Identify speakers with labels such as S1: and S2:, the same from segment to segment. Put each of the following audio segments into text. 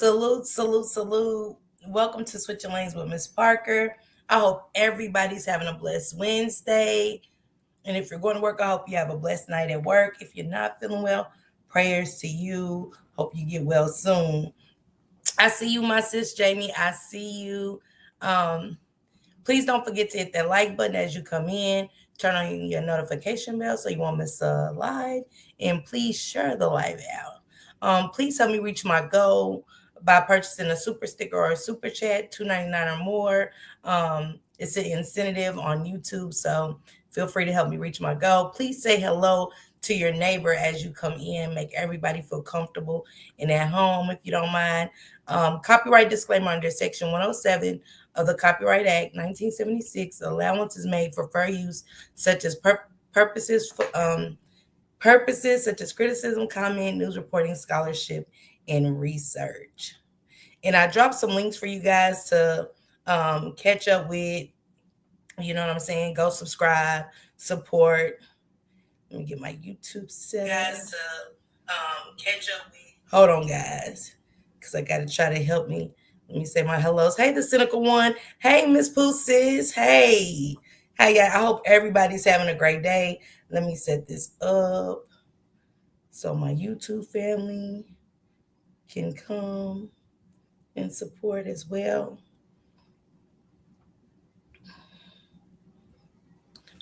S1: Salute, salute, salute. Welcome to Switching Lanes with Miss Parker. I hope everybody's having a blessed Wednesday. And if you're going to work, I hope you have a blessed night at work. If you're not feeling well, prayers to you. Hope you get well soon. I see you, my sis Jamie. I see you. Um, Please don't forget to hit that like button as you come in. Turn on your notification bell so you won't miss a live. And please share the live out. Please help me reach my goal by purchasing a super sticker or a super chat, $2.99 or more. It's an incentive on YouTube, so feel free to help me reach my goal. Please say hello to your neighbor as you come in. Make everybody feel comfortable and at home if you don't mind. Copyright disclaimer under Section 107 of the Copyright Act 1976. Allowance is made for fair use, such as purposes such as criticism, comment, news reporting, scholarship, and research. And I dropped some links for you guys to catch up with. You know what I'm saying? Go subscribe, support. Let me get my YouTube set. Guys, to catch up with. Hold on, guys, because I got to try to help me. Let me say my hellos. Hey, the cynical one. Hey, Miss Pooh sis. Hey. Hey, yeah. I hope everybody's having a great day. Let me set this up so my YouTube family can come and support as well.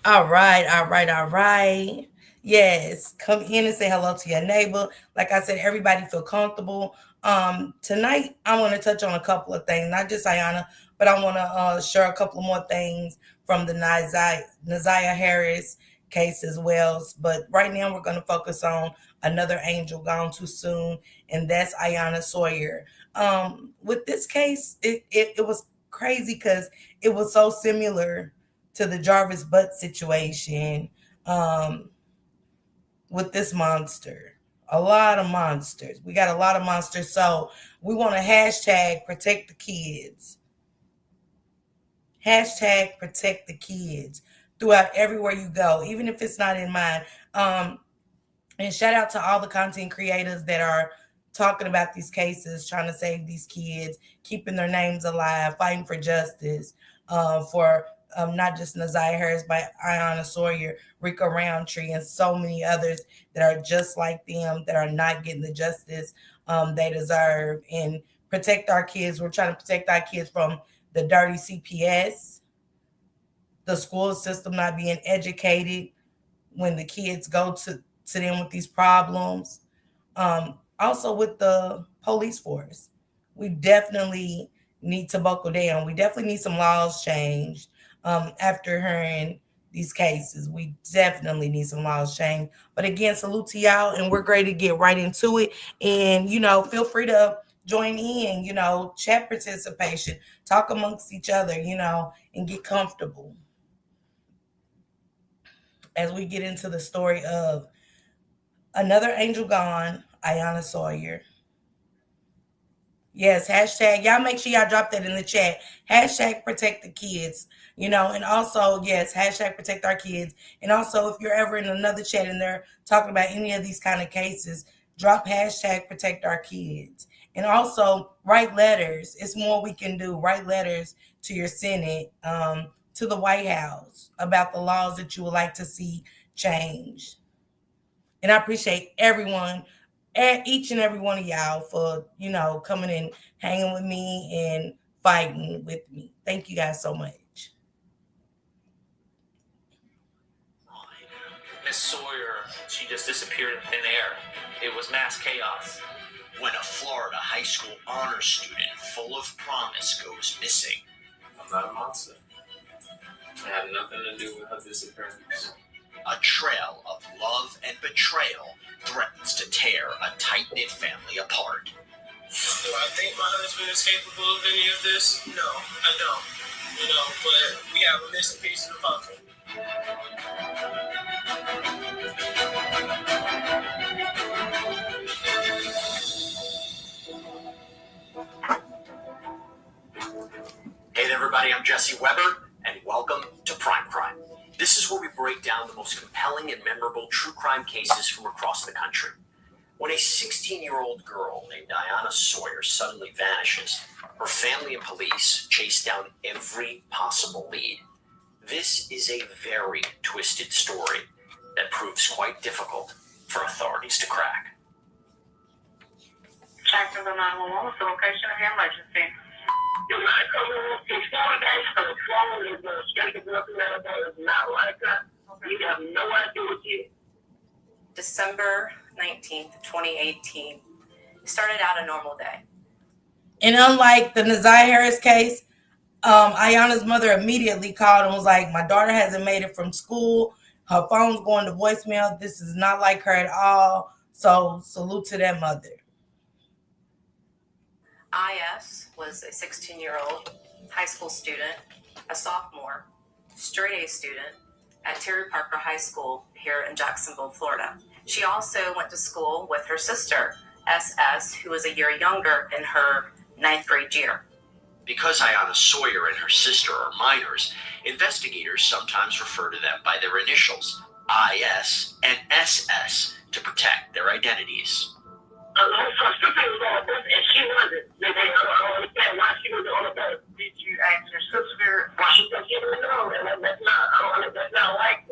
S1: All right, all right, all right. Yes, come in and say hello to your neighbor. Like I said, everybody feel comfortable. Tonight I want to touch on a couple of things, not just Iyana, but I want to share a couple more things from the ZiyahHarris case as well. But right now we're going to focus on another angel gone too soon, and that's Iyana Sawyer. With this case, it was crazy because it was so similar to the Jarvis Butt situation with this monster. A lot of monsters. We got a lot of monsters. So we want to hashtag protect the kids. Hashtag protect the kids throughout everywhere you go, even if it's not in mine. And shout out to all the content creators that are talking about these cases, trying to save these kids, keeping their names alive, fighting for justice for not just ZiyahHarris, but Iyana Sawyer, Rika Roundtree, and so many others that are just like them, that are not getting the justice they deserve. And protect our kids. We're trying to protect our kids from the dirty CPS, the school system not being educated when the kids go to them with these problems. Also with the police force, we definitely need to buckle down. We definitely need some laws changed. After hearing these cases, we definitely need some laws changed. But again, salute to y'all, and we're ready to get right into it. And feel free to join in. Chat participation, talk amongst each other. And get comfortable as we get into the story of another angel gone, Iyana Sawyer. Yes, hashtag, y'all make sure y'all drop that in the chat. Hashtag protect the kids, and also, yes, hashtag protect our kids. And also, if you're ever in another chat and they're talking about any of these kind of cases, drop hashtag protect our kids. And also, write letters. It's more we can do. Write letters to your Senate, to the White House about the laws that you would like to see changed. And I appreciate everyone, each and every one of y'all for, coming and hanging with me and fighting with me. Thank you guys so much.
S2: Miss Sawyer, she just disappeared in thin air. It was mass chaos.
S3: When a Florida high school honor student full of promise goes missing.
S4: I'm not a monster. I had nothing to do with her disappearance.
S3: A trail of love and betrayal threatens to tear a tight-knit family apart.
S5: Do I think my husband is capable of any of this? No, I don't. But we have a missing piece of the puzzle.
S3: Hey there, everybody, I'm Jesse Weber, and welcome to Prime Crime. This is where we break down the most compelling and memorable true crime cases from across the country. When a 16-year-old girl named Iyana Sawyer suddenly vanishes, her family and police chase down every possible lead. This is a very twisted story that proves quite difficult for authorities to crack.
S6: Jacksonville 911, what's the location of your emergency?
S5: You're not coming up to Florida. The phone is scheduled up in that. It's not like that. You have no idea what you.
S7: December 19th, 2018. It started out a normal day.
S1: And unlike the ZiyahHarris case, Ayana's mother immediately called and was like, my daughter hasn't made it from school. Her phone's going to voicemail. This is not like her at all. So salute to that mother.
S7: IS was a 16-year-old high school student, a sophomore, straight A student at Terry Parker High School here in Jacksonville, Florida. She also went to school with her sister, SS, who was a year younger in her 9th grade year.
S3: Because Iyana Sawyer and her sister are minors, investigators sometimes refer to them by their initials, IS and SS, to protect their identities.
S5: Her sister was on a bus and she wasn't. I don't understand why she was on a bus.
S6: Did you ask your sister?
S5: Why she said she didn't know? And that's not like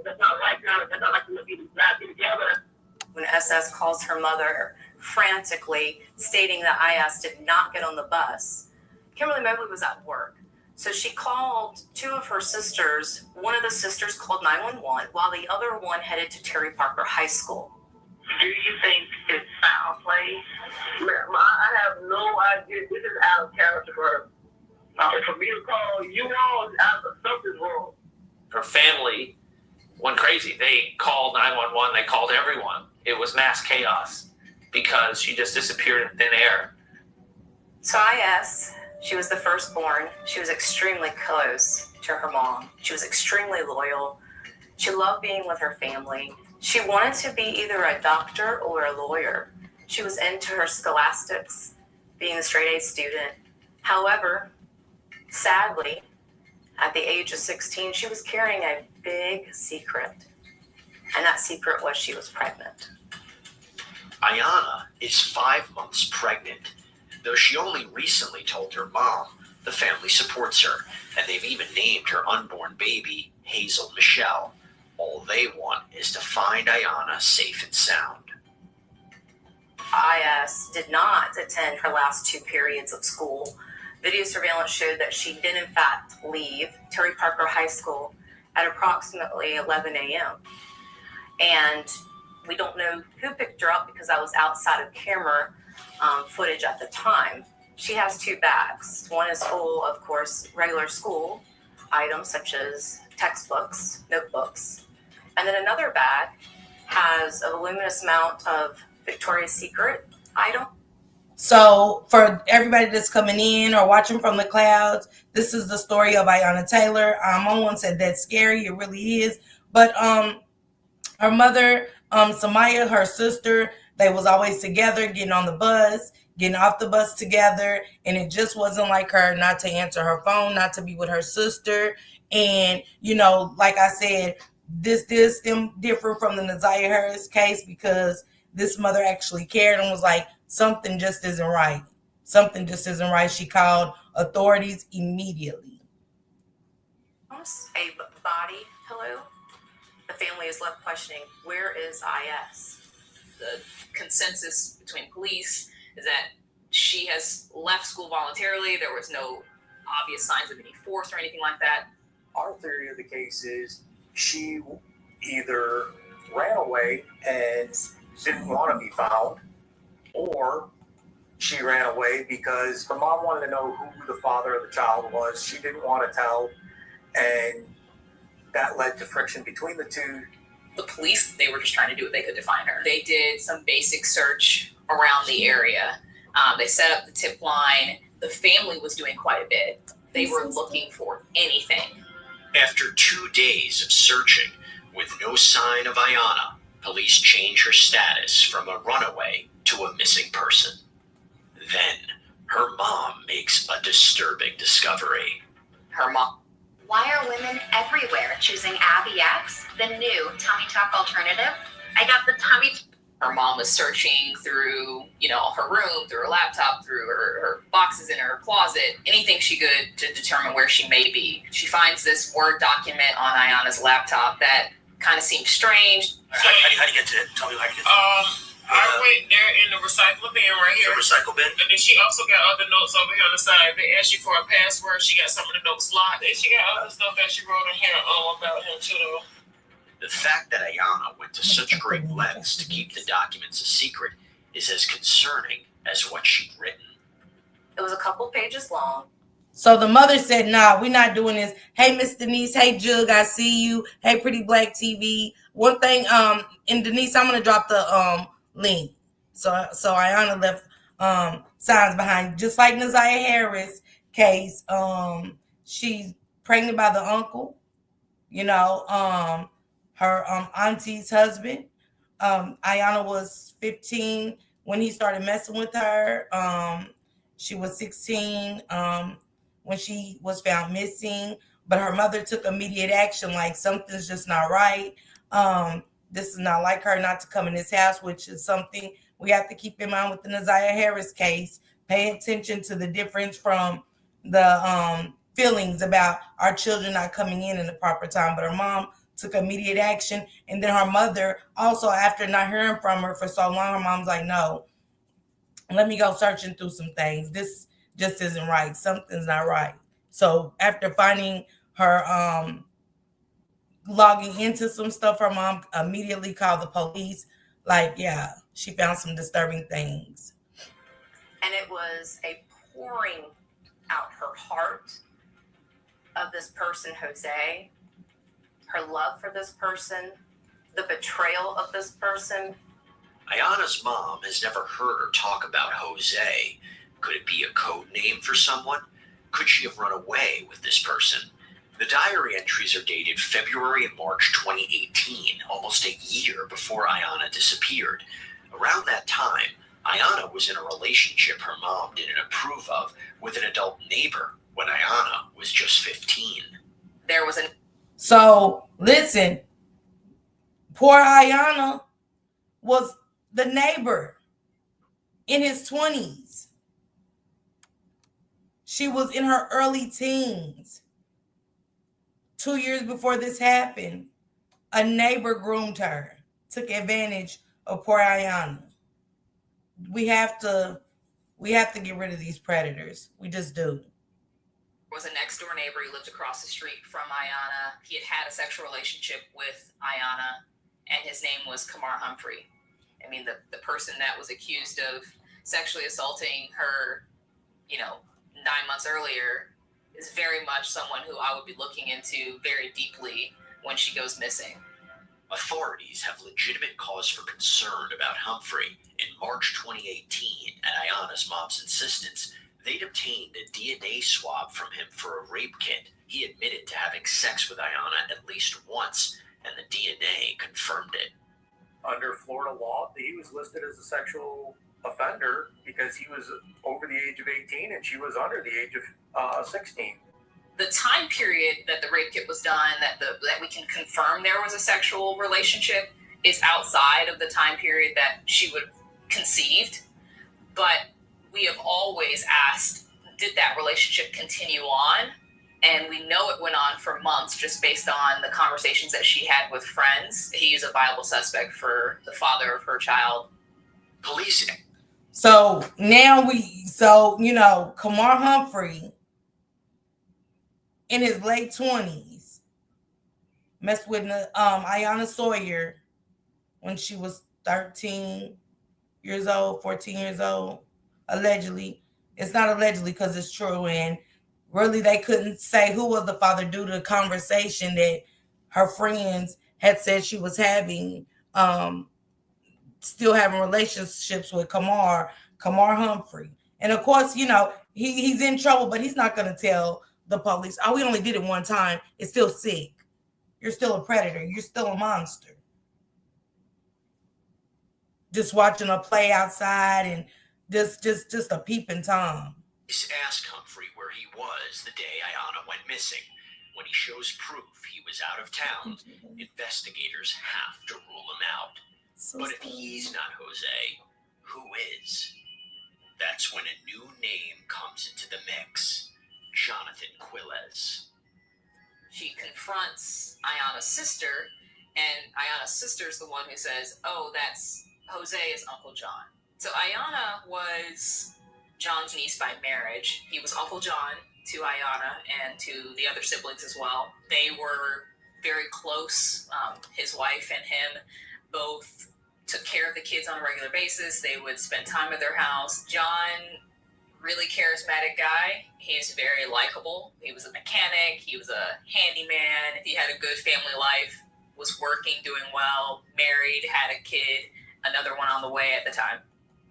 S5: them to be driving together.
S7: When SS calls her mother frantically, stating that IS did not get on the bus, Kimberly Mobley was at work. So she called two of her sisters. One of the sisters called 911 while the other one headed to Terry Parker High School.
S6: Do you think it's foul play?
S5: Ma'am, I have no idea. This is out of character for her. For me to call you all, something's wrong.
S2: Her family went crazy. They called 911. They called everyone. It was mass chaos because she just disappeared in thin air.
S7: So IS, she was the firstborn. She was extremely close to her mom. She was extremely loyal. She loved being with her family. She wanted to be either a doctor or a lawyer. She was into her scholastics, being a straight A student. However, sadly, at the age of 16, she was carrying a big secret. And that secret was she was pregnant.
S3: Iyana is 5 months pregnant. Though she only recently told her mom, the family supports her, and they've even named her unborn baby Hazel Michelle. All they want is to find Iyana safe and sound.
S7: IS did not attend her last 2 periods of school. Video surveillance showed that she did in fact leave Terry Parker High School at approximately 11 a.m. And we don't know who picked her up because that was outside of camera footage at the time. She has 2 bags. One is full, of course, regular school items such as textbooks, notebooks. And then another bag has a voluminous amount of Victoria's Secret items.
S1: So for everybody that's coming in or watching from the clouds, this is the story of Ayan Taylor. One said that's scary. It really is. But her mother, Samaya, her sister, they was always together, getting on the bus, getting off the bus together. And it just wasn't like her not to answer her phone, not to be with her sister. And, you know, like I said, this is different from the ZiyahHarris case because this mother actually cared and was like, something just isn't right. Something just isn't right. She called authorities immediately.
S7: A body pillow. The family is left questioning, where is IS?
S8: The consensus between police is that she has left school voluntarily. There was no obvious signs of any force or anything like that.
S9: Our theory of the case is she either ran away and didn't want to be found, or she ran away because her mom wanted to know who the father of the child was. She didn't want to tell, and that led to friction between the two.
S8: The police, they were just trying to do what they could to find her. They did some basic search around the area. They set up the tip line. The family was doing quite a bit. They were looking for anything.
S3: After 2 days of searching with no sign of Iyana, police change her status from a runaway to a missing person. Then, her mom makes a disturbing discovery.
S8: Her mom.
S10: Why are women everywhere choosing Abby X, the new tummy tuck alternative? I got the tummy.
S8: Her mom was searching through, her room, through her laptop, through her boxes in her closet, anything she could to determine where she may be. She finds this Word document on Ayana's laptop that kind of seems strange.
S3: How do you get to it? Tell me how you get to it.
S5: I went there in the recycle bin right here.
S3: The recycle bin?
S5: And then she also got other notes over here on the side. They asked you for a password. She got some of the notes locked. And she got other stuff that she wrote in here about him too, though.
S3: The fact that Ayanna went to such great lengths to keep the documents a secret is as concerning as what she'd written.
S7: It was a couple pages long.
S1: So the mother said, nah, we're not doing this. Hey, Miss Denise. Hey, Jug, I see you. Hey, Pretty Black TV. One thing, and Denise, I'm going to drop the link. So Ayanna left signs behind, just like ZiyahHarris case. She's pregnant by the uncle, her auntie's husband. Ayanna was 15 when he started messing with her. She was 16 when she was found missing, but her mother took immediate action, like something's just not right. This is not like her not to come in this house, which is something we have to keep in mind with the ZiyahHarris case. Pay attention to the difference from the feelings about our children not coming in the proper time, but her mom took immediate action. And then her mother also, after not hearing from her for so long, her mom's like, no, let me go searching through some things. This just isn't right. Something's not right. So after finding her logging into some stuff, her mom immediately called the police. Like, yeah, she found some disturbing things.
S7: And it was a pouring out her heart of this person, Jose, her love for this person, the betrayal of this person.
S3: Ayanna's mom has never heard her talk about Jose. Could it be a code name for someone? Could she have run away with this person? The diary entries are dated February and March 2018, almost a year before Ayanna disappeared. Around that time, Ayanna was in a relationship her mom didn't approve of with an adult neighbor when Ayanna was just 15.
S8: There was
S1: So, listen, poor Ayanna was the neighbor in his 20s. She was in her early teens. 2 years before this happened, a neighbor groomed her, took advantage of poor Ayanna. We have to get rid of these predators. We just do.
S8: Was a next door neighbor. He lived across the street from Ayanna. He had a sexual relationship with Ayanna, and his name was Kamar Humphrey. I mean, the person that was accused of sexually assaulting her, 9 months earlier, is very much someone who I would be looking into very deeply when she goes missing.
S3: Authorities have legitimate cause for concern about Humphrey. In March 2018, at Ayanna's mom's insistence, they'd obtained a DNA swab from him for a rape kit. He admitted to having sex with Ayanna at least once, and the DNA confirmed it.
S9: Under Florida law, he was listed as a sexual offender because he was over the age of 18 and she was under the age of 16.
S8: The time period that the rape kit was done, that we can confirm there was a sexual relationship, is outside of the time period that she would have conceived. But we have always asked, did that relationship continue on? And we know it went on for months just based on the conversations that she had with friends. He's a viable suspect for the father of her child.
S3: Police.
S1: So now Kamar Humphrey, in his late 20s, messed with Iyana Sawyer when she was 13 years old, 14 years old, allegedly. It's not allegedly because it's true, and really they couldn't say who was the father due to the conversation that her friends had said she was having, still having relationships with Kamar Humphrey. And of course, he's in trouble, but he's not going to tell the police, oh, we only did it one time. It's still sick. You're still a predator. You're still a monster. Just watching her play outside and just a peeping Tom.
S3: Police asked Humphrey where he was the day Ayanna went missing. When he shows proof he was out of town, investigators have to rule him out. But if he's not Jose, who is? That's when a new name comes into the mix. Jonathan Quilles.
S8: She confronts Ayana's sister, and Ayana's sister's the one who says, "Oh, that's Jose is Uncle John." So Ayanna was John's niece by marriage. He was Uncle John to Ayanna and to the other siblings as well. They were very close. His wife and him both took care of the kids on a regular basis. They would spend time at their house. John, really charismatic guy. He's very likable. He was a mechanic. He was a handyman. He had a good family life, was working, doing well, married, had a kid, another one on the way at the time.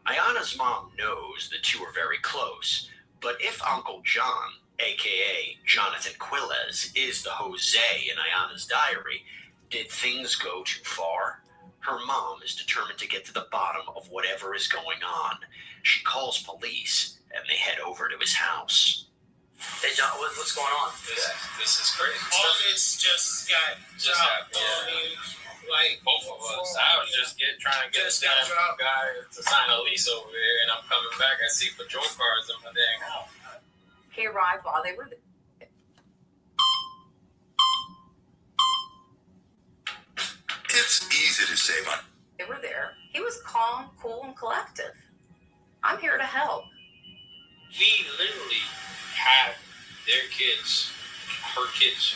S3: Ayana's mom knows the two are very close, but if Uncle John, aka Jonathan Quilles, is the Jose in Ayana's diary, did things go too far? Her mom is determined to get to the bottom of whatever is going on. She calls police, and they head over to his house.
S2: Hey John, what's going on?
S4: This is crazy.
S5: All this just got dropped. Like
S4: Both of us. I was just trying to get
S5: Just
S4: a
S5: got
S4: damn
S5: dropped.
S4: guy to sign a lease over there, and I'm coming back. I see patrol cars in my dang house.
S7: He arrived while they were there.
S10: It's easy to say, but
S7: They were there. He was calm, cool, and collective. I'm here to help.
S4: We literally had their kids, her kids,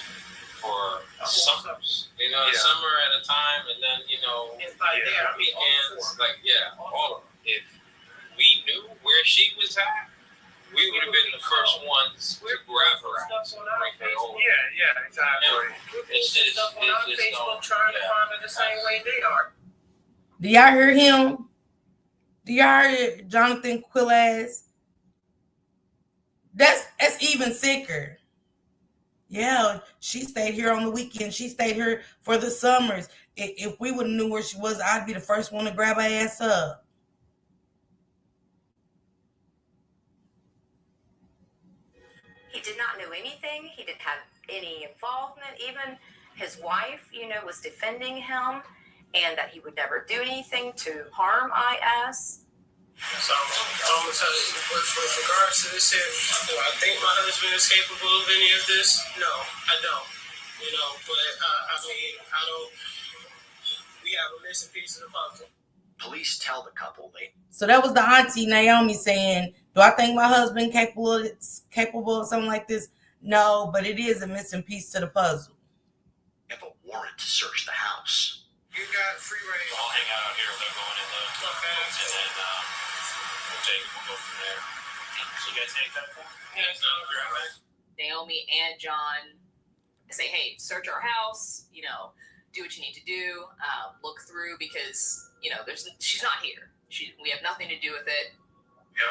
S4: for summers. You know, a summer at a time, and then,
S5: It's like, yeah, I mean, all
S4: weekends.
S5: four.
S4: Like, yeah, all of them. If we knew where she was at, we would have been the first ones to grab her out.
S5: Stuff on our
S4: Bring her over.
S5: Yeah, exactly.
S4: It's just,
S5: Stuff on our
S4: it's just
S5: Facebook
S4: don't,
S5: trying to find her the same way they are.
S1: Do y'all hear him? Do y'all hear Jonathan Quilles? That's even sicker. Yeah, she stayed here on the weekend. She stayed here for the summers. If we would have knew where she was, I'd be the first one to grab her ass up.
S7: He did not know anything. He didn't have any involvement. Even his wife, was defending him and that he would never do anything to harm IS.
S5: So I'm gonna tell you, with regards to this here, do I think my husband is capable of any of this? No, I don't. But I don't. We have a missing piece of the puzzle.
S3: Police tell the couple they
S1: So that was the auntie Naomi saying, "Do I think my husband capable of something like this? No, but it is a missing piece to the puzzle."
S3: have a warrant to search the house.
S5: You got free reign.
S4: I'll hang out out here. They're going in the,
S5: Okay.
S4: and then we'll go from there. So you guys take that for?
S5: Yeah, it's not right.
S8: Naomi and John say, "Hey, search our house, do what you need to do, look through because, she's not here. We have nothing to do with it."
S4: Yeah.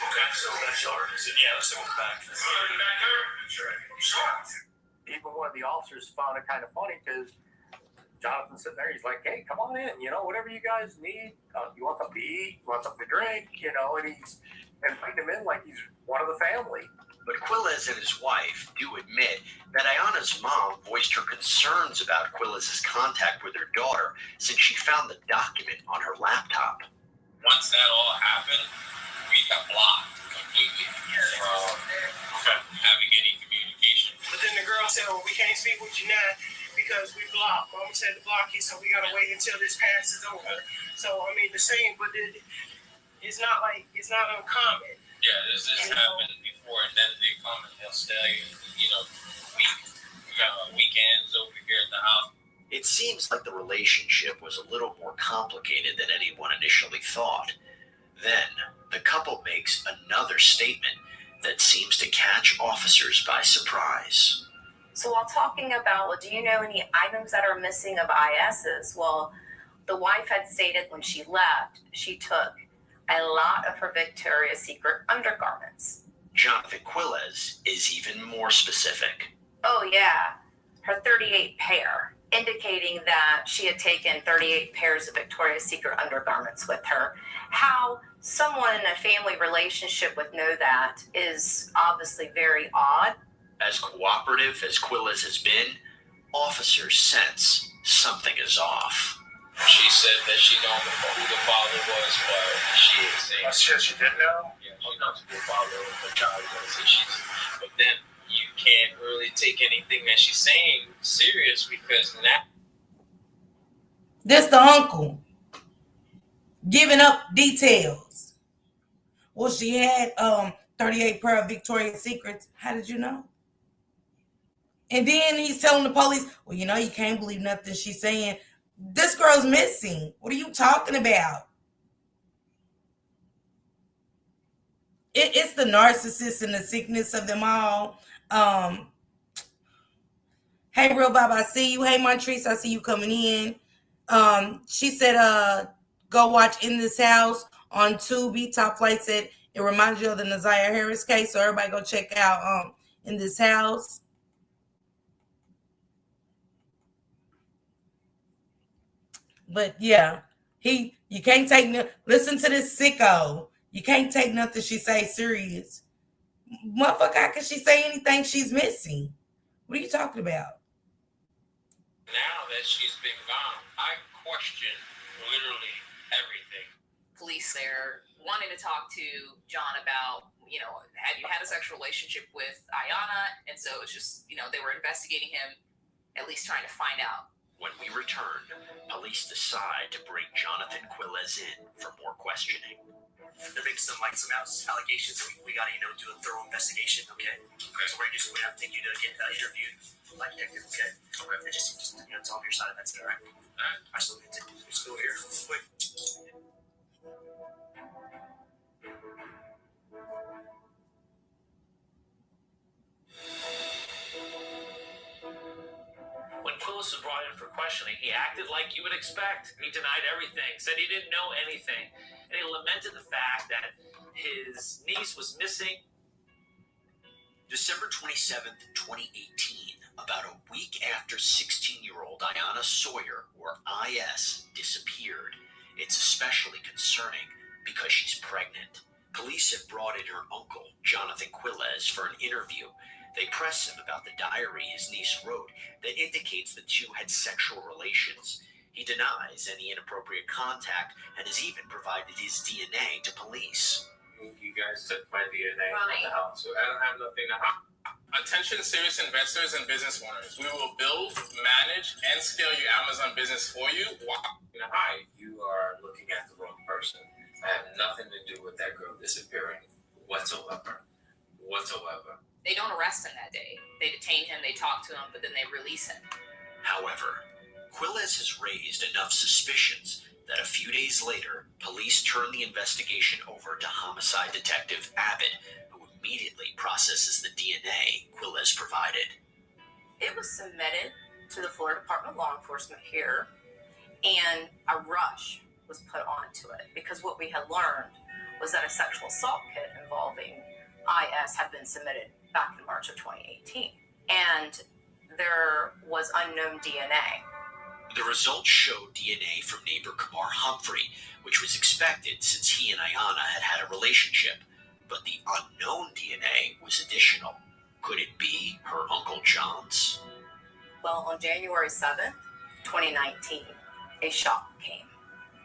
S4: Okay, so that's yours. Yeah, let's go back.
S9: Even one of the officers found it kind of funny because Jonathan's sitting there. He's like, "Hey, come on in. Whatever you guys need. You want something to eat? You want something to drink? And he's inviting him in like he's one of the family."
S3: But Quilles and his wife do admit that Ayana's mom voiced her concerns about Quilles' contact with her daughter since she found the document on her laptop.
S4: Once that all happened, we got blocked completely from having any communication.
S5: But then the girl said, "Well, we can't speak with you now because we blocked. Mama said to block you, so we gotta wait until this passes over." So the same, but it's not uncommon.
S4: Yeah, this happened before, and then they come and they'll stay, we got weekends over here at the house.
S3: It seems like the relationship was a little more complicated than anyone initially thought. Then, the couple makes another statement that seems to catch officers by surprise.
S7: So while talking about, do you know any items that are missing of IS's? Well, the wife had stated when she left, she took a lot of her Victoria's Secret undergarments.
S3: Jonathan Quilles is even more specific.
S7: Oh yeah, her 38 pair, indicating that she had taken 38 pairs of Victoria's Secret undergarments with her. How someone in a family relationship would know that is obviously very odd.
S3: As cooperative as Quilles has been, officers sense something is off.
S4: She said that she don't know who the father was, but she is saying.
S9: Oh, she didn't know?
S4: Yeah, she knows who the father of the child was. So but then you can't really take anything that she's saying serious because now.
S1: This the uncle giving up details. Well, she had 38 pair of Victoria's Secrets. How did you know? And then he's telling the police, well, you know, you can't believe nothing she's saying. This girl's missing. What are you talking about? It's the narcissist and the sickness of them all. Hey, Real Bob, I see you. Hey, Montrese, I see you coming in. She said, go watch In This House on Tubi. Top Flight said it reminds you of the ZiyahHarris case, so everybody go check out In This House. But yeah, you can't take listen to this sicko. You can't take nothing she say serious. Motherfucker, how can she say anything she's missing? What are you talking about?
S4: Now that she's been gone, I question literally everything.
S8: Police there wanting to talk to John about, had you had a sexual relationship with Iyana? And so it's just, they were investigating him, at least trying to find out.
S3: When we return, police decide to bring Jonathan Quilles in for more questioning.
S11: There being some allegations. We got to do a thorough investigation. Okay. So we're gonna have to take you to get interviewed by detective. Okay. And just tell me your side of that. All right. I still need to just go here real quick.
S2: When Quilles was brought in for questioning, he acted like you would expect. He denied everything, said he didn't know anything, and he lamented the fact that his niece was missing.
S3: December 27th, 2018, about a week after 16-year-old Iyana Sawyer, or IS, disappeared. It's especially concerning because she's pregnant. Police have brought in her uncle, Jonathan Quilles, for an interview. They press him about the diary his niece wrote that indicates the two had sexual relations. He denies any inappropriate contact and has even provided his DNA to police.
S4: You guys took my DNA from the house, so I don't have nothing to hide. Attention serious investors and business owners. We will build, manage, and scale your Amazon business for you. Hi, you are looking at the wrong person. I have nothing to do with that girl disappearing whatsoever.
S8: They don't arrest him that day. They detain him, they talk to him, but then they release him.
S3: However, Quilles has raised enough suspicions that a few days later, police turn the investigation over to homicide detective Abbott, who immediately processes the DNA Quilles provided.
S7: It was submitted to the Florida Department of Law Enforcement here, and a rush was put onto it because what we had learned was that a sexual assault kit involving IS had been submitted back in March of 2018, and there was unknown DNA.
S3: The results showed DNA from neighbor Kamar Humphrey, which was expected since he and Iyana had had a relationship. But the unknown DNA was additional. Could it be her Uncle John's?
S7: Well, on January 7th, 2019, a shock came.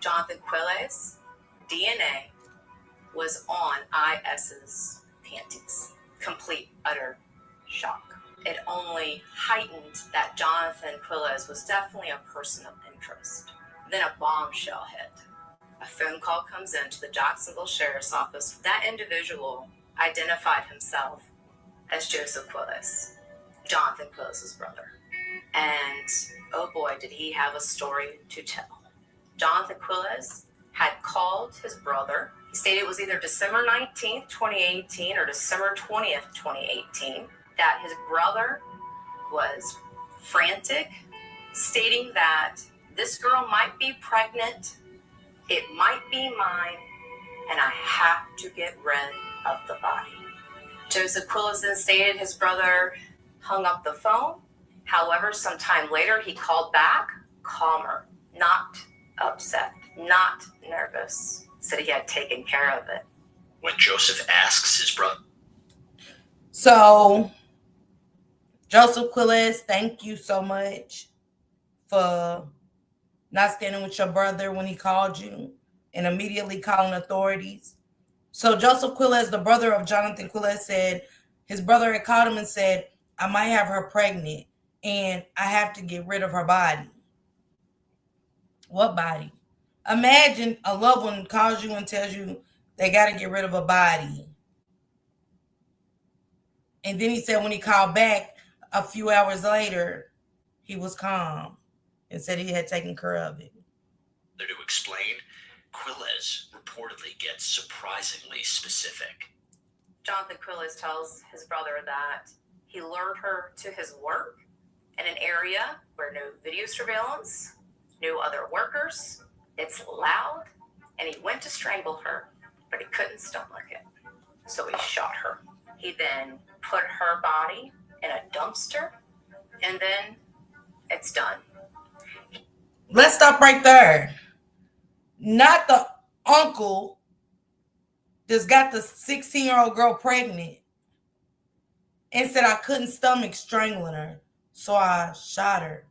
S7: Jonathan Quilles' DNA was on IS's panties. Complete, utter shock. It only heightened that Jonathan Quilles was definitely a person of interest. Then a bombshell hit. A phone call comes into the Jacksonville Sheriff's Office. That individual identified himself as Joseph Quilles, Jonathan Quilles' brother. And oh boy, did he have a story to tell. Jonathan Quilles had called his brother. He stated it was either December 19th, 2018 or December 20th, 2018, that his brother was frantic, stating that this girl might be pregnant, it might be mine, and I have to get rid of the body. Joseph Quilles then stated his brother hung up the phone. However, sometime later he called back, calmer, not upset, not nervous, said he had taken care of it.
S3: When Joseph asks his brother.
S1: So, Joseph Quilles, thank you so much for, not standing with your brother when he called you, and immediately calling authorities. So Joseph Quilles, the brother of Jonathan Quilles, said his brother had called him and said, I might have her pregnant and I have to get rid of her body. What body? Imagine a loved one calls you and tells you they got to get rid of a body. And then he said when he called back a few hours later, he was calm and said he had taken care of it.
S3: To explain, Quilles reportedly gets surprisingly specific.
S7: Jonathan Quilles tells his brother that he lured her to his work in an area where no video surveillance, no other workers, it's loud, and he went to strangle her, but he couldn't stomach it. So he shot her. He then put her body in a dumpster, and then it's done.
S1: Let's stop right there. Not the uncle that's got the 16-year-old girl pregnant and said I couldn't stomach strangling her, so I shot her.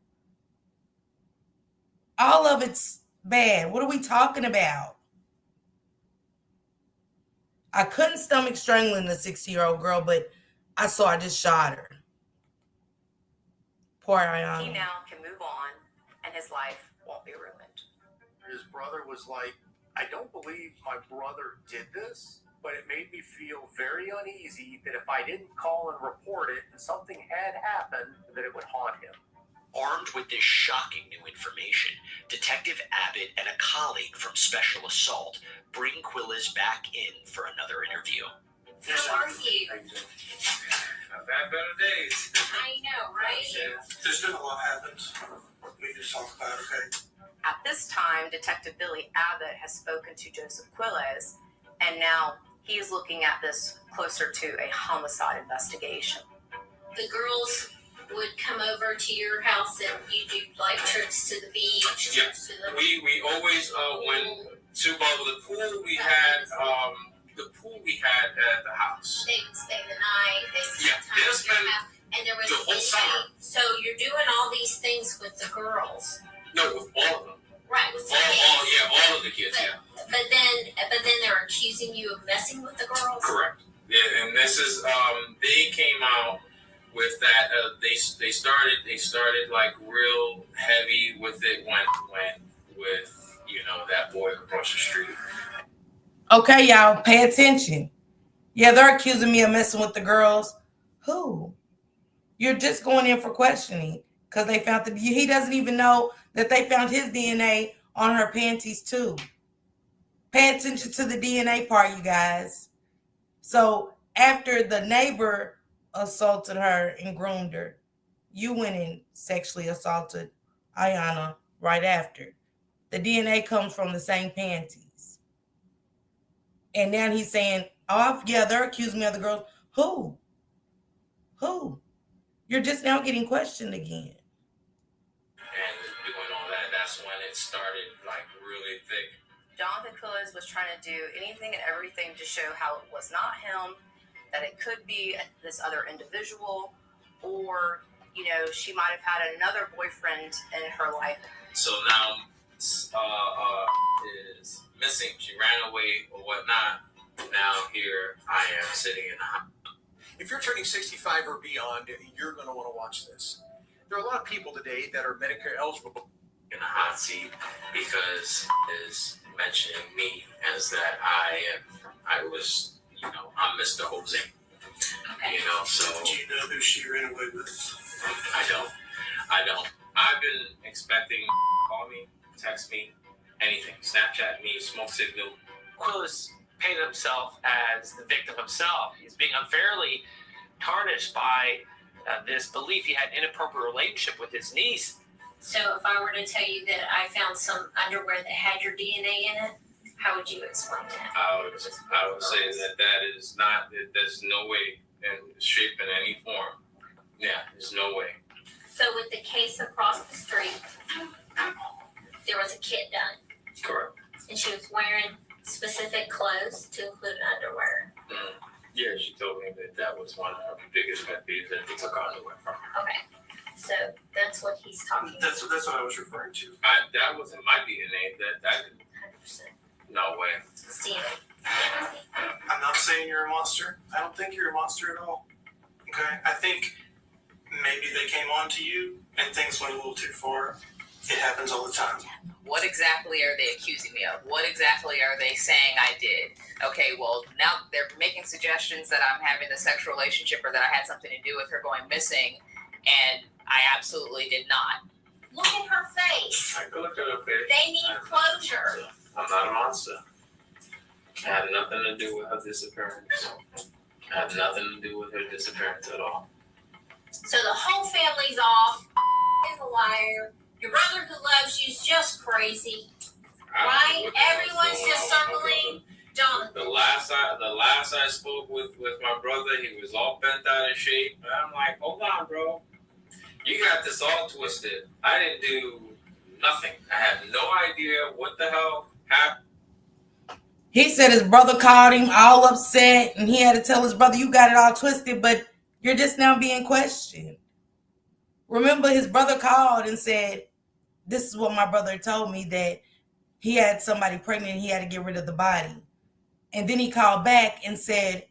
S1: All of it's bad. What are we talking about? I couldn't stomach strangling the 16-year-old girl, but I just shot her. Poor Ayan.
S7: He now can move on, and his life won't be ruined.
S9: His brother was like, I don't believe my brother did this, but it made me feel very uneasy that if I didn't call and report it and something had happened, that it would haunt him.
S3: Armed with this shocking new information, Detective Abbott and a colleague from Special Assault bring Quilles back in for another interview.
S8: How are you?
S4: I've had better days.
S8: I know, right?
S5: There's been a lot happened. We need to talk about it, okay?
S7: At this time, Detective Billy Abbott has spoken to Joseph Quilles, and now he's looking at this closer to a homicide investigation.
S12: The girls would come over to your house and you do like trips to the beach.
S4: Yeah,
S12: trips to the
S4: we always went to the pool. We had the pool we had at the house.
S12: They would stay the night. They spent time
S4: they'll
S12: at
S4: spend
S12: your house, and there was
S4: the whole summer.
S12: So you're doing all these things with the girls,
S4: No, with all of them.
S12: right? With the
S4: All of the kids.
S12: But-
S4: Yeah,
S12: But then they're accusing you of messing with the girls.
S4: correct. Yeah, and this is they came out with that. They started like real heavy with it when with that boy across the street.
S1: Okay, y'all, pay attention. Yeah, they're accusing me of messing with the girls. Who? You're just going in for questioning because they found he doesn't even know that they found his DNA on her panties too. Pay attention to the DNA part, you guys. So after the neighbor assaulted her and groomed her, you went and sexually assaulted Iyana right after. The DNA comes from the same panties. And now he's saying, they're accusing me of the girls. Who? You're just now getting questioned again.
S4: And doing all that, that's when it started like really thick.
S7: Jonathan Quilles was trying to do anything and everything to show how it was not him, that it could be this other individual, or, she might have had another boyfriend in her life.
S4: So now is missing. She ran away or whatnot. Now here I am sitting in the house.
S9: If you're turning 65 or beyond, you're going to want to watch this. There are a lot of people today that are Medicare eligible.
S4: In the hot seat because is mentioning me as that I was, I'm Mr. Jose.
S12: Okay.
S4: So
S5: Do you know who she ran away with?
S4: I don't. I've been expecting call me, text me, anything. Snapchat me, smoke signal.
S2: Quilles painted himself as the victim himself. He's being unfairly tarnished by this belief he had an inappropriate relationship with his niece.
S12: So if I were to tell you that I found some underwear that had your DNA in it, how would you explain that?
S4: I would say that is not. There's no way in shape in any form. Yeah, there's no way.
S12: So with the case across the street, there was a kit done,
S4: Correct.
S12: and she was wearing specific clothes to include underwear.
S4: Yeah, she told me that was one of her biggest pet peeves that he took underwear from her.
S12: Okay, so that's what he's talking
S5: That's what I was referring to.
S4: That wasn't my DNA. That
S12: 100%.
S4: no way.
S12: Steve.
S5: I'm not saying you're a monster. I don't think you're a monster at all. Okay? I think maybe they came on to you and things went a little too far. It happens all the time.
S8: What exactly are they accusing me of? What exactly are they saying I did? Okay, well, now they're making suggestions that I'm having a sexual relationship or that I had something to do with her going missing, and I absolutely did not.
S12: Look at her face.
S4: I can look at her face.
S12: They need closure.
S4: I'm not a monster. I had nothing to do with her disappearance. I had nothing to do with her disappearance at all.
S12: So the whole family's off. Is a liar. Your brother who loves you is just crazy. Right? Everyone's just circling Jonathan.
S4: The last I spoke with my brother, he was all bent out of shape. And I'm like, hold on, bro. You got this all twisted. I didn't do nothing. I had no idea what the hell happened.
S1: He said his brother called him all upset, and he had to tell his brother, you got it all twisted, but you're just now being questioned. Remember, his brother called and said, this is what my brother told me, that he had somebody pregnant and he had to get rid of the body. And then he called back and said,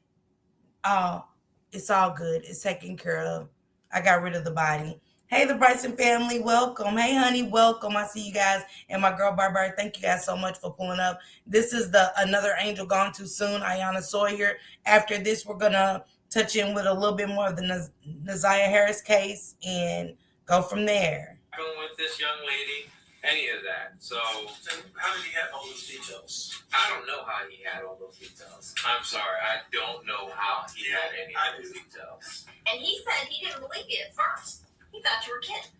S1: oh, it's all good. It's taken care of. I got rid of the body. Hey, the Bryson family, welcome. Hey, honey, welcome. I see you guys. And my girl, Barbara, thank you guys so much for pulling up. This is the Another Angel Gone Too Soon, Iyana Sawyer. After this, we're going to touch in with a little bit more of the ZiyahHarris case and go from there.
S4: With this young lady, any of that. So,
S5: How did he have all those details?
S4: I don't know how he had all those details. I'm sorry, I don't know how he had any of those details.
S12: And he said he didn't believe you at first. He thought you were kidding.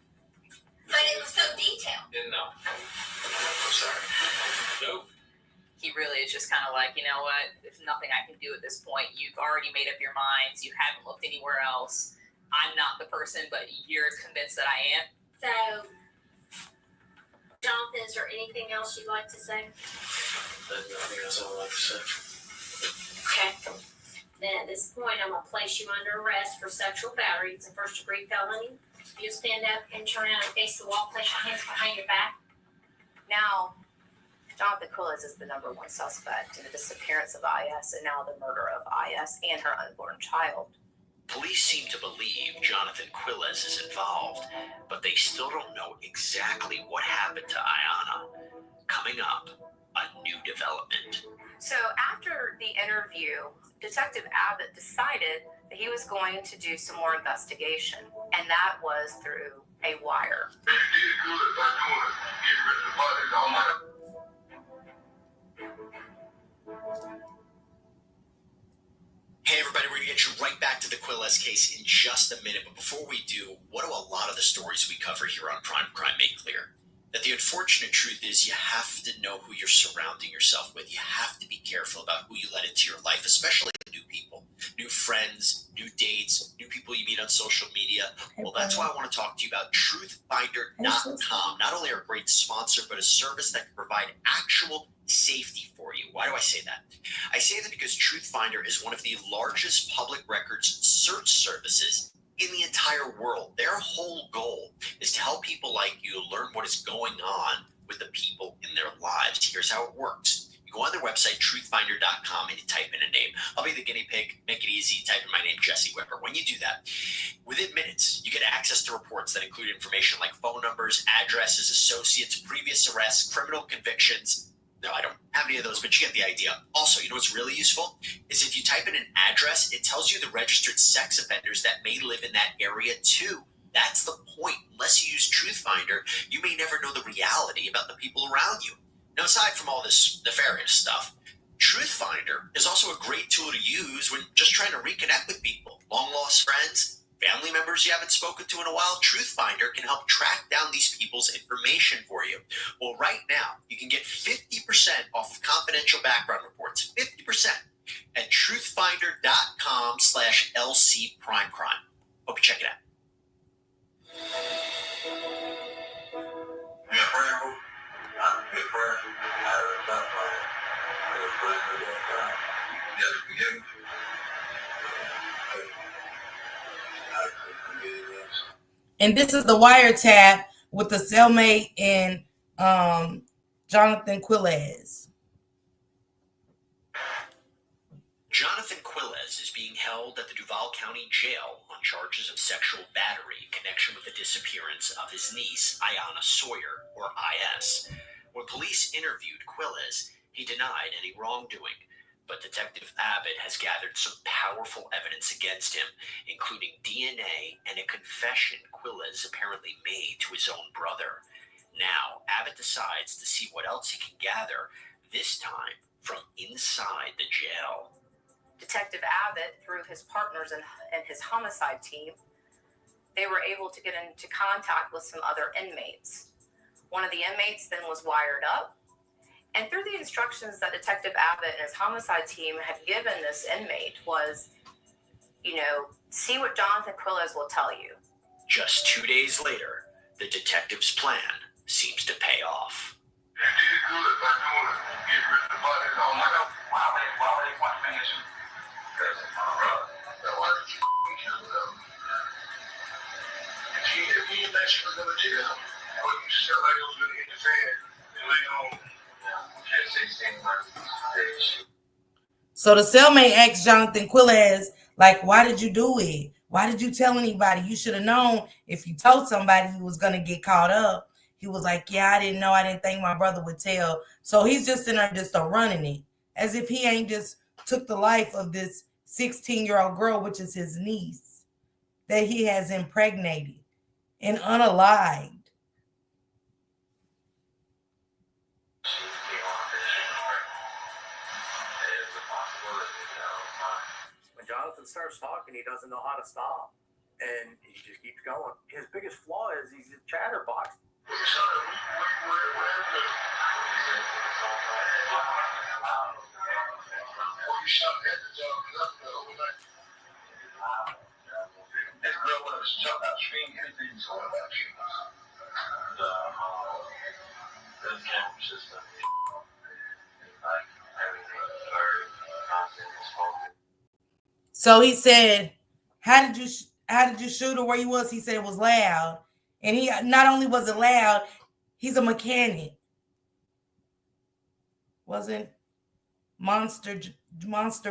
S12: But it was so detailed.
S4: No. I'm sorry. Nope.
S8: He really is just kind of like, you know what? There's nothing I can do at this point. You've already made up your minds. You haven't looked anywhere else. I'm not the person, but you're convinced that I am.
S12: So, Jonathan, is there anything else you'd like to say?
S4: There's nothing else I would like to say.
S12: Okay. Then at this point, I'm going to place you under arrest for sexual battery. It's a first-degree felony. You stand up and turn around and face the wall, place your hands behind your back.
S7: Now, Jonathan Quilles is the #1 suspect in the disappearance of Is and now the murder of Is and her unborn child.
S3: Police seem to believe Jonathan Quilles is involved, but they still don't know exactly what happened to Iyana. Coming up, a new development.
S7: So after the interview, Detective Abbott decided that he was going to do some more investigation, and that was through a wire.
S3: Hey everybody, we're going to get you right back to the Quilles case in just a minute, but before we do, what do a lot of the stories we cover here on Prime Crime make clear? That the unfortunate truth is you have to know who you're surrounding yourself with. You have to be careful about who you let into your life, especially new people, new friends, new dates, new people you meet on social media. Well, that's why I want to talk to you about truthfinder.com. Not only our great sponsor, but a service that can provide actual safety for you. Why do I say that? I say that because Truthfinder is one of the largest public records search services in the entire world. Their whole goal is to help people like you learn what is going on with the people in their lives. Here's how it works. You go on their website, truthfinder.com, and you type in a name. I'll be the guinea pig. Make it easy. Type in my name, Jesse Weber. When you do that, within minutes, you get access to reports that include information like phone numbers, addresses, associates, previous arrests, criminal convictions. No, I don't have any of those, but you get the idea. Also, you know what's really useful? Is if you type in an address, it tells you the registered sex offenders that may live in that area too. That's the point. Unless you use Truthfinder, you may never know the reality about the people around you. Now, aside from all this nefarious stuff, Truthfinder is also a great tool to use when just trying to reconnect with people. Long-lost friends, family members you haven't spoken to in a while. Truthfinder can help track down these people's information for you. Well, right now, you can get 50% off of confidential background reports. 50% at truthfinder.com/LCPrimeCrime. Hope you check it out.
S1: And this is the wiretap with the cellmate and Jonathan Quilles.
S3: Jonathan Quilles is being held at the Duval County Jail on charges of sexual battery in connection with the disappearance of his niece, Iyana Sawyer, or IS. When police interviewed Quilles, he denied any wrongdoing, but Detective Abbott has gathered some powerful evidence against him, including DNA and a confession Quilles apparently made to his own brother. Now, Abbott decides to see what else he can gather, this time from inside the jail.
S7: Detective Abbott, through his partners and his homicide team, they were able to get into contact with some other inmates. One of the inmates then was wired up, and through the instructions that Detective Abbott and his homicide team had given this inmate was, see what Jonathan Quilles will tell you.
S3: Just 2 days later, the detective's plan seems to pay off.
S1: So the cellmate asked Jonathan Quilles, like, why did you do it? Why did you tell anybody? You should have known if you told somebody you was going to get caught up. He was like, yeah, I didn't know. I didn't think my brother would tell. So he's just in there just running it as if he ain't just took the life of this 16-year-old girl, which is his niece, that he has impregnated and unalived.
S9: When Jonathan starts talking, he doesn't know how to stop, and he just keeps going. His biggest flaw is he's a chatterbox.
S1: So he said, how did you shoot her where you was? He said it was loud. And he not only was it loud, he's a mechanic. Wasn't Monster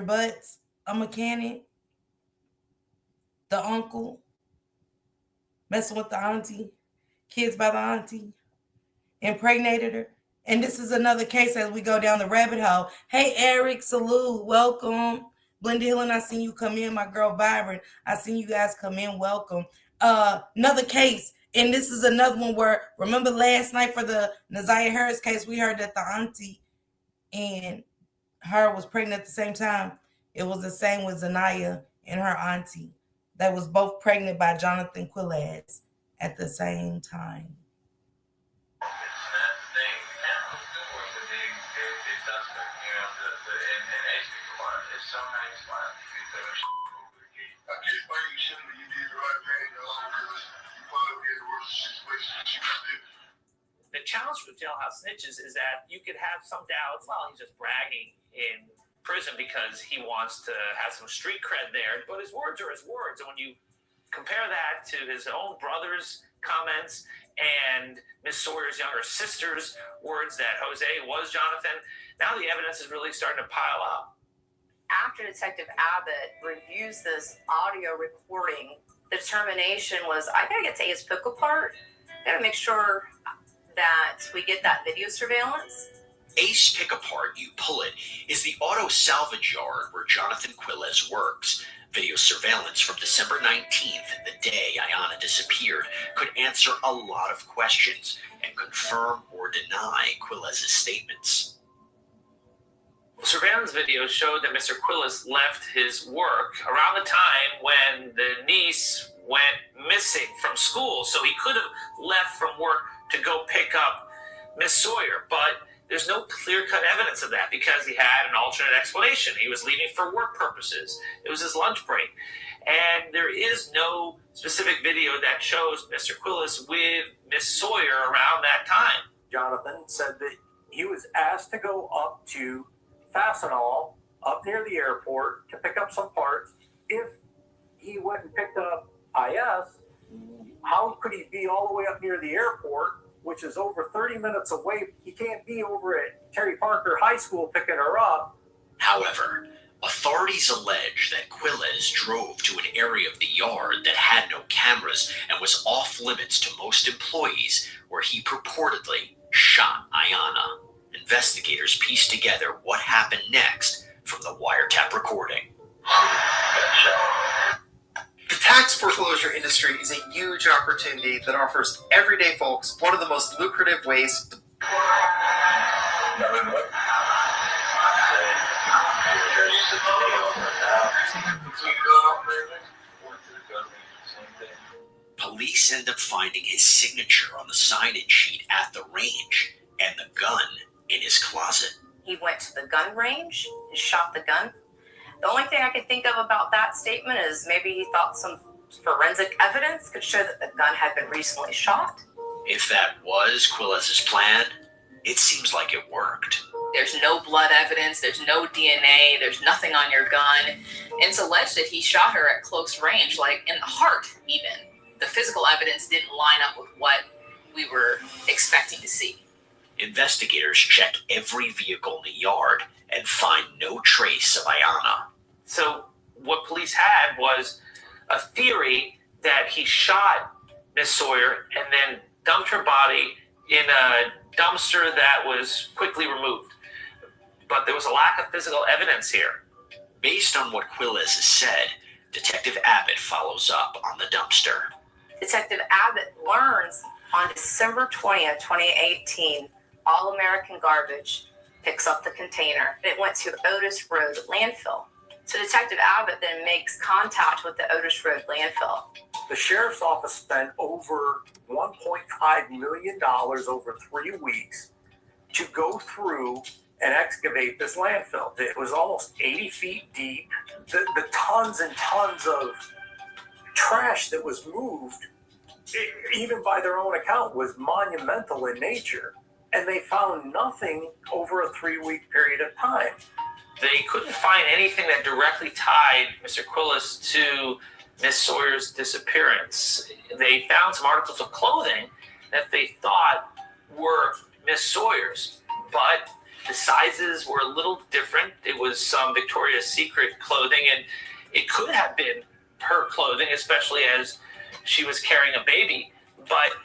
S1: Butts a mechanic? The uncle messing with the auntie, kids by the auntie, impregnated her. And this is another case as we go down the rabbit hole. Hey, Eric, salute, welcome. Blenda Hill, and I seen you come in. My girl Vibrant, I seen you guys come in. Welcome. Another case, and this is another one where, remember last night for the ZiyahHarris case, we heard that the auntie and her was pregnant at the same time. It was the same with Zanaya and her auntie. That was both pregnant by Jonathan Quilles at the same time.
S2: The challenge with Jailhouse snitches is that you could have some doubts. Well, he's just bragging in prison because he wants to have some street cred there, but his words are his words. And when you compare that to his own brother's comments and Miss Sawyer's younger sister's words that Jose was Jonathan, now the evidence is really starting to pile up.
S7: After Detective Abbott reviews this audio recording, the determination was, I gotta get to Ace Pickle part. I gotta make sure that we get that video surveillance.
S3: Ace Pick Apart You Pull It is the auto salvage yard where Jonathan Quilles works. Video surveillance from December 19th, the day Iyana disappeared, could answer a lot of questions and confirm or deny Quilles' statements.
S2: Surveillance video showed that Mr. Quilles left his work around the time when the niece went missing from school. So he could have left from work to go pick up Miss Sawyer, but there's no clear-cut evidence of that because he had an alternate explanation. He was leaving for work purposes. It was his lunch break. And there is no specific video that shows Mr. Quilles with Miss Sawyer around that time.
S9: Jonathan said that he was asked to go up to Fastenal up near the airport to pick up some parts. If he went and picked up IS, how could he be all the way up near the airport, which is over 30 minutes away? He can't be over at Terry Parker High School picking her up.
S3: However, authorities allege that Quilles drove to an area of the yard that had no cameras and was off limits to most employees, where he purportedly shot Iyana. Investigators pieced together what happened next from the wiretap recording.
S13: The tax foreclosure industry is a huge opportunity that offers everyday folks one of the most lucrative ways to...
S3: Police end up finding his signature on the sign-in sheet at the range and the gun in his closet.
S7: He went to the gun range and shot the gun. The only thing I can think of about that statement is maybe he thought some forensic evidence could show that the gun had been recently shot.
S3: If that was Quilles' plan, it seems like it worked.
S8: There's no blood evidence, there's no DNA, there's nothing on your gun. And it's alleged that he shot her at close range, like in the heart even. The physical evidence didn't line up with what we were expecting to see.
S3: Investigators check every vehicle in the yard and find no trace of Iyana.
S2: So what police had was a theory that he shot Miss Sawyer and then dumped her body in a dumpster that was quickly removed. But there was a lack of physical evidence here.
S3: Based on what Quilles has said, Detective Abbott follows up on the dumpster.
S7: Detective Abbott learns on December 20th, 2018, All American Garbage picks up the container. It went to Otis Road landfill. So Detective Abbott then makes contact with the Otis Road landfill.
S9: The sheriff's office spent over $1.5 million over 3 weeks to go through and excavate this landfill. It was almost 80 feet deep. The tons and tons of trash that was moved, even by their own account, was monumental in nature. And they found nothing over a 3-week period of time.
S2: They couldn't find anything that directly tied Mr. Quilles to Miss Sawyer's disappearance. They found some articles of clothing that they thought were Miss Sawyer's, but the sizes were a little different. It was some Victoria's Secret clothing, and it could have been her clothing, especially as she was carrying a baby. But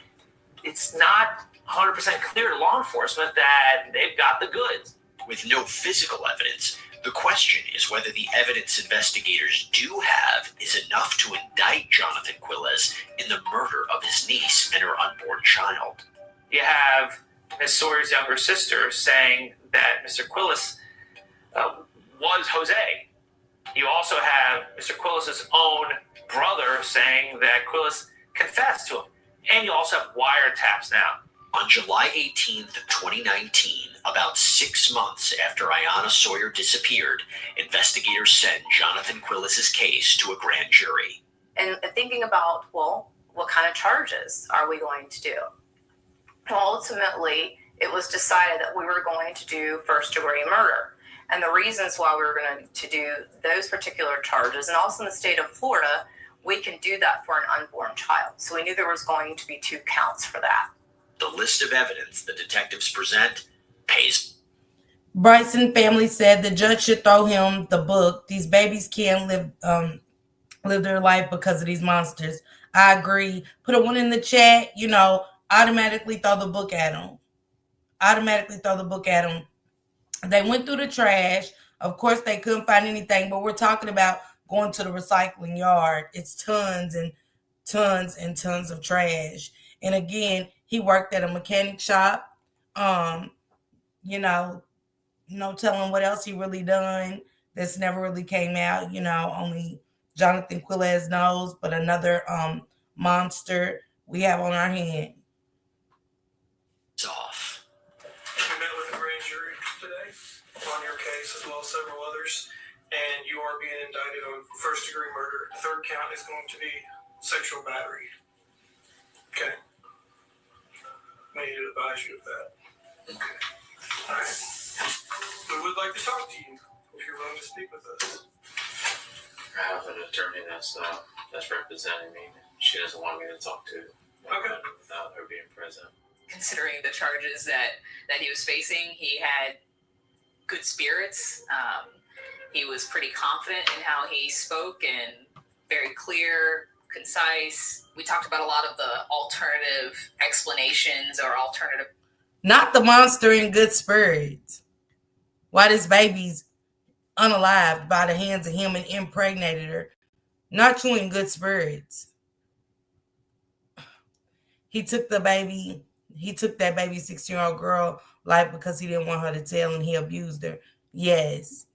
S2: it's not 100% clear to law enforcement that they've got the goods.
S3: With no physical evidence, the question is whether the evidence investigators do have is enough to indict Jonathan Quilles in the murder of his niece and her unborn child.
S2: You have Miss Sawyer's younger sister saying that Mr. Quilles was Jose. You also have Mr. Quilles' own brother saying that Quilles confessed to him. And you also have wiretaps now.
S3: On July 18th, 2019, about 6 months after Iyana Sawyer disappeared, investigators sent Jonathan Quilles' case to a grand jury.
S7: And thinking about, well, what kind of charges are we going to do? Ultimately, it was decided that we were going to do first-degree murder. And the reasons why we were going to do those particular charges, and also in the state of Florida, we can do that for an unborn child. So we knew there was going to be 2 counts for that.
S3: The list of evidence the detectives present pays.
S1: Bryson family said the judge should throw him the book. These babies can't live their life because of these monsters. I agree. Put a 1 in the chat, automatically throw the book at them. They went through the trash. Of course, they couldn't find anything, but we're talking about going to the recycling yard. It's tons and tons and tons of trash. And again, he worked at a mechanic shop. No telling what else he really done. This never really came out. Only Jonathan Quilles knows, but another monster we have on our hand.
S3: It's off.
S5: We met with the grand jury today on your case, as well as several others, and you are being indicted on first-degree murder. The 3rd count is going to be sexual battery. Okay. I need to advise you of that. Okay. All right. We would like to talk to you if you're willing to speak with us.
S14: I have an attorney that's representing me. She
S4: she doesn't want me to talk to.
S5: Okay.
S4: Without her being present.
S8: Considering the charges that he was facing, he had good spirits. He was pretty confident in how he spoke and very clear, concise. We talked about a lot of the alternative explanations or alternative.
S1: Not the monster in good spirits. Why this baby's unalived by the hands of him and impregnated her. Not you in good spirits. He took that baby 16-year-old girl life because he didn't want her to tell, and he abused her. Yes,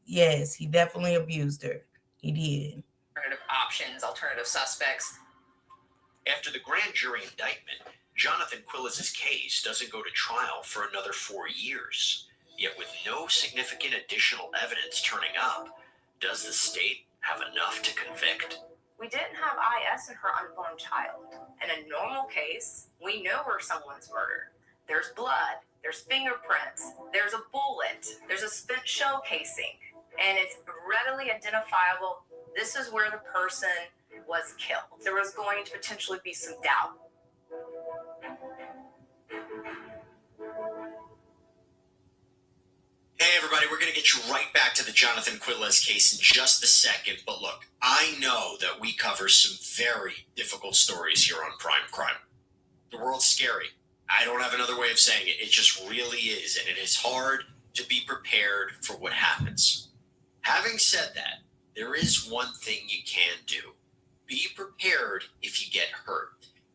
S1: he definitely abused her. He did.
S8: Alternative options, alternative suspects.
S3: After the grand jury indictment, Jonathan Quilles' case doesn't go to trial for another 4 years. Yet with no significant additional evidence turning up, does the state have enough to convict?
S7: We didn't have IS in her unborn child. In a normal case, we know where someone's murdered. There's blood, there's fingerprints, there's a bullet, there's a spent shell casing, and it's readily identifiable. This is where the person was killed. There was going to potentially be some doubt.
S3: Hey everybody, we're going to get you right back to the Jonathan Quilles case in just a second, but look, I know that we cover some very difficult stories here on Prime Crime. The world's scary. I don't have another way of saying it. It just really is, and it is hard to be prepared for what happens. Having said that, there is one thing you can do. Be prepared if you get hurt.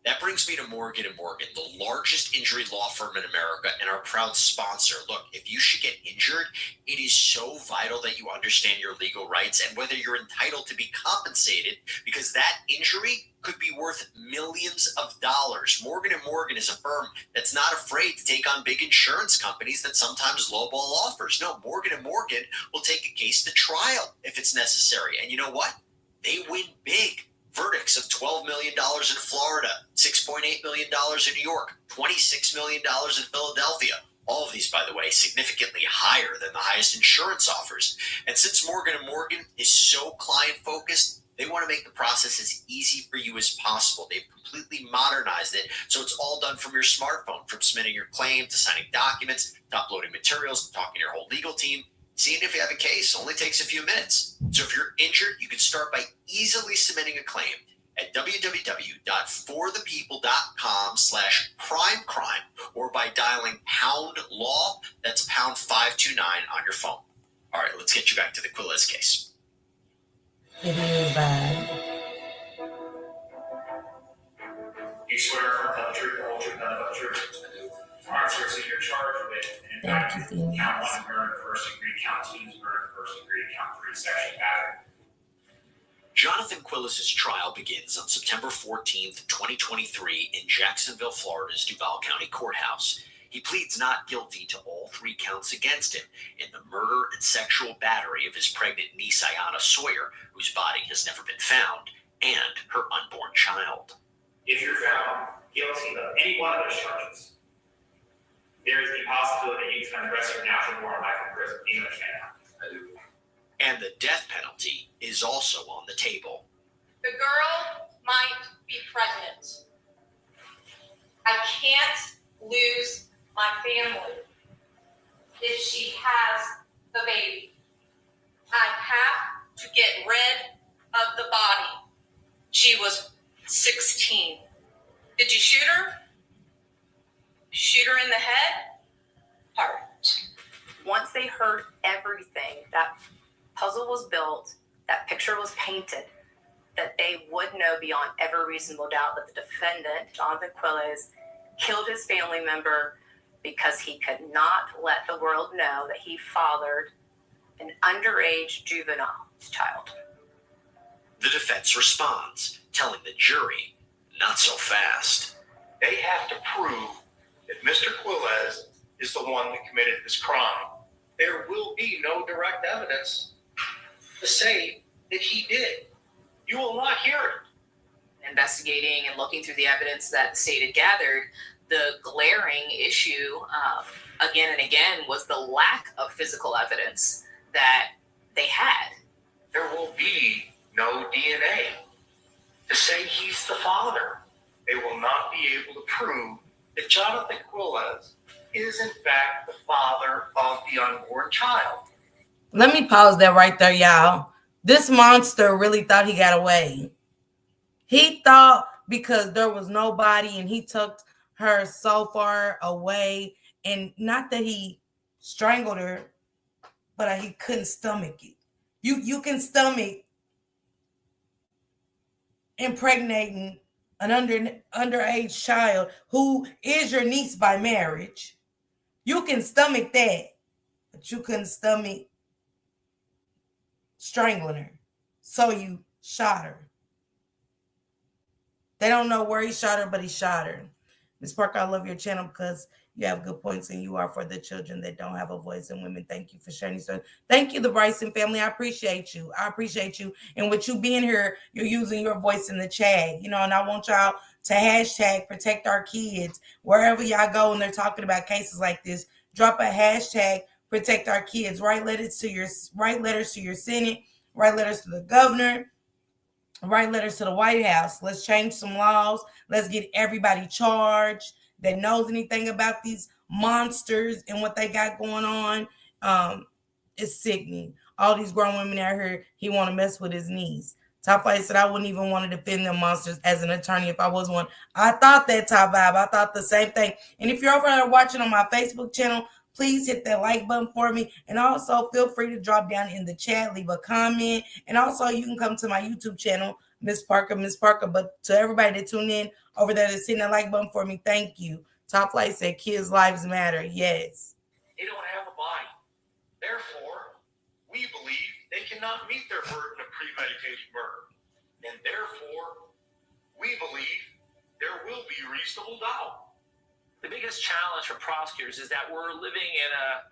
S3: That brings me to Morgan & Morgan, the largest injury law firm in America and our proud sponsor. Look, if you should get injured, it is so vital that you understand your legal rights and whether you're entitled to be compensated, because that injury could be worth millions of dollars. Morgan & Morgan is a firm that's not afraid to take on big insurance companies that sometimes lowball offers. No, Morgan & Morgan will take a case to trial if it's necessary. And you know what? They win big. Verdicts of $12 million in Florida, $6.8 million in New York, $26 million in Philadelphia. All of these, by the way, significantly higher than the highest insurance offers. And since Morgan & Morgan is so client-focused, they want to make the process as easy for you as possible. They've completely modernized it, so it's all done from your smartphone, from submitting your claim to signing documents, to uploading materials, to talking to your whole legal team. Seeing if you have a case only takes a few minutes. So if you're injured, you can start by easily submitting a claim at www.forthepeople.com/primecrime or by dialing #law. That's #529 on your phone. All right, let's get you back to the Quilles case.
S1: It is bad.
S14: You swear to tell the truth, the whole truth, nothing but the truth. All right, sir, so you're charged with indictment, count 1 murder, first degree, count 2 murder, first degree, count 3 sexual battery.
S3: Jonathan Quilles' trial begins on September 14th, 2023 in Jacksonville, Florida's Duval County Courthouse. He pleads not guilty to all 3 counts against him in the murder and sexual battery of his pregnant niece, Iyana Sawyer, whose body has never been found, and her unborn child.
S14: If you're found guilty of any one of those charges, there is the possibility that you spend the rest of your natural born life in prison. Do you understand that? I do.
S3: And the death penalty is also on the table.
S15: The girl might be pregnant. I can't lose my family if she has the baby. I have to get rid of the body. She was 16. Did you shoot her? Shoot her in the head? Heart.
S7: Once they heard everything, that puzzle was built, that picture was painted, that they would know beyond every reasonable doubt that the defendant, Jonathan Quilles, killed his family member because he could not let the world know that he fathered an underage juvenile child.
S3: The defense responds, telling the jury, not so fast.
S9: They have to prove that Mr. Quilles is the one that committed this crime. There will be no direct evidence to say that he did. You will not hear it.
S8: Investigating and looking through the evidence that the state had gathered, the glaring issue again and again was the lack of physical evidence that they had.
S9: There will be no DNA.
S3: to say he's the father.
S9: They will not be able to prove that Jonathan Quilles is in fact the father of the unborn child.
S1: Let me pause that right there, y'all. This monster really thought he got away. He thought because there was nobody and he took her so far away, and not that he strangled her, but he couldn't stomach it. You can stomach impregnating an underage child who is your niece by marriage. You can stomach that, but you couldn't stomach strangling her. So you shot her. They don't know where he shot her, but he shot her. Ms. Parker, I love your channel because you have good points and you are for the children that don't have a voice and women. Thank you for sharing this. Thank you, the Bryson family. I appreciate you. I appreciate you. And with you being here, you're using your voice in the chat, you know, and I want y'all to hashtag protect our kids. Wherever y'all go and they're talking about cases like this, drop a hashtag protect our kids. Write letters to your Senate, write letters to the governor, write letters to the White House. Let's change some laws. Let's get everybody charged that knows anything about these monsters and what they got going on. It's sickening. All these grown women out here, he want to mess with his niece. Top Flight said, I wouldn't even want to defend them monsters as an attorney if I was one. I thought that, Top Vibe. I thought the same thing. And if you're over there watching on my Facebook channel, please hit that like button for me. And also feel free to drop down in the chat, leave a comment. And also you can come to my YouTube channel, Miss Parker. But to everybody that tuned in over there that's hitting that like button for me, thank you. Top Flight said kids' lives matter. Yes.
S9: They don't have a body. Therefore, we believe they cannot meet their burden of premeditated murder. And therefore, we believe there will be reasonable doubt.
S2: The biggest challenge for prosecutors is that we're living in a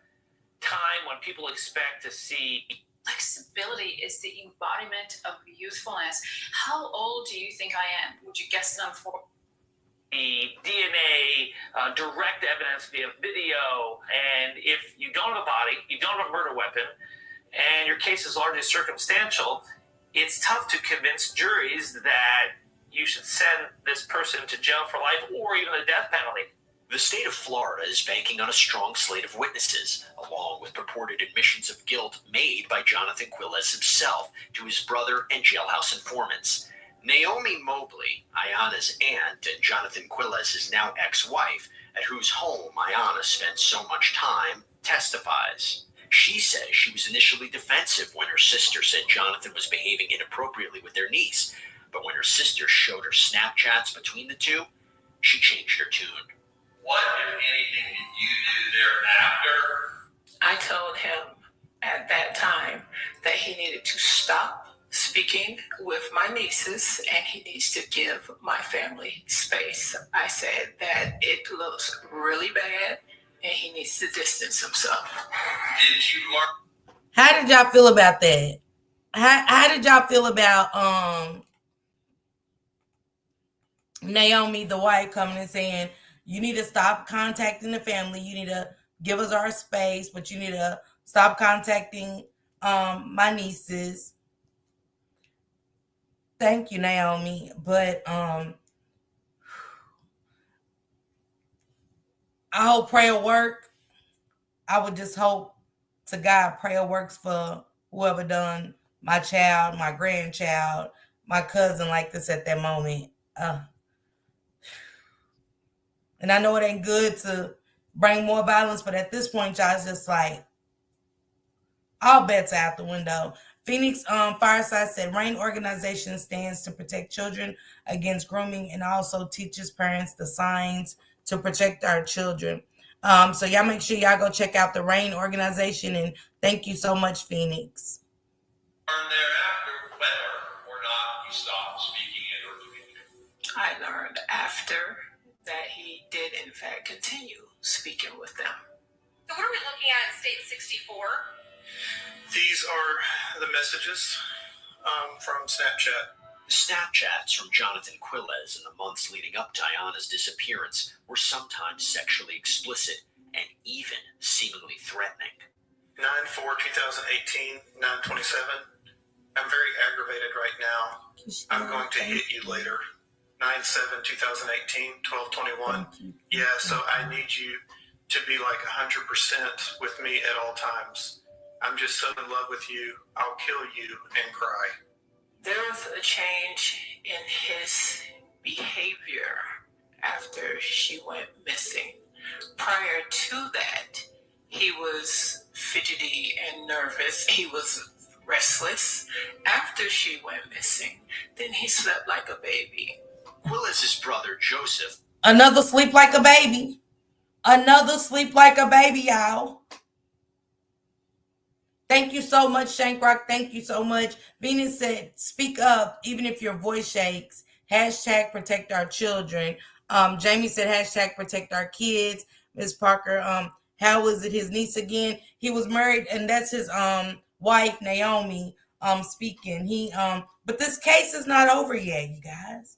S2: time when people expect to see
S8: Flexibility is the embodiment of youthfulness. How old do you think I am? Would you guess that I'm 4?
S2: the DNA, direct evidence via video, and if you don't have a body, you don't have a murder weapon, and your case is largely circumstantial, it's tough to convince juries that you should send this person to jail for life or even the death penalty.
S3: The state of Florida is banking on a strong slate of witnesses, along with purported admissions of guilt made by Jonathan Quilles himself to his brother and jailhouse informants. Naomi Mobley, Iyana's aunt and Jonathan Quilles' now ex-wife, at whose home Iyana spent so much time, testifies. She says she was initially defensive when her sister said Jonathan was behaving inappropriately with their niece, but when her sister showed her Snapchats between the two, she changed her tune.
S16: What, if anything, did you do thereafter?
S5: I told him at that time that he needed to stop speaking with my nieces and he needs to give my family space. I said that it looks really bad and he needs to distance himself.
S16: Did you learn?
S1: How did y'all feel about that? How did y'all feel about Naomi, the wife, coming and saying, you need to stop contacting the family. You need to give us our space, but you need to stop contacting my nieces. Thank you, Naomi. But I hope prayer work. I would just hope to God prayer works for whoever done my child, my grandchild, my cousin like this at that moment. And I know it ain't good to bring more violence, but at this point, y'all, it's just like all bets out the window. Phoenix Fireside said, RAIN organization stands to protect children against grooming and also teaches parents the signs to protect our children. So y'all make sure y'all go check out the RAIN organization, and thank you so much, Phoenix.
S16: Learn thereafter whether or not he stopped speaking it or doing it.
S5: I learned after that he did in fact continue speaking with them.
S15: So what are we looking at in state 64?
S17: These are the messages from Snapchat.
S3: The Snapchats from Jonathan Quilles in the months leading up to Iyana's disappearance were sometimes sexually explicit and even seemingly threatening.
S17: 9/4/2018, 9/27. I'm very aggravated right now. I'm going to hit you later. 9/7/2018, 12/21. Yeah, so I need you to be like 100% with me at all times. I'm just so in love with you. I'll kill you and cry.
S5: There was a change in his behavior after she went missing. Prior to that, he was fidgety and nervous. He was restless. After she went missing, then he slept like a baby.
S3: Quilles' brother, Joseph.
S1: Another sleep like a baby. Another sleep like a baby, y'all. Thank you so much, Shankrock. Thank you so much. Venus said, speak up, even if your voice shakes. Hashtag protect our children. Jamie said, hashtag protect our kids. Ms. Parker, how was it his niece again? He was married, and that's his wife, Naomi, speaking. But this case is not over yet, you guys.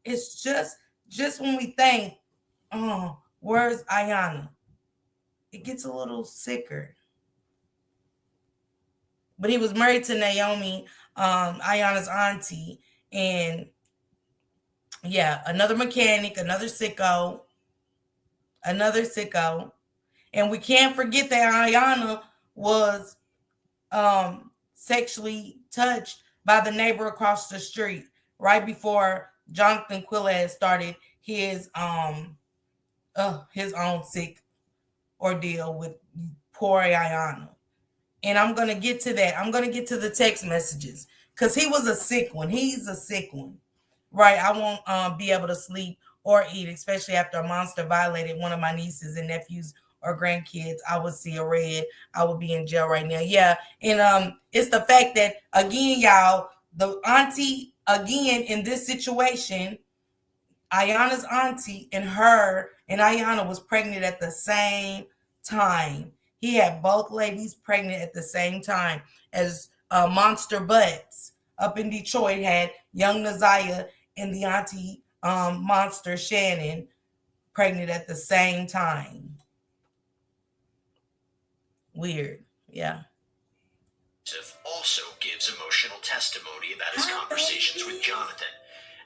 S1: It's just when we think, oh, where's Iyana? It gets a little sicker. But he was married to Naomi, Iyana's auntie. And yeah, another mechanic, another sicko. And we can't forget that Iyana was sexually touched by the neighbor across the street right before Jonathan Quilles started his own sick ordeal with poor Iyana. And I'm going to get to that. I'm going to get to the text messages because he was a sick one. He's a sick one, right? I won't be able to sleep or eat, especially after a monster violated one of my nieces and nephews or grandkids. I would see a red. I would be in jail right now. Yeah. And it's the fact that, again, y'all, the auntie, again, in this situation, Iyana's auntie and Iyana was pregnant at the same time. He had both ladies pregnant at the same time as Monster Butts up in Detroit had young Naziah and the auntie Monster Shannon pregnant at the same time. Weird, yeah.
S3: Joseph also gives emotional testimony about his conversations with Jonathan.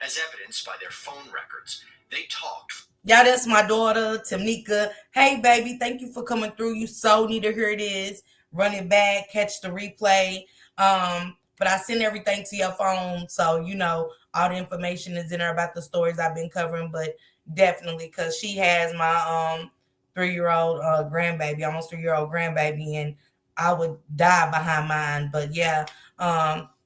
S3: As evidenced by their phone records, they talked.
S1: Yeah, that's my daughter, Tamika. Hey, baby, thank you for coming through. You so need to hear this. Run it back, catch the replay. But I send everything to your phone, so you know all the information is in there about the stories I've been covering. But definitely, because she has my 3-year-old grandbaby, almost 3-year-old grandbaby, and I would die behind mine. But yeah,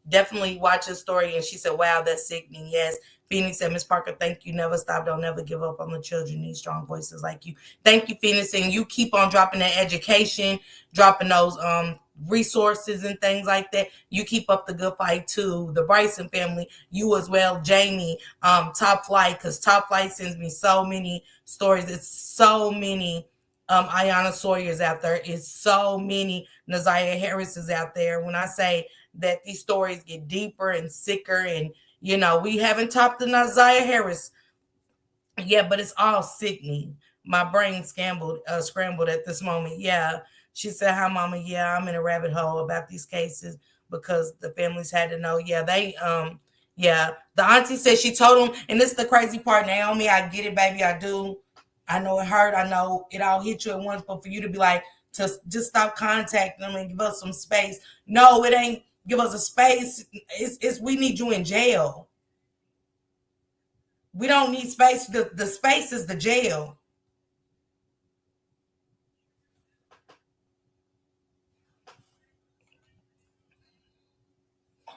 S1: definitely watch the story. And she said, wow, that's sickening. Yes. Phoenix said, Miss Parker, thank you. Never stop. Don't never give up on the children. Need strong voices like you. Thank you, Phoenix. And you keep on dropping that education, dropping those resources and things like that. You keep up the good fight too. The Bryson family, you as well, Jamie, Top Flight, because Top Flight sends me so many stories. It's so many Iyana Sawyers out there. It's so many ZiyahHarris is out there. When I say that these stories get deeper and sicker, and you know, we haven't topped the ZiyahHarris yet, but it's all sickening. My brain scrambled at this moment. Yeah. She said, hi, mama. Yeah, I'm in a rabbit hole about these cases because the families had to know. Yeah, the auntie said she told them, and this is the crazy part, Naomi, I get it, baby. I do. I know it hurt. I know it all hit you at once, but for you to be like, to just stop contacting them and give us some space. No, it ain't give us a space. It's we need you in jail. We don't need space. The space is the jail.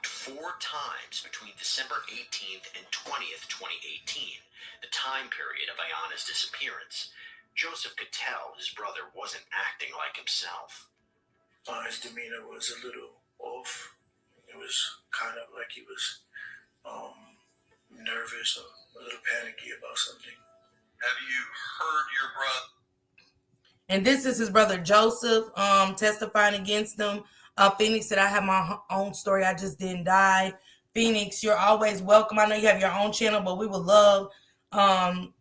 S3: Four times between December 18th and 20th, 2018, the time period of Iyana's disappearance. Joseph could tell his brother wasn't acting like himself.
S17: His demeanor was a little off. It was kind of like he was nervous or a little panicky about something.
S16: Have you heard your brother?
S1: And this is his brother Joseph testifying against him. Phoenix said, I have my own story. I just didn't die. Phoenix, you're always welcome. I know you have your own channel, but we would love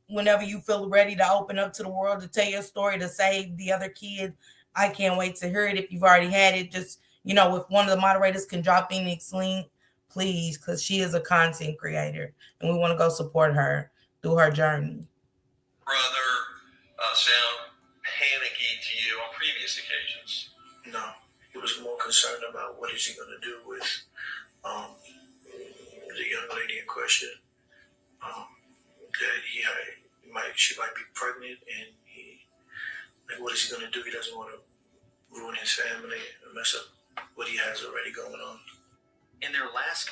S1: whenever you feel ready to open up to the world, to tell your story, to save the other kids. I can't wait to hear it. If you've already had it, just, if one of the moderators can drop Phoenix link, please, because she is a content creator and we want to go support her through her journey.
S16: Brother sound panicky to you on previous occasions?
S17: No, he was more concerned about what is he going to do with the young lady in question. That she might be pregnant, and what is he going to do? He doesn't want to ruin his family and mess up what he has already going on.
S3: In their last...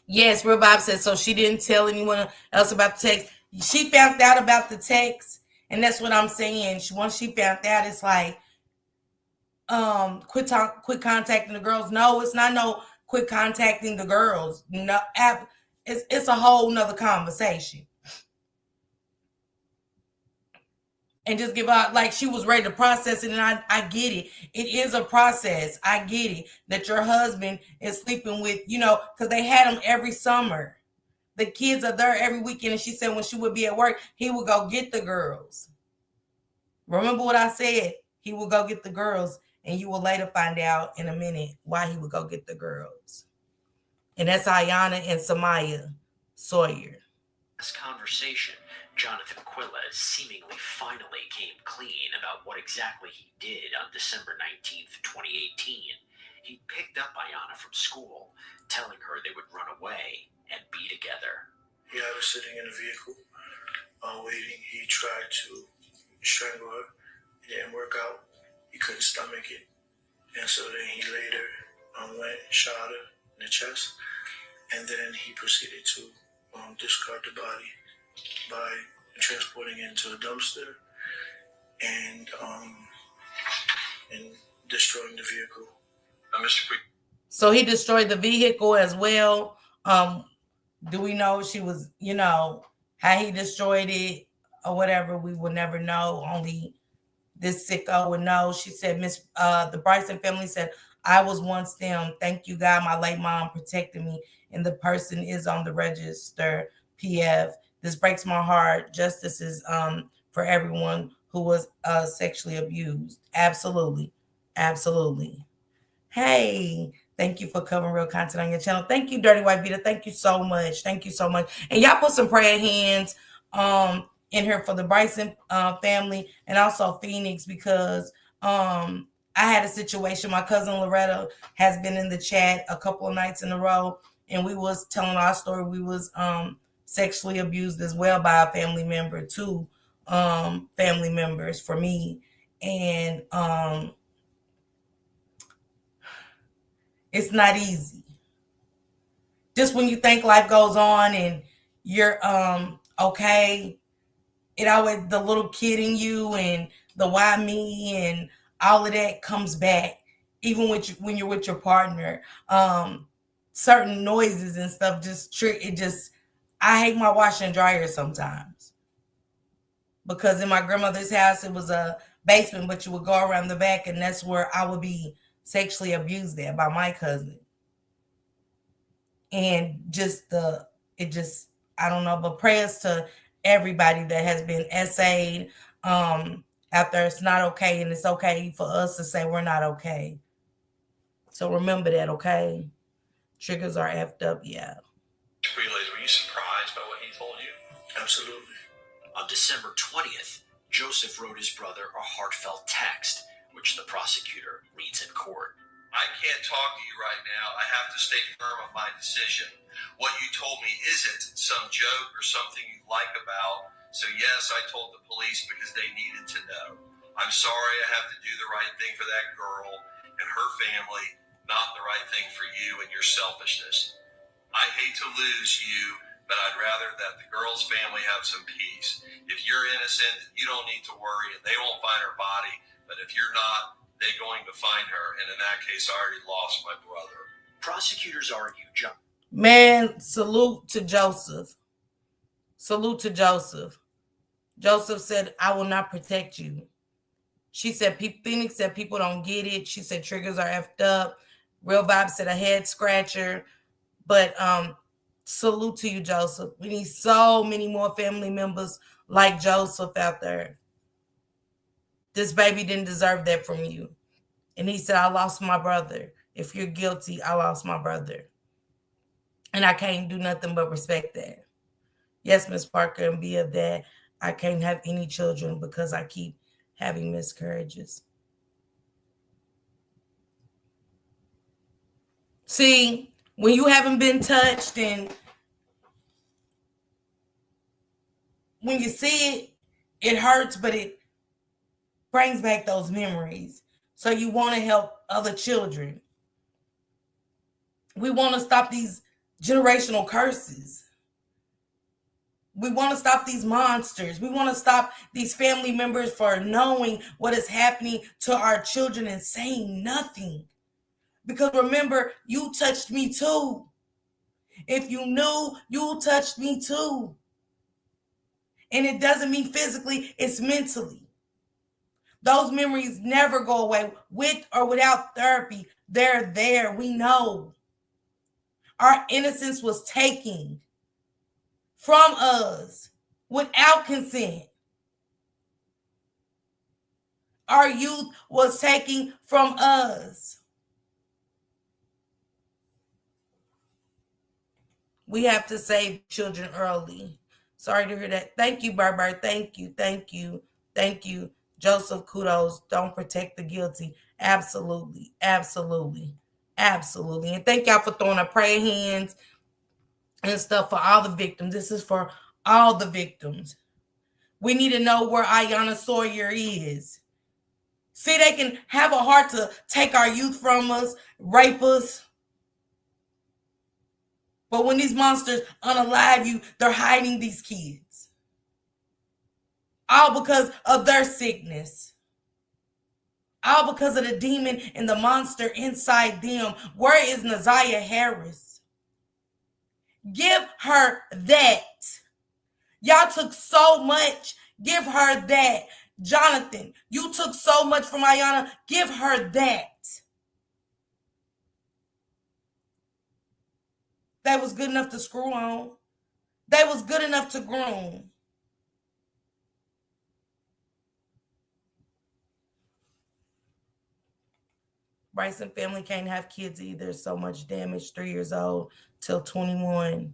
S1: Yes, Real Bob said, so she didn't tell anyone else about the text. She found out about the text, and that's what I'm saying. Once she found out, it's like, quit contacting the girls. No, it's not no quit contacting the girls. No, it's a whole nother conversation. And just give out, like, she was ready to process it, and I get it. It is a process. I get it that your husband is sleeping with, because they had him every summer. The kids are there every weekend, and she said when she would be at work, he would go get the girls. Remember what I said? He would go get the girls, and you will later find out in a minute why he would go get the girls. And that's Iyana and Sawyer.
S3: This conversation, Jonathan Quilles seemingly finally came clean about what exactly he did on December 19th, 2018. He picked up Iyana from school, telling her they would run away and be together.
S17: Yeah, I was sitting in a vehicle, waiting. He tried to strangle her. It didn't work out. He couldn't stomach it. And so then he later went and shot her in the chest. And then he proceeded to discard the body by transporting it into a dumpster and destroying the vehicle.
S16: Mr. Quick.
S1: So he destroyed the vehicle as well. Do we know she was, how he destroyed it or whatever? We will never know. Only this sicko would know. She said, the Bryson family said, I was once them. Thank you, God. My late mom protected me, and the person is on the register. PF. This breaks my heart. Justice is for everyone who was sexually abused. Absolutely. Absolutely. Hey, thank you for covering real content on your channel. Thank you, Dirty White Vita. Thank you so much. Thank you so much. And y'all put some prayer hands in here for the Bryson family and also Phoenix, because I had a situation. My cousin Loretta has been in the chat a couple of nights in a row, and we was telling our story. We was sexually abused as well by a family member, two family members for me. And it's not easy. Just when you think life goes on and you're okay, it always, the little kid in you and the why me and all of that comes back, even when you're with your partner. Certain noises and stuff I hate my washer and dryer sometimes, because in my grandmother's house, it was a basement, but you would go around the back, and that's where I would be sexually abused there by my cousin. And I don't know, but prayers to everybody that has been essayed out there. It's not okay, and it's okay for us to say we're not okay. So remember that, okay? Triggers are effed up, yeah.
S16: Quilles, were you surprised by what he told you?
S17: Absolutely.
S3: On December 20th, Joseph wrote his brother a heartfelt text, which the prosecutor reads in court.
S16: I can't talk to you right now. I have to stay firm on my decision. What you told me isn't some joke or something you like about. So yes, I told the police because they needed to know. I'm sorry I have to do the right thing for that girl and her family, not the right thing for you and your selfishness. I hate to lose you, but I'd rather that the girl's family have some peace. If you're innocent, you don't need to worry, and they won't find her body. But if you're not, they're going to find her, and in that case, I already lost my brother.
S3: Prosecutors argue,
S1: Man, salute to Joseph. Salute to Joseph. Joseph said, I will not protect you. She said, Phoenix said, people don't get it. She said, triggers are effed up. Real Vibe said, a head scratcher. But salute to you, Joseph. We need so many more family members like Joseph out there. This baby didn't deserve that from you. And he said, I lost my brother. If you're guilty, I lost my brother. And I can't do nothing but respect that. Yes, Miss Parker, and be of that, I can't have any children because I keep having miscarriages. See, when you haven't been touched and when you see it, it hurts, but it brings back those memories. So you want to help other children. We want to stop these generational curses. We want to stop these monsters. We want to stop these family members for knowing what is happening to our children and saying nothing. Because remember, you touched me too. If you knew, you touched me too. And it doesn't mean physically, it's mentally. Those memories never go away with or without therapy. They're there. We know. Our innocence was taken from us without consent. Our youth was taken from us. We have to save children early. Sorry to hear that. Thank you, Barbara. Thank you. Thank you. Thank you. Joseph, kudos. Don't protect the guilty. Absolutely. Absolutely. Absolutely. And thank y'all for throwing up prayer hands and stuff for all the victims. This is for all the victims. We need to know where Iyana Sawyer is. See, they can have a heart to take our youth from us, rape us. But when these monsters unalive you, they're hiding these kids. All because of their sickness. All because of the demon and the monster inside them. Where is ZiyahHarris? Give her that. Y'all took so much. Give her that. Jonathan, you took so much from Iyana. Give her that. That was good enough to screw on. They was good enough to groom. Bryson family can't have kids either. So much damage. 3 years old till 21.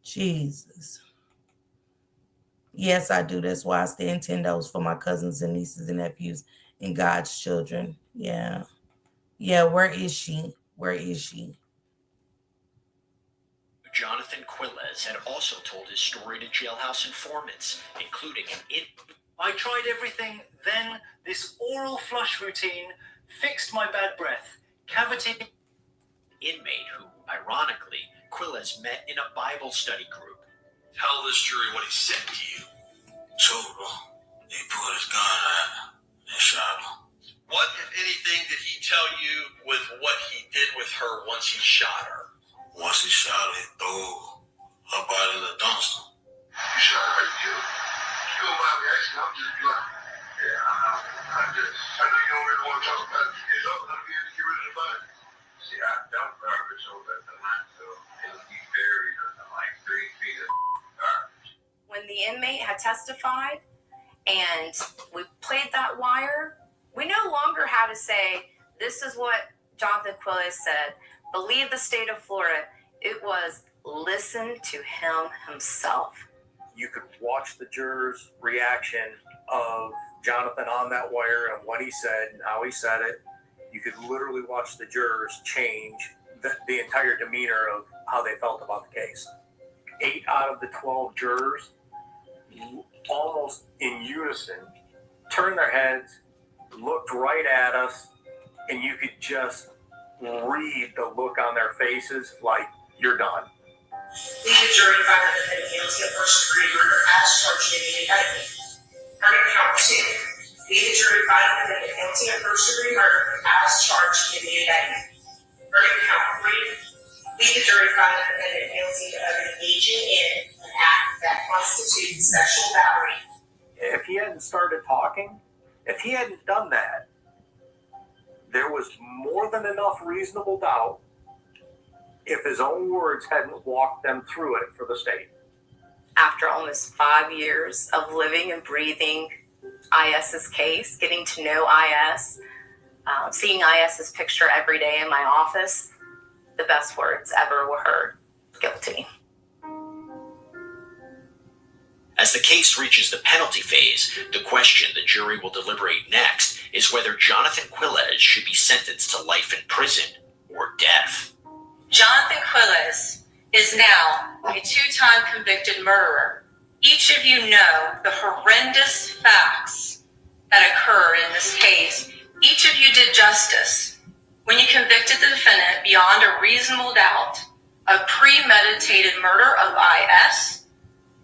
S1: Jesus. Yes, I do. That's why I stand 10 toes for my cousins and nieces and nephews and God's children. Yeah. Yeah, where is she? Where is she?
S3: Jonathan Quilles had also told his story to jailhouse informants, including
S9: I tried everything, then this oral flush routine fixed my bad breath. Cavity
S3: inmate who, ironically, Quilles met in a Bible study group.
S10: Tell this jury what he said to you.
S17: So, he put his gun out and shot him.
S16: What, if anything, did he tell you with what he did with her once he shot her?
S17: Once he shot her, he threw her body in the dumpster.
S10: You shot her, right? You don't mind me asking, I'm just blunt. Yeah, I know you don't really want to talk about it. It's up to me to get rid of the body. See, I dumped garbage over at the landfill. It'll be buried under like 3 feet of garbage.
S7: When the inmate had testified and we played that wire, we no longer had to say, this is what Jonathan Quilles said. Believe the state of Florida. It was listen to him himself.
S9: You could watch the jurors' reaction of Jonathan on that wire and what he said and how he said it. You could literally watch the jurors change the entire demeanor of how they felt about the case. 8 out of the 12 jurors, almost in unison, turned their heads, looked right at us, and you could just read the look on their faces like, you're done.
S6: The jury found the defendant guilty of first-degree murder as charged in the indictment. Verdict count 2. The jury found the defendant guilty of first-degree murder as charged in the indictment. Verdict count 3. The jury found the defendant guilty of engaging in an act that constitutes sexual battery.
S9: If he hadn't started talking, if he hadn't done that, there was more than enough reasonable doubt if his own words hadn't walked them through it for the state.
S7: After almost 5 years of living and breathing IS's case, getting to know IS, Seeing IS's picture every day in my office, the best words ever were heard: guilty.
S3: As the case reaches the penalty phase, the question the jury will deliberate next is whether Jonathan Quilles should be sentenced to life in prison or death.
S15: Jonathan Quilles is now a 2-time convicted murderer. Each of you know the horrendous facts that occurred in this case. Each of you did justice when you convicted the defendant beyond a reasonable doubt of premeditated murder of IS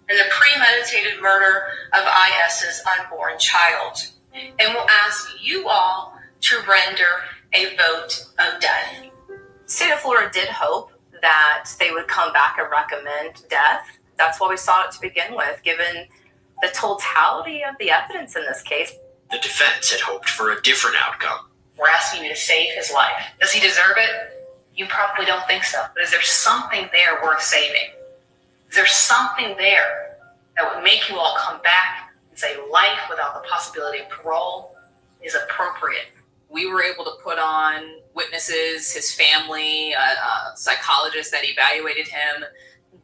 S15: and the premeditated murder of IS's unborn child. And we'll ask you all to render a vote of death.
S7: State of Florida did hope that they would come back and recommend death. That's why we sought it to begin with, given the totality of the evidence in this case.
S3: The defense had hoped for a different outcome.
S8: We're asking you to save his life. Does he deserve it? You probably don't think so. But is there something there worth saving? Is there something there that would make you all come back and say life without the possibility of parole is appropriate? We were able to put on witnesses, his family, a psychologist that evaluated him,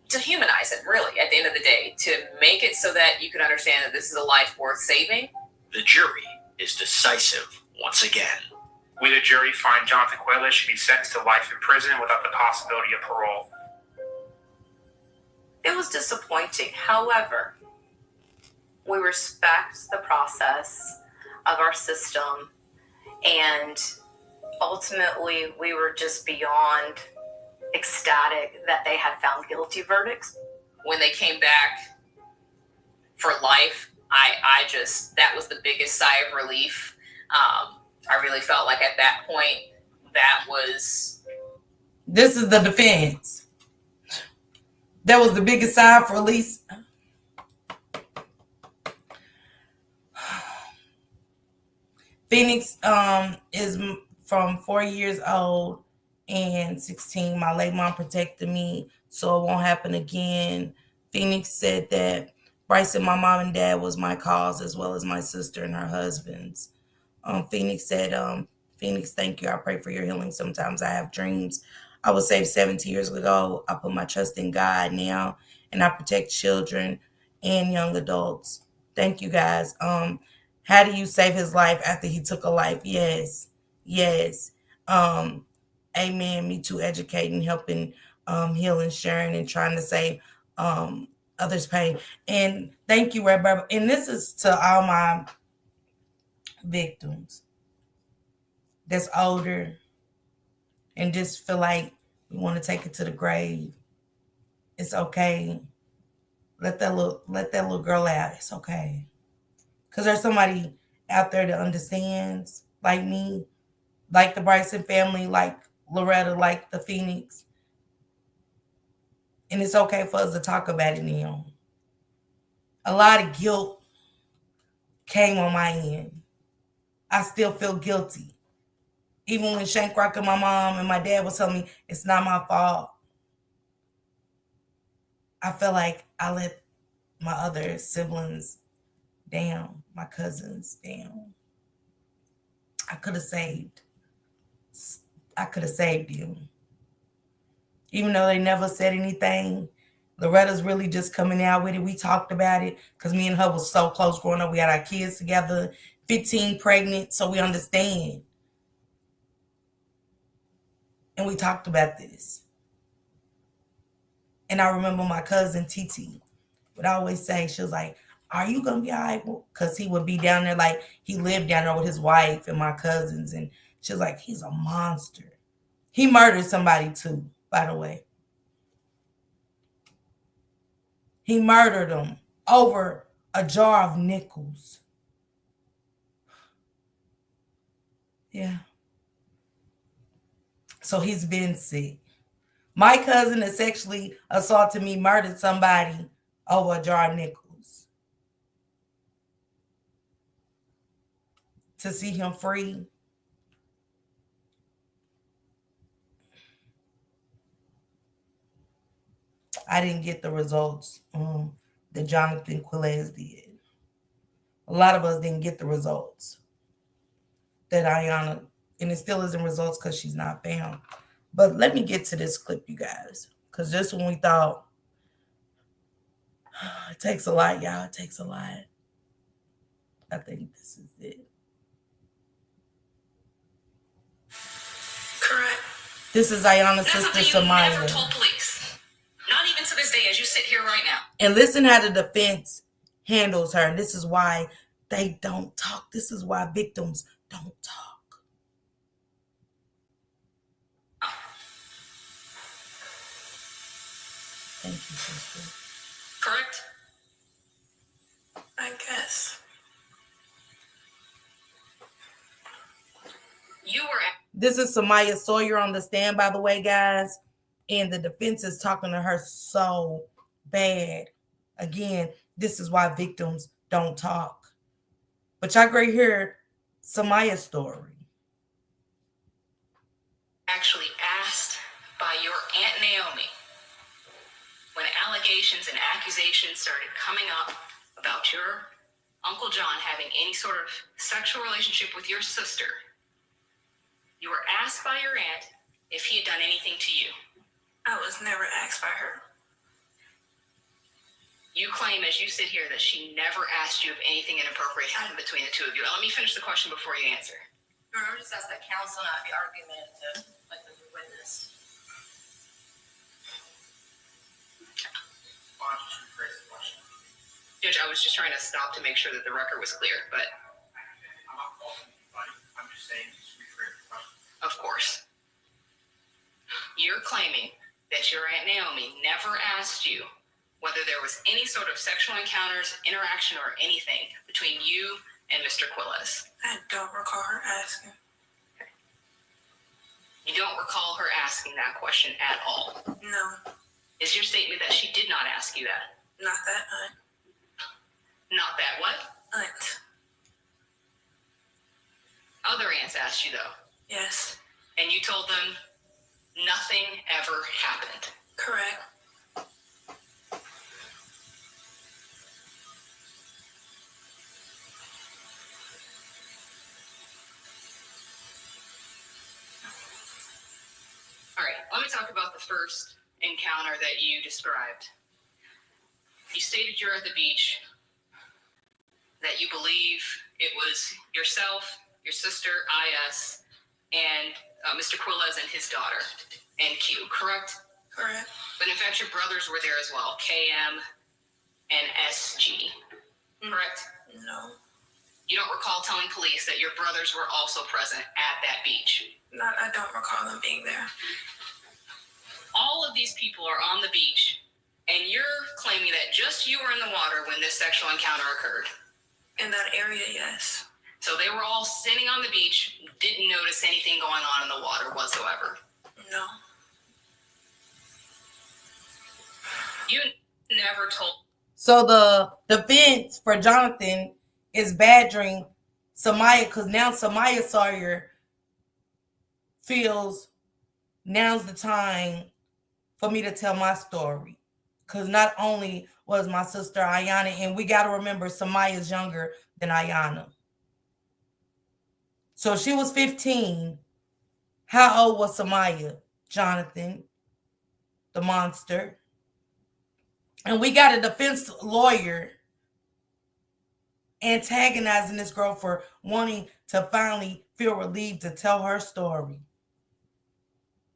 S8: to humanize him, really, at the end of the day, to make it so that you can understand that this is a life worth saving.
S3: The jury is decisive once again.
S14: We, the jury, find Jonathan Quilles should be sentenced to life in prison without the possibility of parole.
S7: It was disappointing. However, we respect the process of our system, and ultimately we were just beyond ecstatic that they had found guilty verdicts.
S8: When they came back for life, I just, that was the biggest sigh of relief. I really felt like at that point, that was...
S1: This is the defense. That was the biggest sigh of relief. Phoenix is from 4 years old and 16. My late mom protected me so it won't happen again. Phoenix said that Bryson, my mom and dad, was my cause, as well as my sister and her husband's. Phoenix said, Phoenix, thank you. I pray for your healing. Sometimes I have dreams. I was saved 17 years ago. I put my trust in God now, and I protect children and young adults. Thank you, guys. How do you save his life after he took a life? Yes. Amen. Me too, educating, helping, healing, sharing, and trying to save others' pain. And thank you, Rebecca. And this is to all my victims that's older and just feel like we want to take it to the grave. It's okay. Let that little girl out. It's okay. Because there's somebody out there that understands, like me, like the Bryson family, like Loretta, like the Phoenix. And it's okay for us to talk about it now. A lot of guilt came on my end. I still feel guilty. Even when Shankrock and my mom and my dad was telling me it's not my fault, I felt like I let my other siblings down, my cousins down. I could have saved you. Even though they never said anything, Loretta's really just coming out with it. We talked about it because me and her was so close growing up. We had our kids together, 15 pregnant, so we understand. And we talked about this. And I remember my cousin Titi would always say, she was like, are you going to be all right? Because he would be down there, like he lived down there with his wife and my cousins. And she was like, he's a monster. He murdered somebody too, by the way. He murdered them over a jar of nickels. Yeah. So he's been sick. My cousin that sexually assaulted me murdered somebody over a jar of nickels. To see him free. I didn't get the results that Jonathan Quilles did. A lot of us didn't get the results that Iyana And it still isn't results because she's not found. But let me get to this clip, you guys, because this one we thought, it takes a lot, y'all. It takes a lot. I think this is it.
S18: Correct.
S1: This is Ayana's
S8: That's
S1: sister,
S8: something you never
S1: Samaya.
S8: told police. Not even to this day as you sit here right now.
S1: And listen how the defense handles her. And this is why they don't talk. This is why victims don't talk. Thank you, sister.
S8: Correct?
S18: I guess.
S8: You were
S1: This is Samaya Sawyer on the stand, by the way, guys. And the defense is talking to her so bad. Again, this is why victims don't talk. But y'all great hear Samaya's story.
S8: actually asked by your Aunt Naomi when allegations and accusations started coming up about your Uncle John having any sort of sexual relationship with your sister. You were asked by your aunt if he had done anything to you.
S18: I was never asked by her.
S8: You claim as you sit here that she never asked you if anything inappropriate happened between the two of you. Let me finish the question before you answer.
S7: Remember, just ask the counsel, not the argument to like the witness.
S14: Why don't you rephrase the question?
S8: Judge, I was just trying to stop to make sure that the record was clear, but
S14: I'm not faulting anybody. I'm just saying just rephrase the question.
S8: of course. You're claiming that your Aunt Naomi never asked you whether there was any sort of sexual encounters, interaction, or anything between you and Mr. Quilles.
S18: I don't recall her asking.
S8: You don't recall her asking that question at all.
S18: No,
S8: Is your statement that she did not ask you that?
S18: not that aunt.
S8: Not that what?
S18: Aunt.
S8: Other aunts asked you though,
S18: Yes.
S8: and you told them nothing ever happened.
S18: Correct.
S8: All right, let me talk about the first encounter that you described. You stated you're at the beach, that you believe it was yourself, your sister, IS, and Mr. Quilles and his daughter, NQ, correct?
S18: Correct.
S8: But in fact, your brothers were there as well, KM and SG, correct?
S18: No.
S8: You don't recall telling police that your brothers were also present at that beach?
S18: I don't recall them being there.
S8: All of these people are on the beach, and you're claiming that just you were in the water when this sexual encounter occurred.
S18: In that area, yes.
S8: So they were all sitting on the beach, didn't notice anything going on in the water whatsoever.
S18: No.
S8: You never told.
S1: So the defense for Jonathan is badgering Samaya because now Samaya Sawyer feels now's the time for me to tell my story. Because not only was my sister Iyana, and we got to remember Samaya's younger than Iyana. So she was 15. How old was Samaya? Jonathan, the monster. And we got a defense lawyer antagonizing this girl for wanting to finally feel relieved to tell her story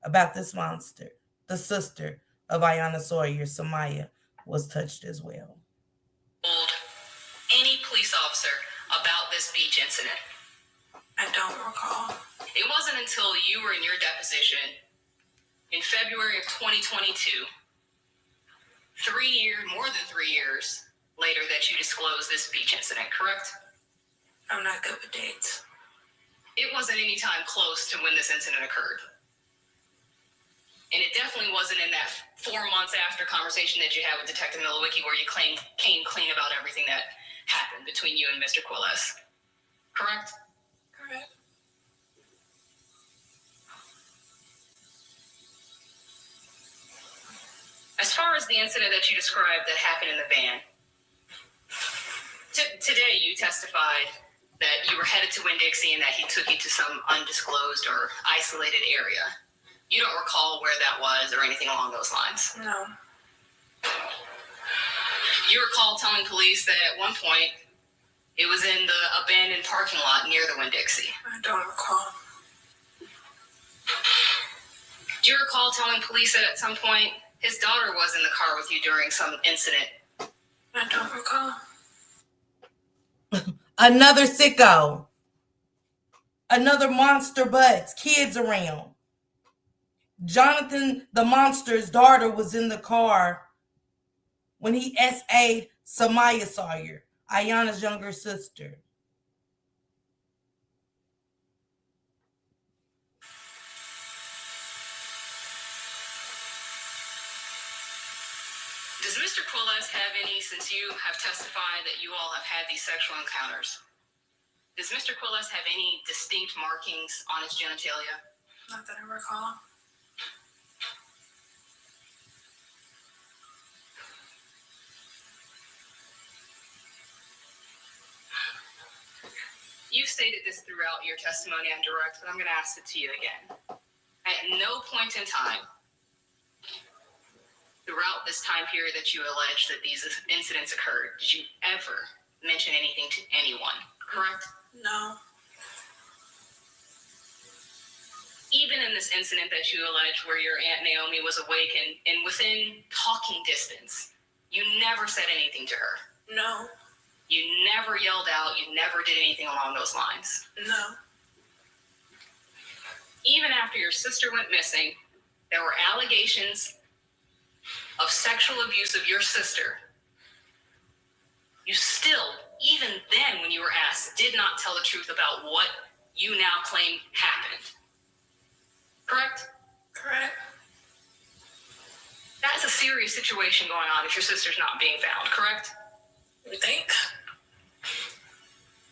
S1: about this monster. The sister of Iyana Sawyer, Samaya, was touched as well.
S8: Told any police officer about this beach incident?
S18: I don't recall.
S8: It wasn't until you were in your deposition in February of 2022, more than 3 years later, that you disclosed this beach incident, correct?
S18: I'm not good with dates.
S8: It wasn't any time close to when this incident occurred. And it definitely wasn't in that 4 months after conversation that you had with Detective Milowicki where you came clean about everything that happened between you and Mr. Quilles. Correct?
S18: Correct.
S8: As far as the incident that you described that happened in the van, today you testified
S7: that you were headed to Winn-Dixie and that he took you to some undisclosed or isolated area. You don't recall where that was or anything along those lines?
S15: No.
S7: You recall telling police that at one point it was in the abandoned parking lot near the Winn-Dixie?
S15: I don't recall.
S7: Do you recall telling police that at some point his daughter was in the car with you during some incident?
S15: I don't recall.
S1: Another sicko. Another monster butts. Kids around. Jonathan the monster's daughter was in the car when he SA'd Iyana Sawyer, Ayana's younger sister.
S7: Does Mr. Quilles have any, since you have testified that you all have had these sexual encounters, does Mr. Quilles have any distinct markings on his genitalia?
S15: Not that I recall.
S7: You've stated this throughout your testimony on direct, but I'm going to ask it to you again. At no point in time throughout this time period that you allege that these incidents occurred, did you ever mention anything to anyone, correct?
S15: No.
S7: Even in this incident that you allege where your Aunt Naomi was awake and within talking distance, you never said anything to her?
S15: No.
S7: You never yelled out, you never did anything along those lines?
S15: No.
S7: Even after your sister went missing, there were allegations of sexual abuse of your sister. You still, even then when you were asked, did not tell the truth about what you now claim happened. Correct?
S15: Correct.
S7: That's a serious situation going on if your sister's not being found, correct?
S15: You think?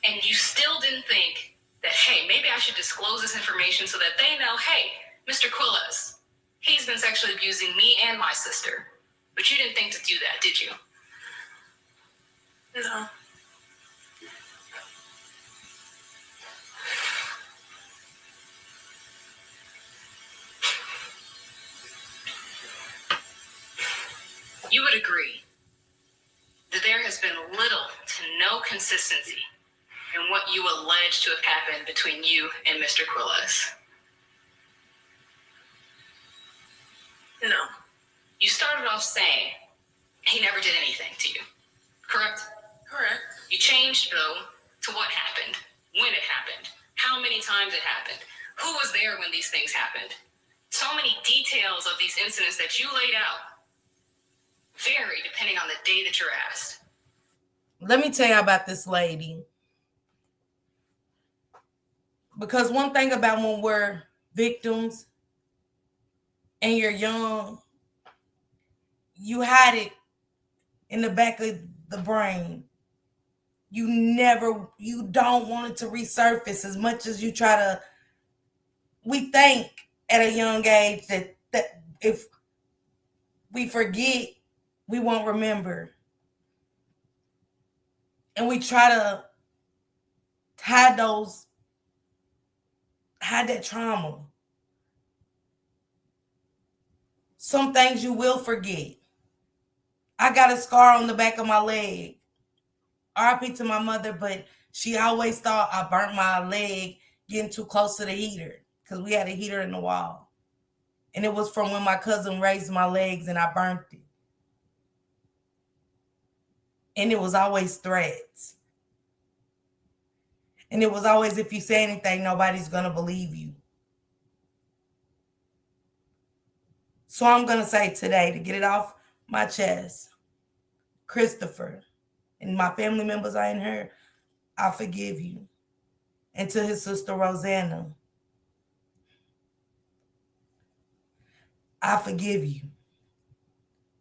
S7: And you still didn't think that, hey, maybe I should disclose this information so that they know, hey, Mr. Quilles, he's been sexually abusing me and my sister. But you didn't think to do that, did you?
S15: No.
S7: You would agree that there has been little to no consistency in what you allege to have happened between you and Mr. Quilles.
S15: No.
S7: You started off saying he never did anything to you, correct?
S15: Correct.
S7: You changed, though, to what happened, when it happened, how many times it happened, who was there when these things happened. So many details of these incidents that you laid out vary depending on the day that you're asked.
S1: Let me tell you about this lady. Because one thing about when we're victims and you're young, you hide it in the back of the brain. You don't want it to resurface as much as you try to. We think at a young age that if we forget, we won't remember. And we try to hide that trauma. Some things you will forget. I got a scar on the back of my leg. RIP to my mother, but she always thought I burnt my leg getting too close to the heater because we had a heater in the wall. And it was from when my cousin raised my legs and I burnt it. And it was always threats. And it was always, if you say anything, nobody's going to believe you. So I'm going to say today, to get it off my chest, Christopher and my family members are in here, I forgive you. And to his sister Rosanna, I forgive you.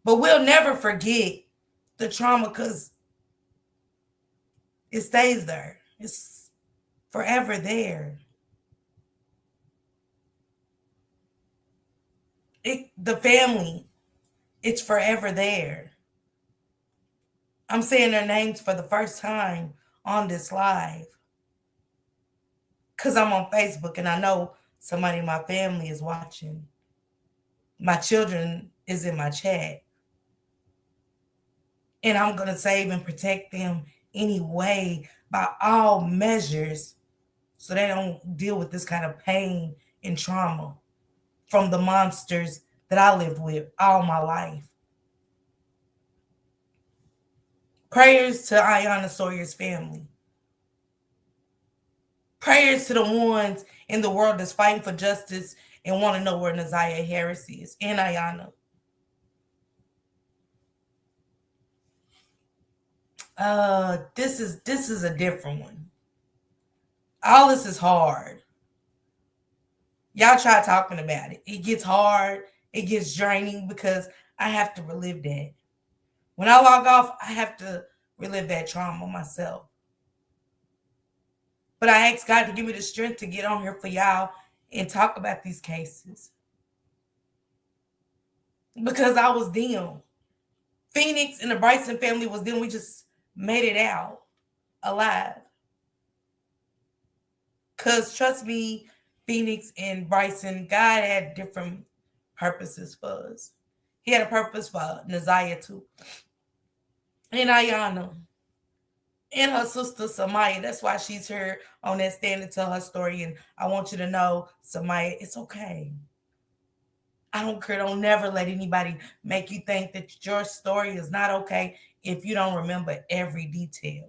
S1: But we'll never forget the trauma because it stays there. It's forever there. The family, it's forever there. I'm saying their names for the first time on this live. because I'm on Facebook and I know somebody in my family is watching. My children is in my chat. And I'm going to save and protect them anyway by all measures so they don't deal with this kind of pain and trauma from the monsters that I lived with all my life. Prayers to Iyana Sawyer's family. Prayers to the ones in the world that's fighting for justice and want to know where ZiyahHarris is and Iyana. This is a different one. All this is hard. Y'all try talking about it. It gets hard. It gets draining because I have to relive that. When I log off, I have to relive that trauma myself. But I ask God to give me the strength to get on here for y'all and talk about these cases. Because I was them. Phoenix and the Bryson family was them. We just made it out alive. Because trust me, Phoenix and Bryson, God had different purposes for us. He had a purpose for Naziah too. And Iyana. And her sister Samaya. That's why she's here on that stand to tell her story. And I want you to know, Samaya, it's okay. I don't care. Don't never let anybody make you think that your story is not okay if you don't remember every detail.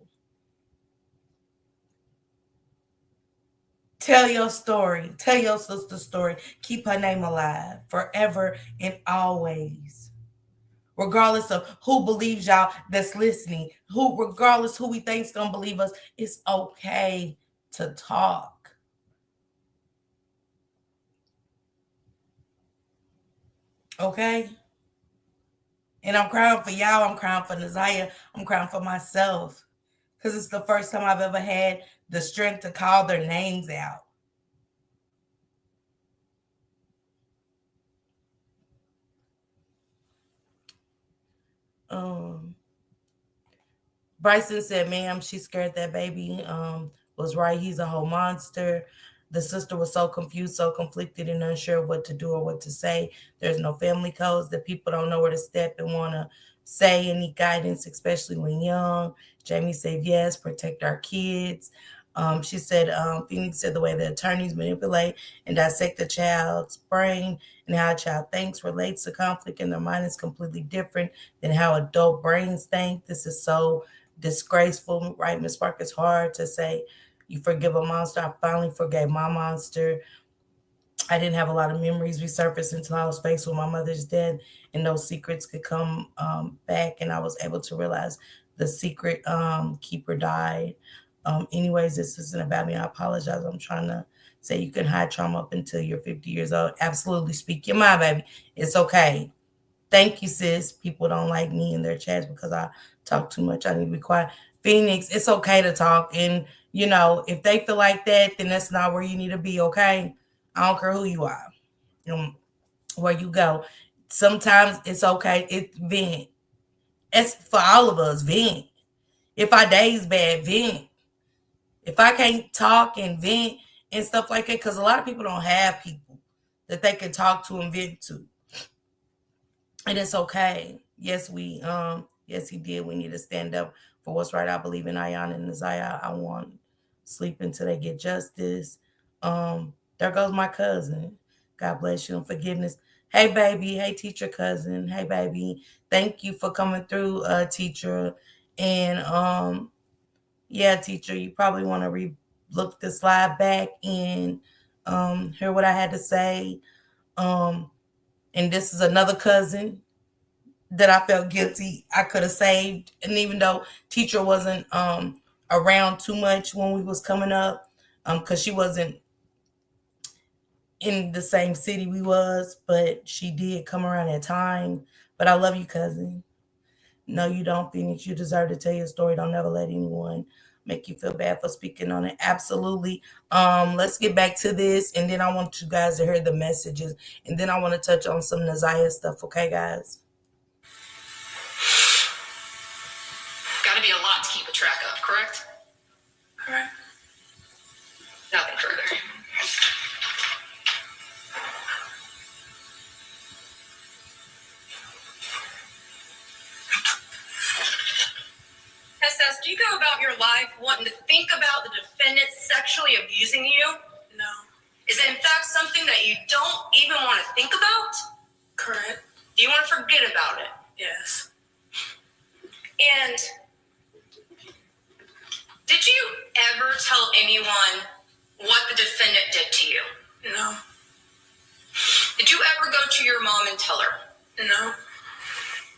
S1: Tell your story. Tell your sister's story. Keep her name alive forever and always. Regardless of who believes y'all that's listening, regardless who we think's gonna believe us, it's okay to talk. Okay? And I'm crying for y'all. I'm crying for Naziah. I'm crying for myself. Because it's the first time I've ever had the strength to call their names out. Bryson said, ma'am, she scared that baby. Was right. He's a whole monster. The sister was so confused, so conflicted, and unsure of what to do or what to say. There's no family codes. The people don't know where to step and want to say any guidance, especially when young. Jamie said, yes, protect our kids. She said, Phoenix said the way the attorneys manipulate and dissect the child's brain and how a child thinks relates to conflict in their mind is completely different than how adult brains think. This is so disgraceful, right, Miss Park? It's hard to say you forgive a monster. I finally forgave my monster. I didn't have a lot of memories resurface until I was faced with my mother's death, and those secrets could come back, and I was able to realize the secret keeper died. Anyways, this isn't about me. I apologize. I'm trying to say you can hide trauma up until you're 50 years old. Absolutely. Speak your mind, baby. It's okay. Thank you, sis. People don't like me in their chats because I talk too much. I need to be quiet. Phoenix, it's okay to talk. And, you know, if they feel like that, then that's not where you need to be, okay? I don't care who you are, where you go. Sometimes it's okay. It's vent. It's for all of us, vent. If our day's bad, vent. If I can't talk and vent and stuff like that, because a lot of people don't have people that they can talk to and vent to. And it's okay. Yes, yes, he did. We need to stand up for what's right. I believe in Ayan and Naziah. I want sleep until they get justice. There goes my cousin. God bless you and forgiveness. Hey, baby. Hey, teacher cousin. Hey, baby. Thank you for coming through, teacher. And yeah, teacher, you probably want to look the slide back and hear what I had to say. And this is another cousin that I felt guilty I could have saved. And even though teacher wasn't around too much when we was coming up, because she wasn't in the same city we was, but she did come around at time. But I love you, cousin. No, you don't, Phoenix. You deserve to tell your story. Don't never let anyone make you feel bad for speaking on it. Absolutely. Let's get back to this, and then I want you guys to hear the messages, and then I want to touch on some Naziah stuff. Okay, guys?
S8: Got to be a lot to keep a track of, correct?
S15: Correct.
S8: Nothing further.
S7: life wanting to think about the defendant sexually abusing you?
S18: No.
S7: Is it in fact something that you don't even want to think about?
S18: Correct.
S7: Do you want to forget about it?
S18: Yes.
S7: And did you ever tell anyone what the defendant did to you?
S18: No.
S7: Did you ever go to your mom and tell her?
S18: No.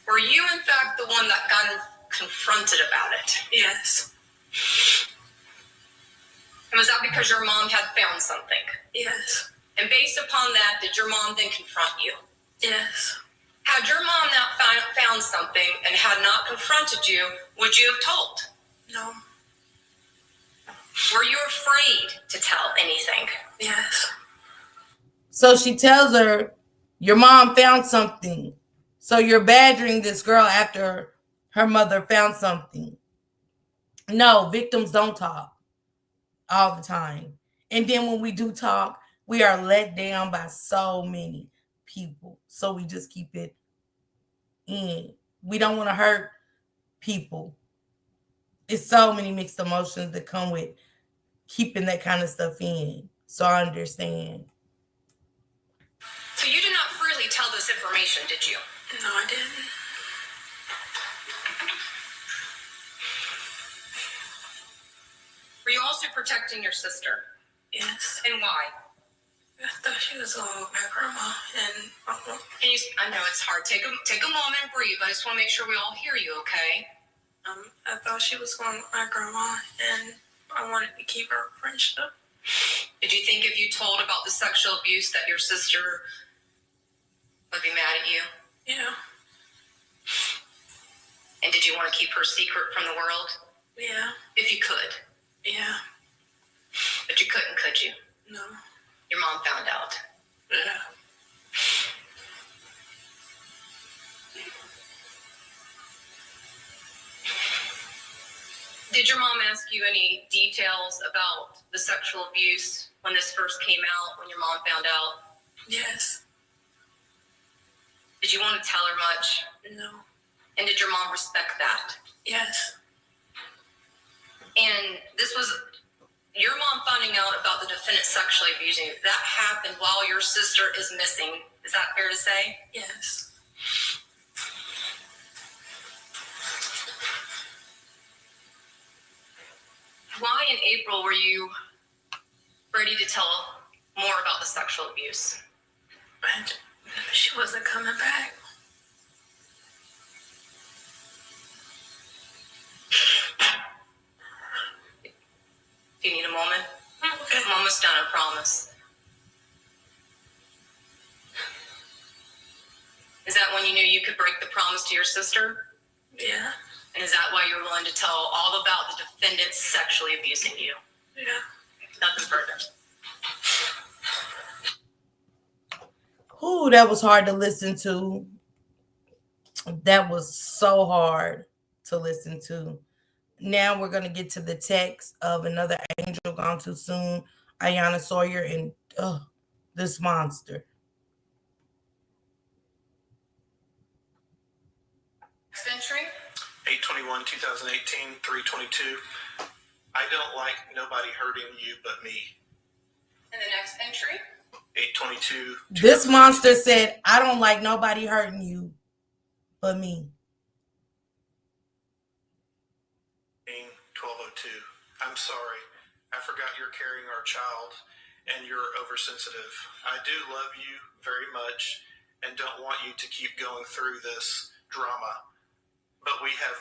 S7: Were you in fact the one that got confronted about it?
S18: Yes.
S7: And was that because your mom had found something?
S18: Yes.
S7: And based upon that, did your mom then confront you?
S18: Yes.
S7: Had your mom not found something and had not confronted you, would you have told?
S18: No.
S7: Were you afraid to tell anything?
S18: Yes.
S1: So she tells her, your mom found something. So you're badgering this girl after her mother found something. No, victims don't talk all the time. And then when we do talk, we are let down by so many people. So we just keep it in. We don't want to hurt people. It's so many mixed emotions that come with keeping that kind of stuff in. So I understand.
S7: So you did not freely tell this information, did you?
S18: No, I didn't.
S7: Were you also protecting your sister?
S18: Yes.
S7: And why?
S18: I thought she was going with my grandma, and
S7: Can you? I know it's hard. Take a moment and breathe. I just want to make sure we all hear you, okay?
S18: I thought she was going with my grandma, and I wanted to keep our friendship.
S7: Did you think if you told about the sexual abuse that your sister would be mad at you?
S18: Yeah.
S7: And did you want to keep her secret from the world?
S18: Yeah.
S7: If you could.
S18: Yeah.
S7: But you couldn't, could you?
S18: No.
S7: Your mom found out.
S18: Yeah.
S7: Did your mom ask you any details about the sexual abuse when this first came out, when your mom found out?
S18: Yes.
S7: Did you want to tell her much?
S18: No.
S7: And did your mom respect that?
S18: Yes.
S7: And this was your mom finding out about the defendant sexually abusing you. That happened while your sister is missing. Is that fair to say?
S18: Yes.
S7: Why in April were you ready to tell more about the sexual abuse?
S18: And she wasn't coming back.
S7: Do you need a moment?
S18: Okay.
S7: I'm almost done, I promise. Is that when you knew you could break the promise to your sister?
S18: Yeah.
S7: And is that why you were willing to tell all about the defendant sexually abusing you?
S18: Yeah.
S7: Nothing further.
S1: Ooh, that was hard to listen to. That was so hard to listen to. Now we're going to get to the text of another angel gone too soon, Iyana Sawyer, and this monster.
S7: Next entry.
S19: 8/21/2018, 3:22. I don't like nobody hurting you but me.
S7: And the next entry.
S19: 8/22.
S1: This monster said, I don't like nobody hurting you but me.
S19: 12:02. I'm sorry. I forgot you're carrying our child and you're oversensitive. I do love you very much and don't want you to keep going through this drama. But we have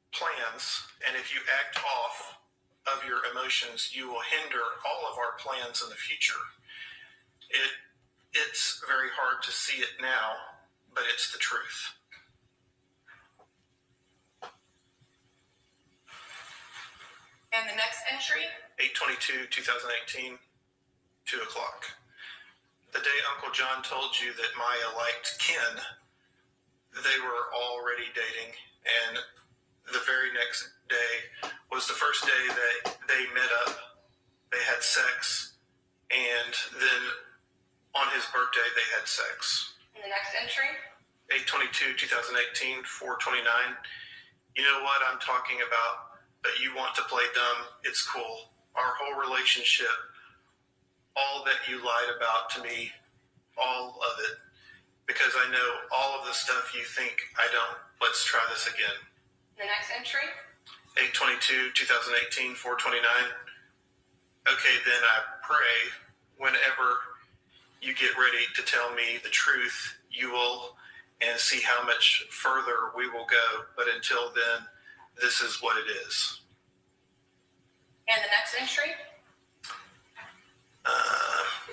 S19: plans, and if you act off of your emotions, you will hinder all of our plans in the future. It's very hard to see it now, but it's the truth.
S7: And the next entry.
S19: 8/22/2018, 2 o'clock. The day Uncle John told you that Maya liked Ken, they were already dating, and the very next day was the first day that they met up. They had sex, and then on his birthday, they had sex.
S7: And the next entry.
S19: 8/22/2018, 4:29. You know what I'm talking about? but you want to play dumb. It's cool. Our whole relationship, all that you lied about to me, all of it, because I know all of the stuff you think I don't. Let's try this again.
S15: The next entry?
S19: 8/22, 2018, 4/29. Okay, then I pray whenever you get ready to tell me the truth, you will, and see how much further we will go. But until then, this is what it is.
S15: And the next entry?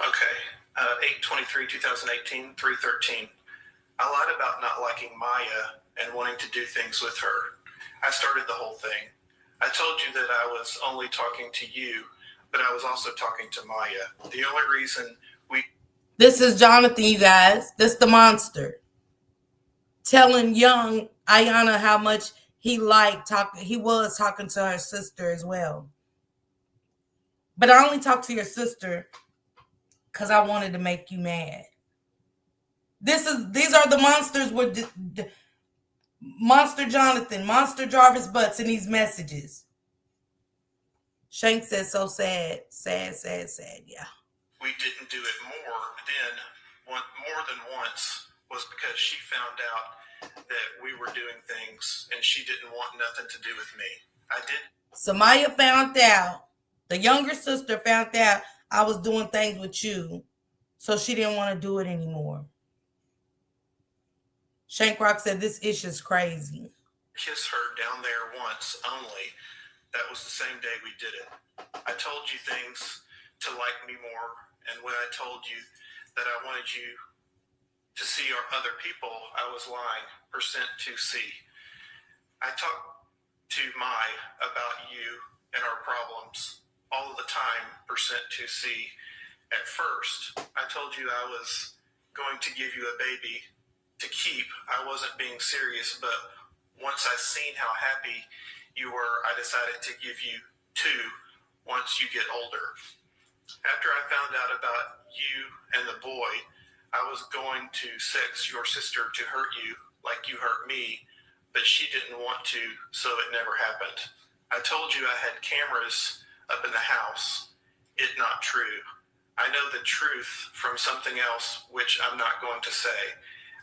S19: Okay. 8/23, 2018, 3/13. I lied about not liking Maya and wanting to do things with her. I started the whole thing. I told you that I was only talking to you, but I was also talking to Maya. The only reason we...
S1: This is Jonathan, you guys. This the monster. Telling young Iyana how much he liked talking. He was talking to her sister as well. But I only talked to your sister because I wanted to make you mad. These are the monsters with Monster Jonathan, Monster Jarvis Butts in these messages. Shank says so sad, yeah.
S19: We didn't do it more than once was because she found out that we were doing things and she didn't want nothing to do with me. I did.
S1: Samaya found out, the younger sister found out I was doing things with you, so she didn't want to do it anymore. Shankrock said this issue's crazy.
S19: Kiss her down there once only. That was the same day we did it. I told you things to like me more, and when I told you that I wanted you to see our other people, I was lying. %2C. I talked to Mai about you and our problems all of the time. %2C. At first, I told you I was going to give you a baby to keep. I wasn't being serious, but once I seen how happy you were, I decided to give you 2 once you get older. After I found out about you and the boy, I was going to sex your sister to hurt you like you hurt me, but she didn't want to, so it never happened. I told you I had cameras up in the house. It's not true. I know the truth from something else, which I'm not going to say.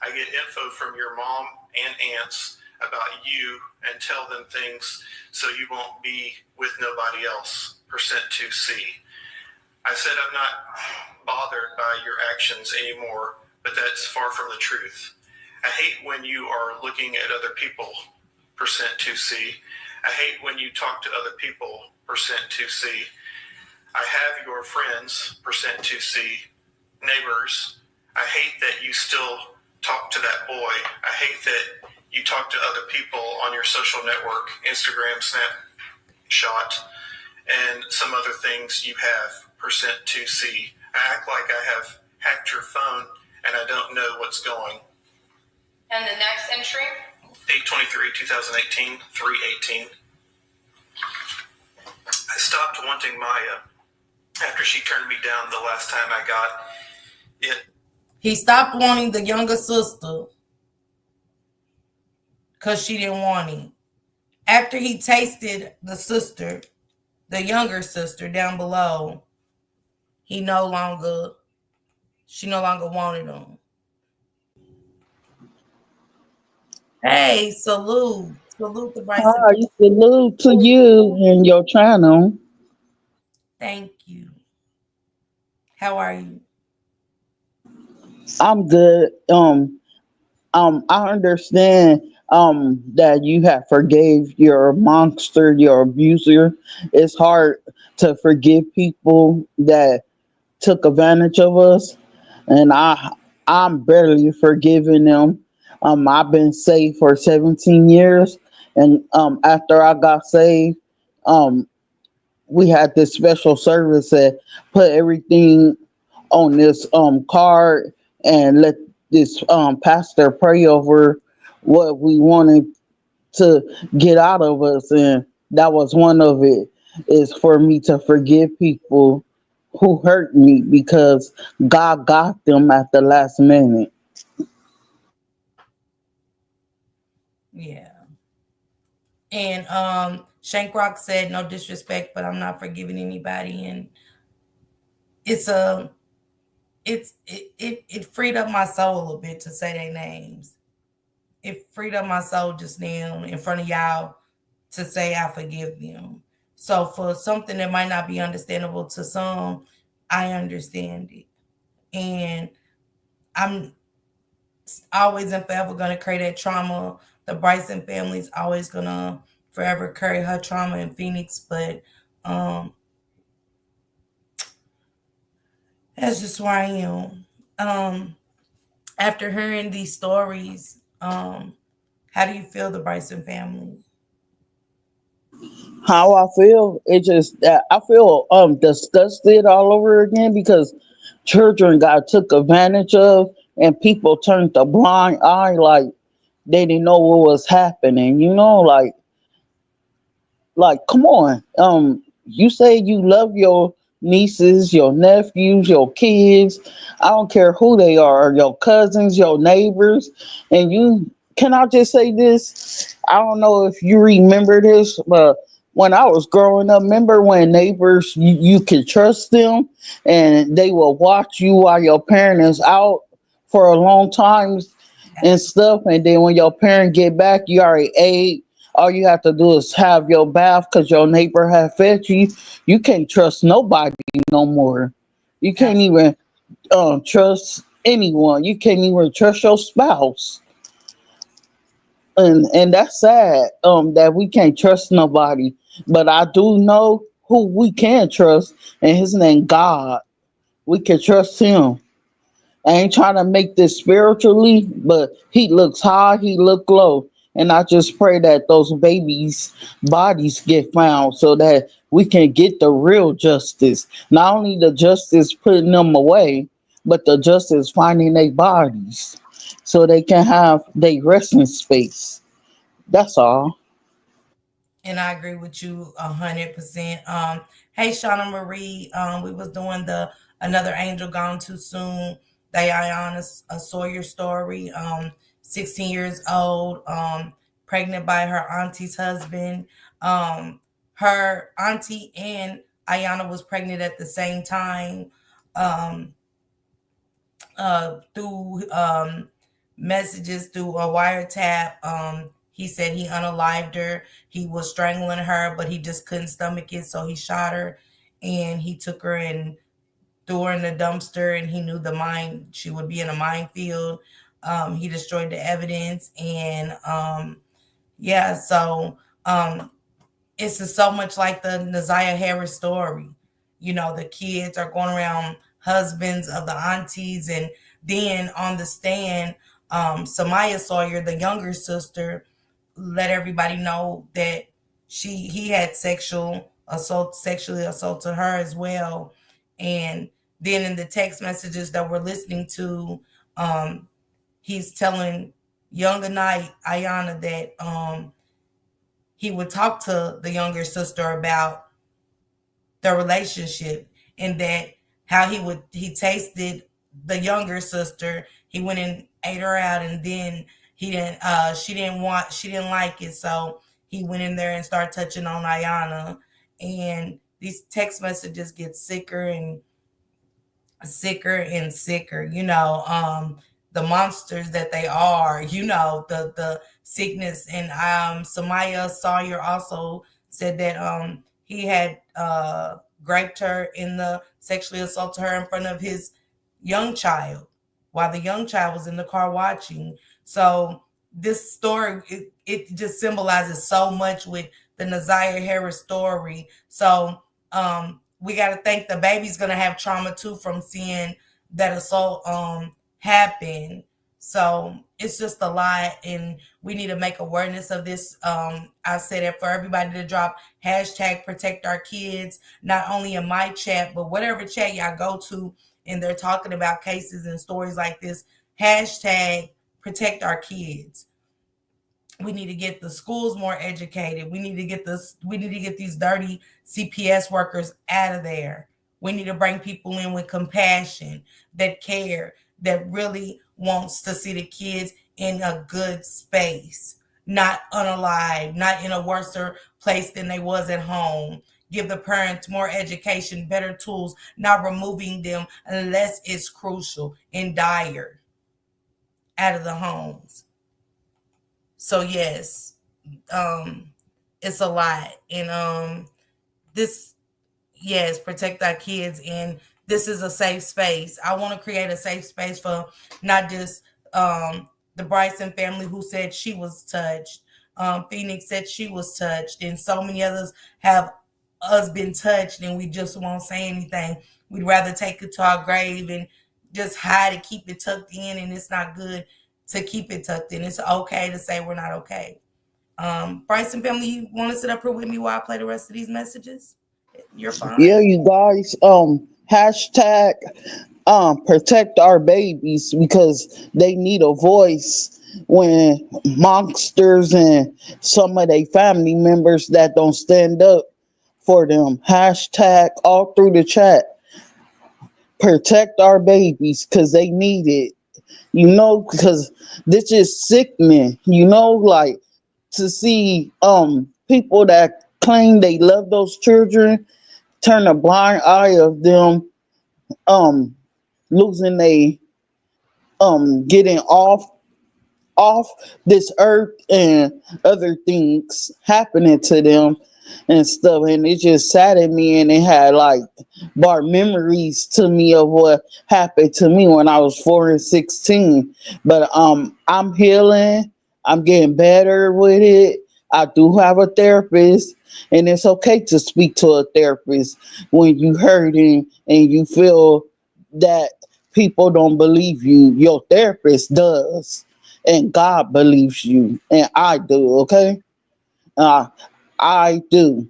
S19: I get info from your mom and aunts about you and tell them things so you won't be with nobody else. %2C. I said I'm not bothered by your actions anymore, but that's far from the truth. I hate when you are looking at other people. %2C. I hate when you talk to other people. %2C. I have your friends. %2C. Neighbors. I hate that you still talk to that boy. I hate that you talk to other people on your social network, Instagram, Snapchat, and some other things you have. %2C. I act like I have hacked your phone and I don't know what's going.
S15: And the next entry?
S19: 8/23, 2018, 3/18. I stopped wanting Maya after she turned me down the last time I got it.
S1: He stopped wanting the younger sister because she didn't want him. After he tasted the sister, the younger sister down below, she no longer wanted him. Hey, salute the Bryson.
S20: Hi, salute to you and your channel.
S1: Thank you. How are you?
S20: I'm good. I understand that you have forgave your monster, your abuser. It's hard to forgive people that took advantage of us, and I'm barely forgiving them. I've been saved for 17 years, and after I got saved, um, we had this special service that put everything on this card and let this pastor pray over what we wanted to get out of us, and that was one of it, is for me to forgive people who hurt me because God got them at the last minute.
S1: Yeah. And Shank Rock said, "No disrespect, but I'm not forgiving anybody." And it freed up my soul a little bit to say their names. It freed up my soul just now in front of y'all to say I forgive them. So for something that might not be understandable to some, I understand it. And I'm always and forever gonna carry that trauma. The Bryson family's always gonna forever carry her trauma in Phoenix, but that's just where I am. After hearing these stories, how do you feel the Bryson family?
S20: How I feel, it just that I feel disgusted all over again because children got took advantage of and people turned a blind eye like they didn't know what was happening. Like, come on. You say you love your nieces, your nephews, your kids. I don't care who they are, your cousins, your neighbors. And you can I just say this? I don't know if you remember this, but when I was growing up, remember when neighbors you could trust them and they will watch you while your parent is out for a long time and stuff, and then when your parent get back, you already ate. All you have to do is have your bath because your neighbor have fed you. You can't trust nobody no more. You can't even trust anyone. You can't even trust your spouse, and that's sad. That we can't trust nobody. But I do know who we can trust, and his name God. We can trust him. I ain't trying to make this spiritually, but he looks high, he look low. And I just pray that those babies' bodies get found so that we can get the real justice. Not only the justice putting them away, but the justice finding their bodies so they can have their resting space. That's all.
S1: And I agree with you 100%. Hey, Shauna Marie, we was doing the Another Angel Gone Too Soon, the Iyana Sawyer story. 16 years old, pregnant by her auntie's husband. Her auntie and Ayana was pregnant at the same time. Um, through messages through a wiretap. He said he unalived her. He was strangling her, but he just couldn't stomach it, so he shot her, and he took her and threw her in the dumpster. And he knew she would be in a minefield. He destroyed the evidence, and yeah, so it's just so much like the ZiyahHarris story. The kids are going around husbands of the aunties, and then on the stand, Samaya Sawyer, the younger sister, let everybody know that he had sexually assaulted her as well. And then in the text messages that we're listening to, he's telling younger night Ayana that he would talk to the younger sister about the relationship, and that how he tasted the younger sister. He went and ate her out, and then she didn't like it, so he went in there and started touching on Ayana. And these text messages get sicker and sicker, the monsters that they are, the sickness. And Samaya Sawyer also said that he had raped her sexually assaulted her in front of his young child while the young child was in the car watching. So this story, it just symbolizes so much with the ZiyahHarris story. So we got to think the baby's going to have trauma too from seeing that assault happen. So it's just a lot, and we need to make awareness of this. I said that for everybody to drop hashtag protect our kids, not only in my chat, but whatever chat y'all go to, and they're talking about cases and stories like this, hashtag protect our kids. We need to get the schools more educated. We need to get these dirty CPS workers out of there. We need to bring people in with compassion, that care, that really wants to see the kids in a good space. not unalive, not in a worse place than they was at home. Give the parents more education, better tools, not removing them unless it's crucial and dire out of the homes. So yes, um, it's a lot. And this, yes, protect our kids, and this is a safe space. I want to create a safe space for not just the Bryson family who said she was touched. Phoenix said she was touched, and so many others have us been touched, and we just won't say anything. We'd rather take it to our grave and just hide it, keep it tucked in, and it's not good to keep it tucked in. It's okay to say we're not okay. Bryson family, you want to sit up here with me while I play the rest of these messages? You're
S20: Yeah,
S1: fine.
S20: you guys, hashtag protect our babies because they need a voice when monsters and some of their family members that don't stand up for them. Hashtag all through the chat. Protect our babies because they need it. Because this is sickening. Like to see people that claim they love those children turn a blind eye of them um losing a getting off this earth and other things happening to them and stuff, and it just saddened me, and it had like brought memories to me of what happened to me when I was 4 and 16. But I'm healing, I'm getting better with it. I do have a therapist, and it's okay to speak to a therapist when you hurting and you feel that people don't believe you. Your therapist does, and God believes you, and I do. Okay, uh, I do.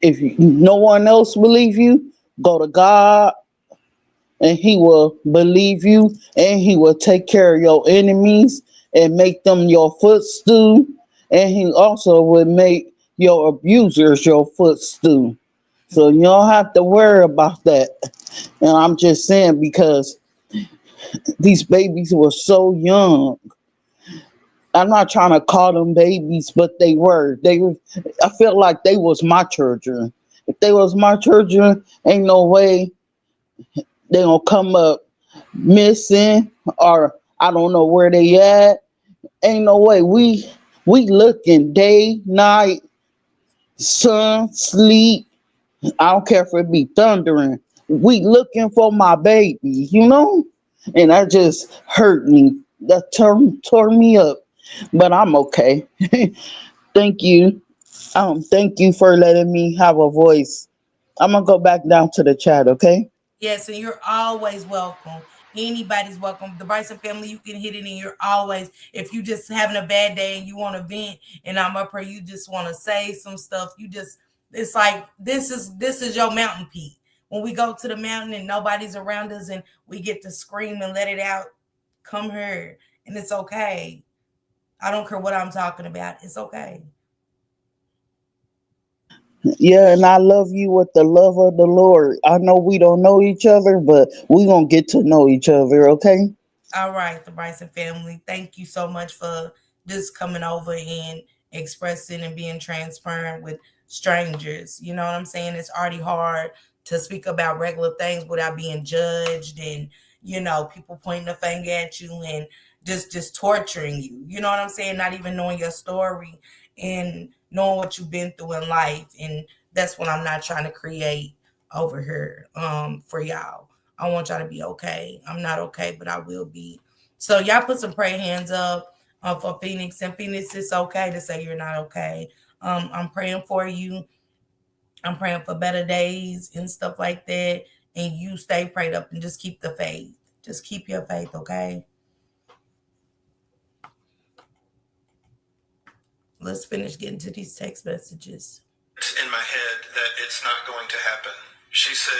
S20: If no one else believes you, go to God, and He will believe you, and He will take care of your enemies and make them your footstool, and He also will make your abusers your footstool. So you don't have to worry about that. And I'm just saying because these babies were so young. I'm not trying to call them babies, but they were. I felt like they was my children. If they was my children, ain't no way they gonna come up missing or I don't know where they at. Ain't no way. We looking day, night, sun, sleep. I don't care if it be thundering. We looking for my baby. And that just hurt me. That tore me up. But I'm okay. Thank you. Thank you for letting me have a voice. I'm gonna go back down to the chat, okay?
S1: Yes, and you're always welcome. Anybody's welcome. The Bryson family, you can hit it, and you're always. If you just having a bad day and you want to vent, and I'm up here, you just want to say some stuff. It's like this is your mountain peak. When we go to the mountain and nobody's around us, and we get to scream and let it out, come here, and it's okay. I don't care what I'm talking about. It's okay.
S20: Yeah, and I love you with the love of the Lord. I know we don't know each other, but we gonna get to know each other, okay?
S1: All right, the Bryson family. Thank you so much for just coming over and expressing and being transparent with strangers. You know what I'm saying? It's already hard to speak about regular things without being judged and, people pointing the finger at you and just torturing you. You know what I'm saying? Not even knowing your story and knowing what you've been through in life. And that's what I'm not trying to create over here for y'all. I want y'all to be okay. I'm not okay, but I will be. So y'all put some prayer hands up for Phoenix. And Phoenix, it's okay to say you're not okay. I'm praying for you. I'm praying for better days and stuff like that. And you stay prayed up and just keep the faith. Just keep your faith, okay? Let's finish getting to these text messages.
S19: It's in my head that it's not going to happen. She said,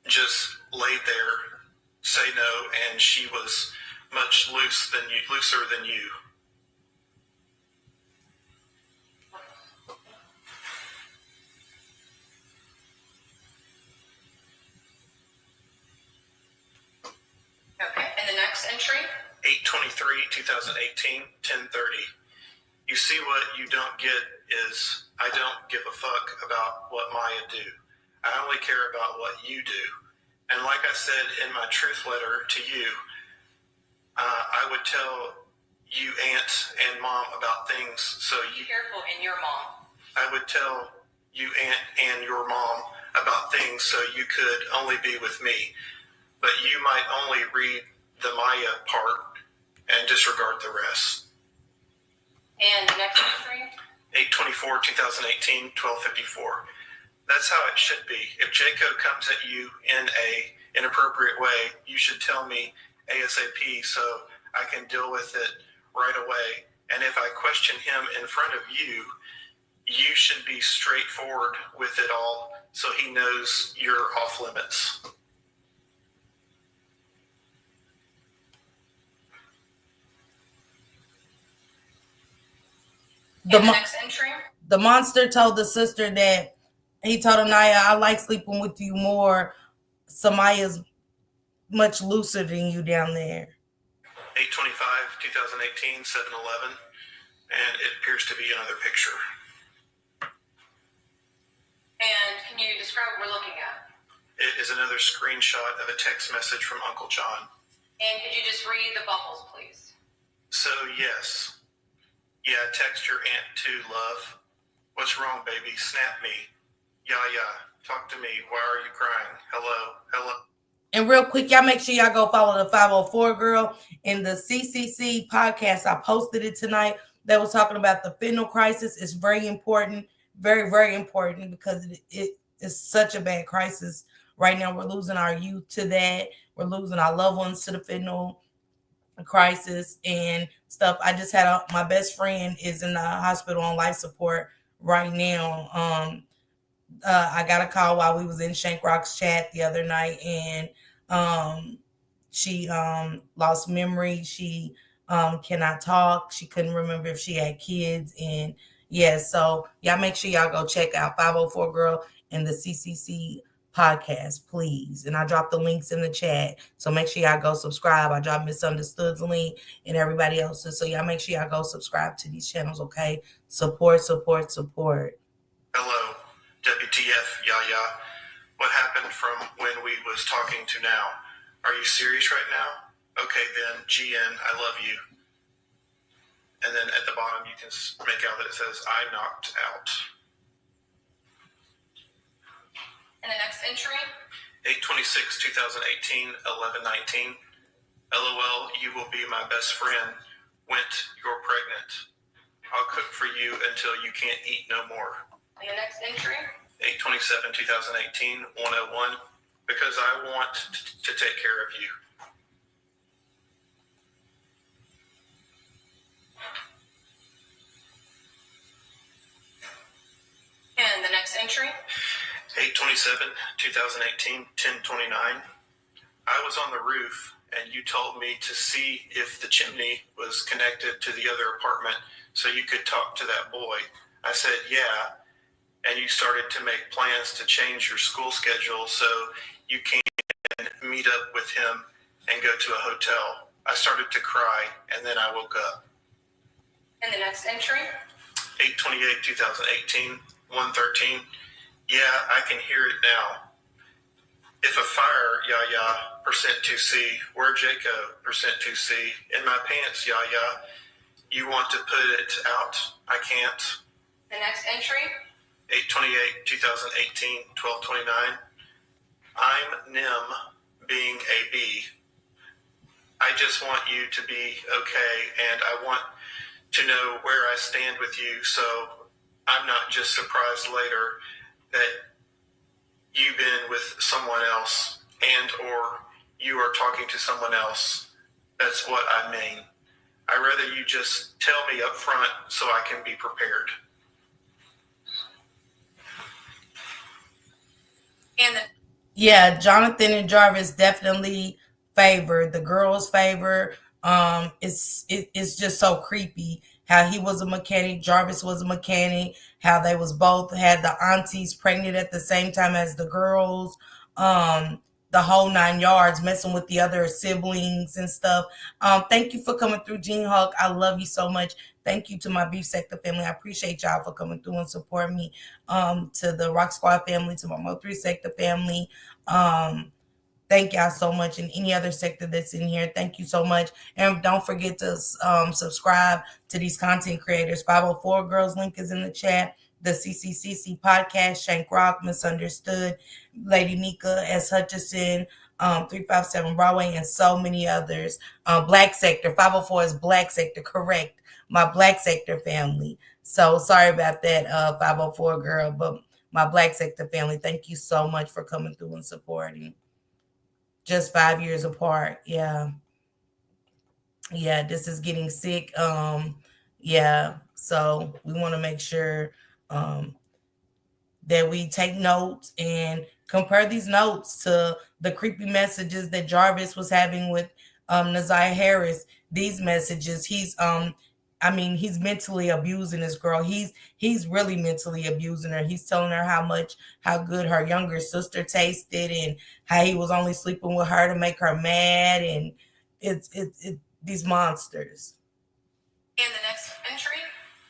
S19: just lay there, say no, and she was much looser than you.
S7: Okay, and the next entry?
S19: 8/23/2018, 10:30. You see, what you don't get is I don't give a fuck about what Maya do. I only care about what you do. And like I said in my truth letter to you, I would tell you aunt and mom about things so you...
S15: Careful, and your mom.
S19: I would tell you aunt and your mom about things so you could only be with me. But you might only read the Maya part and disregard the rest.
S15: And the next entry?
S19: 8/24/2018, 12:54. That's how it should be. If Jacob comes at you in a inappropriate way, you should tell me ASAP so I can deal with it right away. And if I question him in front of you, you should be straightforward with it all so he knows you're off limits.
S15: Next entry?
S1: The monster told the sister that he told Anaya, I like sleeping with you more. Samaya's much looser than you down there.
S19: 8/25/2018, 7/11, and it appears to be another picture.
S15: And can you describe what we're looking at?
S19: It is another screenshot of a text message from Uncle John.
S15: And could you just read the bubbles, please?
S19: So, yes. Yeah, text your aunt too, love. What's wrong, baby? Snap me. Yeah. Talk to me. Why are you crying? Hello.
S1: And real quick, y'all make sure y'all go follow the 504 girl in the CCC podcast. I posted it tonight. They was talking about the fentanyl crisis. It's very important, very, very important because it is such a bad crisis right now. We're losing our youth to that. We're losing our loved ones to the fentanyl crisis and stuff. I just had my best friend is in the hospital on life support right now. I got a call while we was in Shankrock's chat the other night, and she lost memory. She cannot talk. She couldn't remember if she had kids, and so y'all make sure y'all go check out 504 Girl and the CCC podcast, please. And I dropped the links in the chat, so make sure y'all go subscribe. I dropped Misunderstood's link and everybody else's, so y'all make sure y'all go subscribe to these channels, okay? Support.
S19: Hello. WTF, Yaya. What happened from when we was talking to now? Are you serious right now? Okay then, GN, I love you. And then at the bottom you can make out that it says, I knocked out.
S15: And the next entry?
S19: 8/26/2018, 11/19. LOL, you will be my best friend. Went, you're pregnant. I'll cook for you until you can't eat no more.
S15: And the next entry?
S19: 8/27/2018, 101. Because I want to take care of you.
S15: And the next entry?
S19: 8/27/2018, 10/29. I was on the roof and you told me to see if the chimney was connected to the other apartment so you could talk to that boy. I said, yeah. And you started to make plans to change your school schedule so you can meet up with him and go to a hotel. I started to cry and then I woke up.
S15: And the next entry?
S19: 8/28/2018, 1:13. Yeah, I can hear it now. If a fire, Yaya, %2C. Where Jacob, %2C. In my pants, Yaya. You want to put it out? I can't.
S15: The next entry?
S19: 8/28/2018, 12:29. I'm Nim, being a B. I just want you to be okay, and I want to know where I stand with you, so I'm not just surprised later that you've been with someone else and or you are talking to someone else. That's what I mean. I'd rather you just tell me up front so I can be prepared.
S1: And Jonathan and Jarvis definitely favored. The girls favor. It's just so creepy how he was a mechanic, Jarvis was a mechanic, how they was both had the aunties pregnant at the same time as the girls. the whole 9 yards, messing with the other siblings and stuff. Thank you for coming through, Gene Hulk. I love you so much. Thank you to my Beef Sector family. I appreciate y'all for coming through and support me. To the Rock Squad family, to my Mo 3 Sector family. Thank y'all so much. And any other sector that's in here, thank you so much. And don't forget to subscribe to these content creators. 504 Girls link is in the chat. The CCCC podcast, Shank Rock, Misunderstood, Lady Nika S. Hutchison, 357 Broadway, and so many others. Black Sector, 504 is Black Sector, correct. My Black Sector family. So sorry about that, 504 girl, but my Black Sector family, thank you so much for coming through and supporting. Just 5 years apart. Yeah, this is getting sick. So we want to make sure that we take notes and compare these notes to the creepy messages that Jarvis was having with ZiyahHarris. These messages, he's mentally abusing this girl. He's really mentally abusing her. He's telling her how good her younger sister tasted and how he was only sleeping with her to make her mad, and it's these monsters.
S13: And the next entry?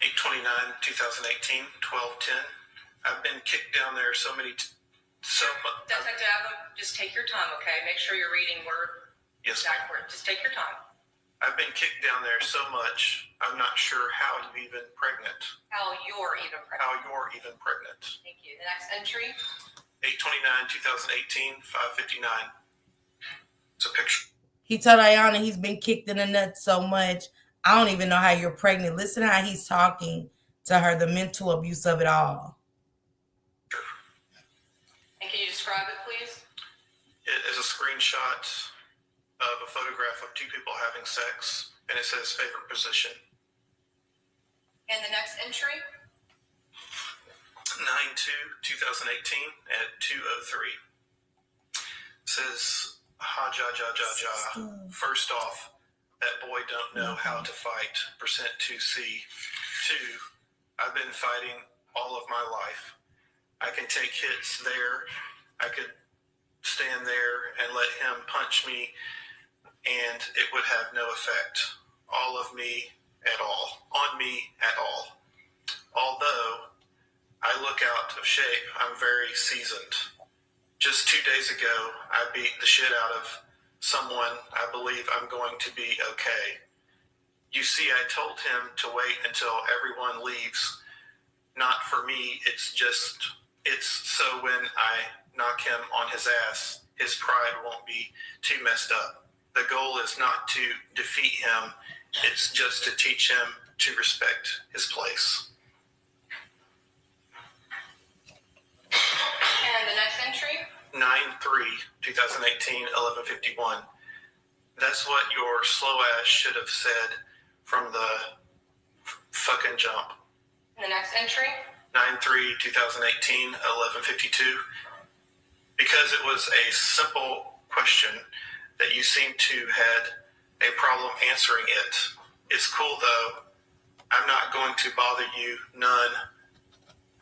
S19: 8/29/2018, 12:10. I've been kicked down there so many
S13: Detective Adam, just take your time, okay? Make sure you're reading word exact word. Just take your time.
S19: I've been kicked down there so much, I'm not sure how you're even pregnant.
S13: How you're even pregnant. Thank you. The next entry?
S19: 8/29/2018, 5:59. It's a picture.
S1: He told Iyana he's been kicked in the nuts so much. I don't even know how you're pregnant. Listen how he's talking to her, the mental abuse of it all.
S13: And can you describe it, please?
S19: It is a screenshot of a photograph of two people having sex, and it says favorite position.
S13: And the next entry?
S19: 9/2/2018 at 2:03. It says, ha, ja, ja, ja, ja. First off, that boy don't know how to fight. %2C. 2, I've been fighting all of my life. I can take hits there. I could stand there and let him punch me, and it would have no effect. All of me at all. On me at all. Although I look out of shape, I'm very seasoned. Just 2 days ago, I beat the shit out of someone. I believe I'm going to be okay. You see, I told him to wait until everyone leaves. Not for me, it's so when I knock him on his ass, his pride won't be too messed up. The goal is not to defeat him, it's just to teach him to respect his place.
S13: And the next entry?
S19: 9/3/2018, 11:51. That's what your slow ass should have said from the fucking jump.
S13: And the next entry?
S19: 9/3/2018, 11:52. Because it was a simple question that you seem to had a problem answering it. It's cool though. I'm not going to bother you none.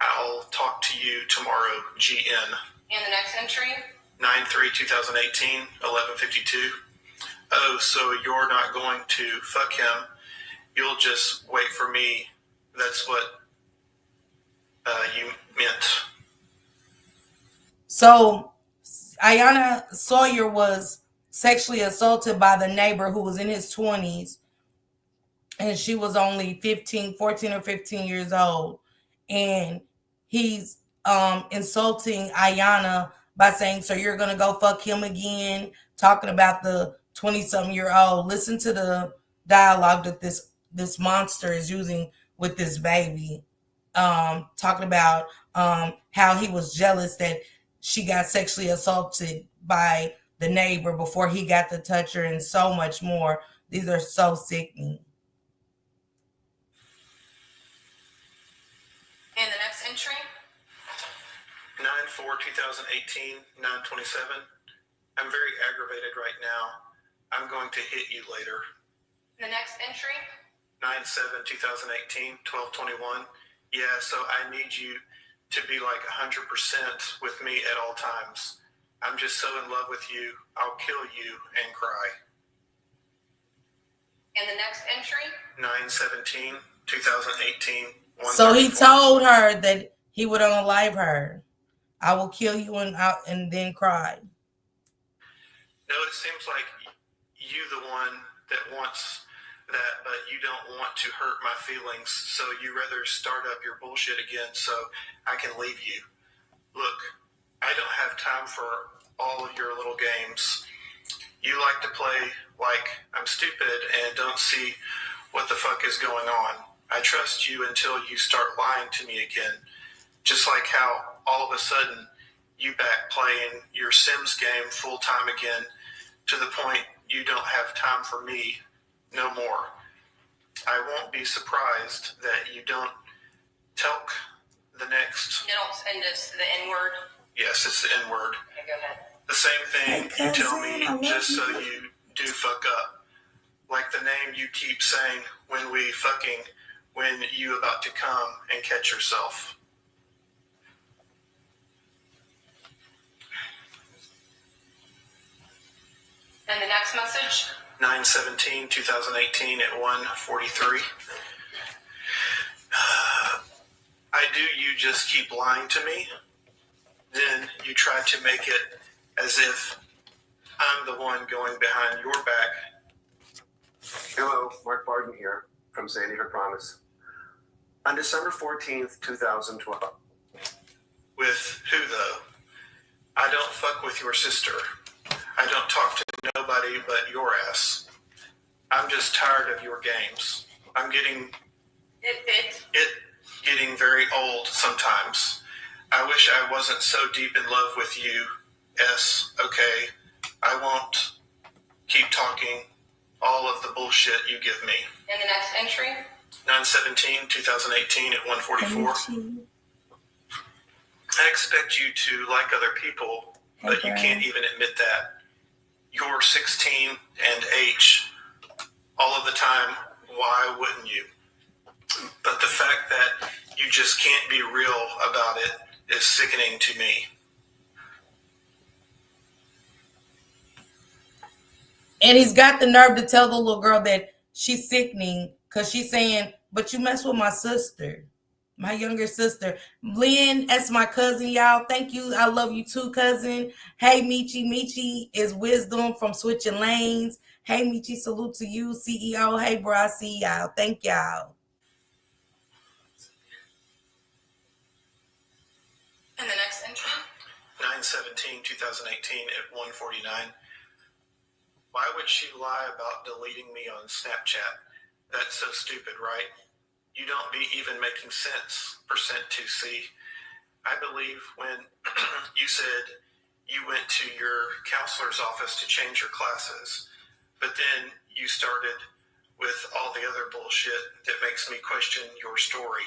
S19: I'll talk to you tomorrow, GN.
S13: And the next entry?
S19: 9/3/2018, 11:52. Oh, so you're not going to fuck him. You'll just wait for me. That's what you meant.
S1: So Iyana Sawyer was sexually assaulted by the neighbor who was in his 20s, and she was only 14 or 15 years old. And he's insulting Iyana by saying, so you're going to go fuck him again, talking about the 20-something-year-old. Listen to the dialogue that this monster is using with this baby, talking about how he was jealous that she got sexually assaulted by the neighbor before he got to touch her, and so much more. These are so sickening.
S13: And the next entry?
S19: 9/4/2018, 9:27. I'm very aggravated right now. I'm going to hit you later.
S13: The next entry?
S19: 9/7/2018, 12:21. Yeah, so I need you to be like 100% with me at all times. I'm just so in love with you, I'll kill you and cry.
S15: And the next entry?
S19: 9/17/2018.
S1: So he told her that he would unalive her. I will kill you and then cry.
S19: No, it seems like you the one that wants that, but you don't want to hurt my feelings, so you rather start up your bullshit again so I can leave you. Look, I don't have time for all of your little games. You like to play like I'm stupid and don't see what the fuck is going on. I trust you until you start lying to me again. Just like how all of a sudden you back playing your Sims game full time again to the point you don't have time for me no more. I won't be surprised that you don't telk the next.
S15: You don't send us the N-word?
S19: Yes, it's the N-word.
S15: Okay, go ahead.
S19: The same thing you tell me just so you do fuck up. Like the name you keep saying when you about to come and catch yourself.
S15: And the next message?
S19: 9/17/2018 at 1:43. You just keep lying to me. Then you try to make it as if I'm the one going behind your back.
S21: Hello, Mark Barton here from Sadie Her Promise. On December 14th, 2012.
S19: With who though? I don't fuck with your sister. I don't talk to nobody but your ass. I'm just tired of your games. I'm getting getting very old sometimes. I wish I wasn't so deep in love with you. Okay? I won't keep talking all of the bullshit you give me.
S15: And the next entry?
S19: 9/17/2018 at 1:44. I expect you to like other people, but you can't even admit that. You're 16 and H all of the time. Why wouldn't you? But the fact that you just can't be real about it is sickening to me.
S1: And he's got the nerve to tell the little girl that she's sickening because she's saying, but you mess with my sister, my younger sister. Lynn, that's my cousin, y'all. Thank you. I love you too, cousin. Hey, Michi. Michi is wisdom from Switching Lanes. Hey, Michi, salute to you, CEO. Hey, bro, I see y'all. Thank y'all.
S15: And the next entry?
S19: 9/17/2018 at 1:49. Why would she lie about deleting me on Snapchat? That's so stupid, right? You don't be even making sense, %2C. I believe when you said you went to your counselor's office to change your classes, but then you started with all the other bullshit that makes me question your story.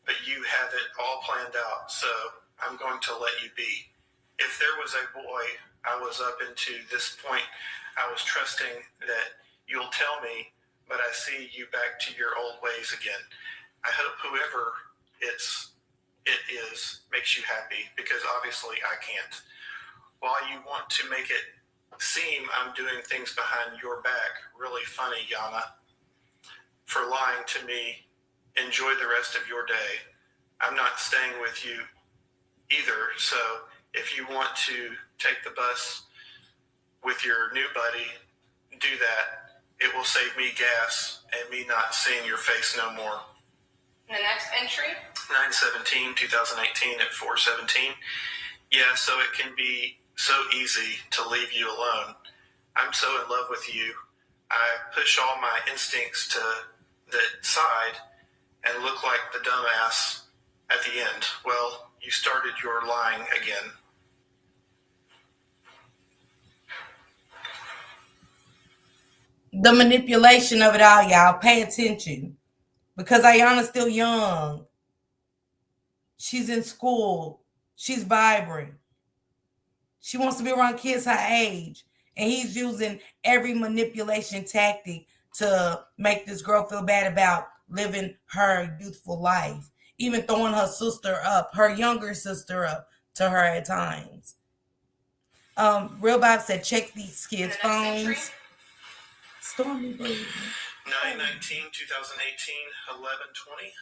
S19: But you have it all planned out, so I'm going to let you be. If there was a boy I was up into this point, I was trusting that you'll tell me, but I see you back to your old ways again. I hope whoever it is makes you happy, because obviously I can't. While you want to make it seem I'm doing things behind your back, really funny, Iyana, for lying to me, enjoy the rest of your day. I'm not staying with you either, so if you want to take the bus with your new buddy, do that. It will save me gas and me not seeing your face no more.
S15: The next entry?
S19: 9/17/2018 at 4:17. Yeah, so it can be so easy to leave you alone. I'm so in love with you. I push all my instincts to the side and look like the dumbass at the end. Well, you started your lying again.
S1: The manipulation of it all, y'all. Pay attention. Because Ayana's still young. She's in school. She's vibrant. She wants to be around kids her age. And he's using every manipulation tactic to make this girl feel bad about living her youthful life. Even throwing her sister up, her younger sister up to her at times. Real Bob said, check these kids' phones. Stormy Blue.
S19: 9/19/2018, 11:20.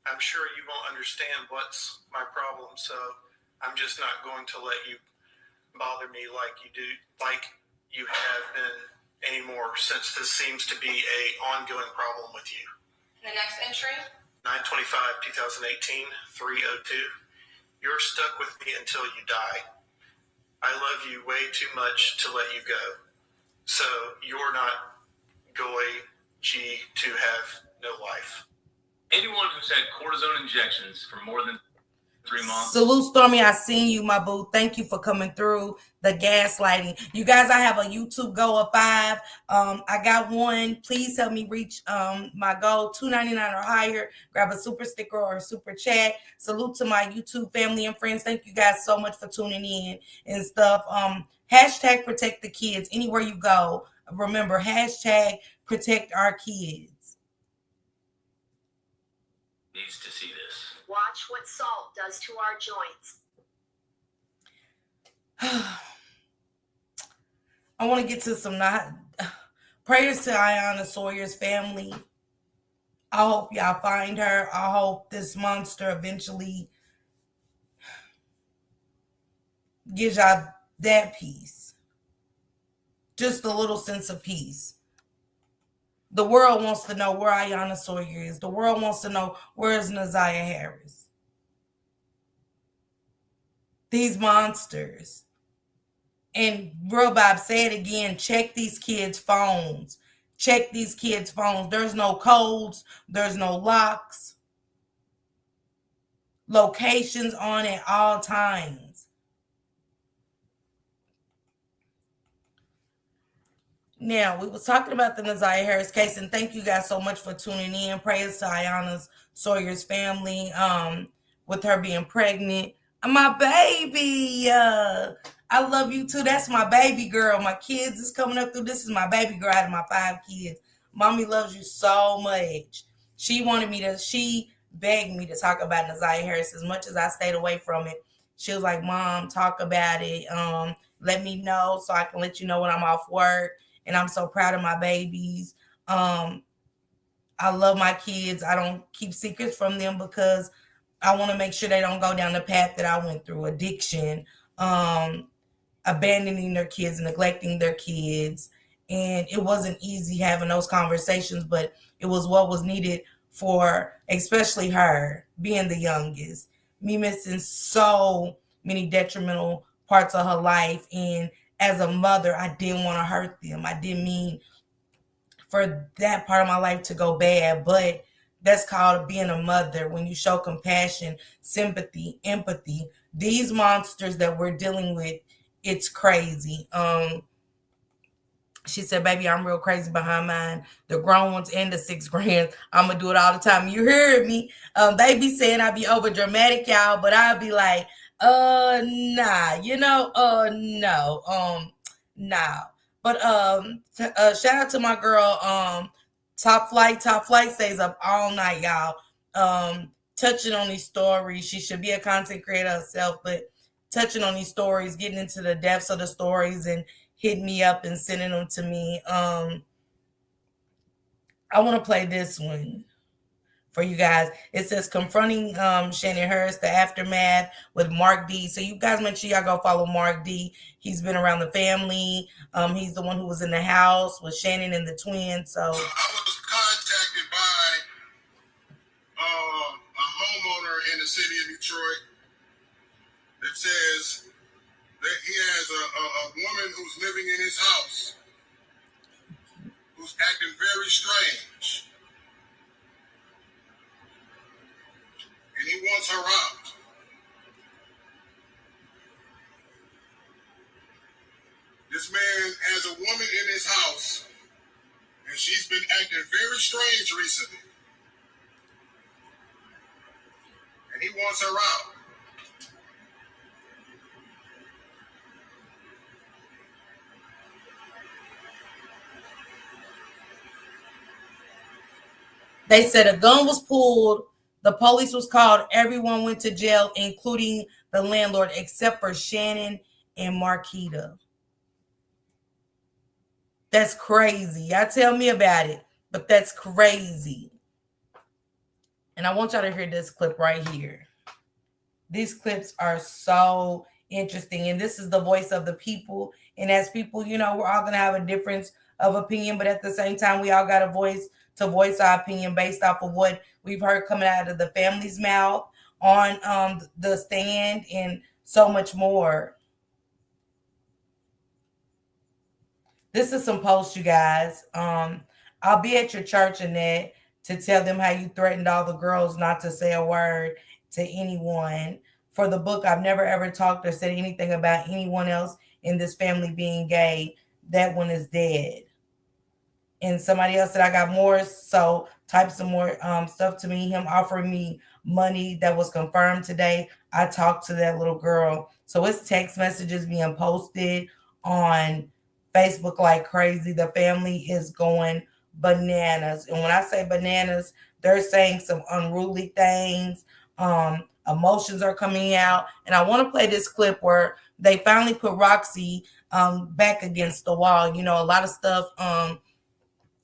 S19: I'm sure you won't understand what's my problem, so I'm just not going to let you bother me like you have been anymore, since this seems to be a ongoing problem with you.
S15: The next entry?
S19: 9/25/2018, 3:02. You're stuck with me until you die. I love you way too much to let you go. So you're not going to have no life.
S11: Anyone who's had cortisone injections for more than 3 months.
S1: Salute, Stormy. I seen you, my boo. Thank you for coming through. The gaslighting. You guys, I have a YouTube goal of 5. I got one. Please help me reach my goal, $2.99 or higher. Grab a super sticker or a super chat. Salute to my YouTube family and friends. Thank you guys so much for tuning in and stuff. Hashtag protect the kids. Anywhere you go, remember, hashtag protect our kids.
S11: Needs to see this.
S22: Watch what salt does to our joints.
S1: I want to get to some prayers to Iyana Sawyer's family. I hope y'all find her. I hope this monster eventually gives y'all that peace. Just a little sense of peace. The world wants to know where Iyana Sawyer is. The world wants to know where is ZiyahHarris. These monsters. And Real Bob said again, check these kids' phones. Check these kids' phones. There's no codes. There's no locks. Locations on at all times. Now, we was talking about the ZiyahHarris case, and thank you guys so much for tuning in. Prayers to Iyana Sawyer's family with her being pregnant. My baby. I love you too. That's my baby girl. My kids is coming up through. This is my baby girl out of my 5 kids. Mommy loves you so much. She begged me to talk about ZiyahHarris as much as I stayed away from it. She was like, Mom, talk about it. Let me know so I can let you know when I'm off work. And I'm so proud of my babies. I love my kids. I don't keep secrets from them because I want to make sure they don't go down the path that I went through. Addiction, abandoning their kids, neglecting their kids. And it wasn't easy having those conversations, but it was what was needed for especially her being the youngest, me missing so many detrimental parts of her life. And as a mother, I didn't want to hurt them. I didn't mean for that part of my life to go bad, but that's called being a mother. When you show compassion, sympathy, empathy, these monsters that we're dealing with, it's crazy. She said, baby, I'm real crazy behind mine. The grown ones and the 6 grands. I'm going to do it all the time. You heard me. They be saying I be over dramatic, y'all, but I'll be like, nah, no, nah. But shout out to my girl, Top Flight stays up all night, y'all. Touching on these stories. She should be a content creator herself, but touching on these stories, getting into the depths of the stories and hitting me up and sending them to me. I want to play this one for you guys. It says confronting Shannon Hurst, the aftermath with Mark D. So you guys make sure y'all go follow Mark D. He's been around the family. He's the one who was in the house with Shannon and the twins. So
S10: I was contacted by a homeowner in the city of Detroit that says that he has a woman who's living in his house who's acting very strange. And he wants her out. This man has a woman in his house, and she's been acting very strange recently. And he wants her out.
S1: They said a gun was pulled, the police was called, everyone went to jail, including the landlord, except for Shannon and Marquita. That's crazy. Y'all tell me about it, but that's crazy. And I want y'all to hear this clip right here. These clips are so interesting, and this is the voice of the people. And as people, we're all going to have a difference of opinion, but at the same time, we all got a voice to voice our opinion based off of what we've heard coming out of the family's mouth on the stand and so much more. This is some posts, you guys. I'll be at your church, Annette, to tell them how you threatened all the girls not to say a word to anyone. For the book, I've never ever talked or said anything about anyone else in this family being gay. That one is dead. And somebody else said, I got more, so type some more stuff to me. Him offering me money that was confirmed today. I talked to that little girl. So it's text messages being posted on Facebook like crazy. The family is going bananas. And when I say bananas, they're saying some unruly things. Emotions are coming out. And I want to play this clip where they finally put Roxy back against the wall. A lot of stuff,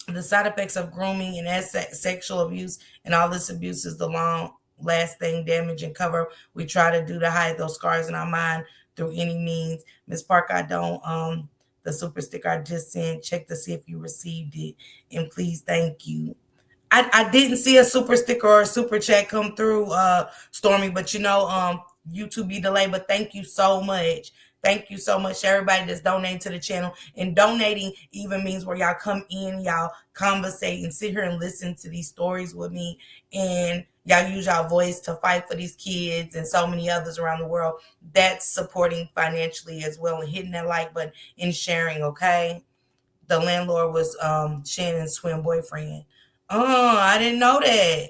S1: the side effects of grooming and sexual abuse and all this abuse is the long lasting damage and cover we try to do to hide those scars in our mind through any means. Miss Parker, I don't the super sticker I just sent, check to see if you received it, and please, thank you. I didn't see a super sticker or a super chat come through, Stormy, but YouTube be delayed, but thank you so much. Thank you so much to everybody that's donating to the channel. And donating even means where y'all come in, y'all conversate and sit here and listen to these stories with me. And y'all use y'all voice to fight for these kids and so many others around the world. That's supporting financially as well, and hitting that like button and sharing, okay? The landlord was Shannon's twin boyfriend. Oh, I didn't know that.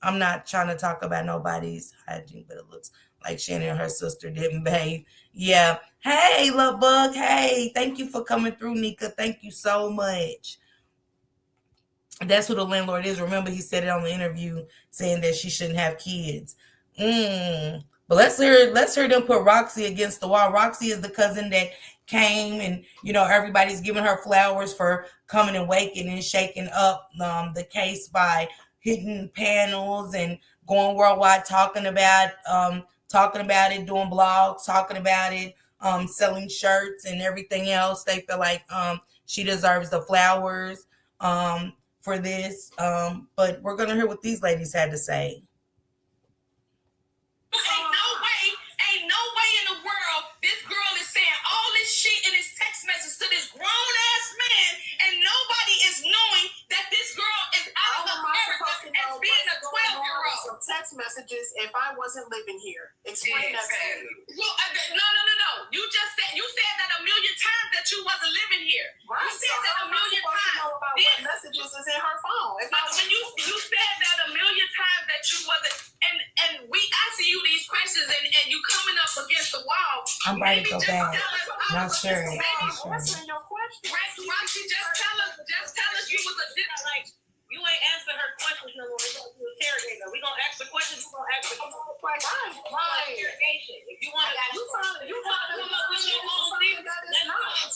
S1: I'm not trying to talk about nobody's hygiene, but it looks like Shannon and her sister didn't bathe. Yeah. Hey, Love Bug. Hey, thank you for coming through, Nika. Thank you so much. That's who the landlord is. Remember, he said it on the interview saying that she shouldn't have kids. But let's hear them put Roxy against the wall. Roxy is the cousin that came and, everybody's giving her flowers for coming and waking and shaking up the case by hitting panels and going worldwide, talking about it, doing blogs, talking about it, selling shirts and everything else. They feel like she deserves the flowers for this. But we're gonna hear what these ladies had to say.
S4: Ain't no way in the world this girl is saying all this shit in his text message to this grown ass man, and nobody is knowing that this girl is out of her character as being a 12-year-old.
S6: Some text messages if I wasn't living here. Explain that to me.
S4: Well, no. You said that a million times that you wasn't living here.
S6: Right.
S4: You said that a million times.
S6: Know about what messages is in her phone.
S4: When you said that a million times that you wasn't, and we asking you these questions and you coming up against the wall.
S1: I'm ready to go back. Not sure.
S4: Roxy, just tell us you was a different, like, you ain't answer her questions no more. We're going to interrogate her. We're going to ask the questions. We're going to ask the questions. Right. Interrogation. If you want to come up with your own thing, that's not. I'm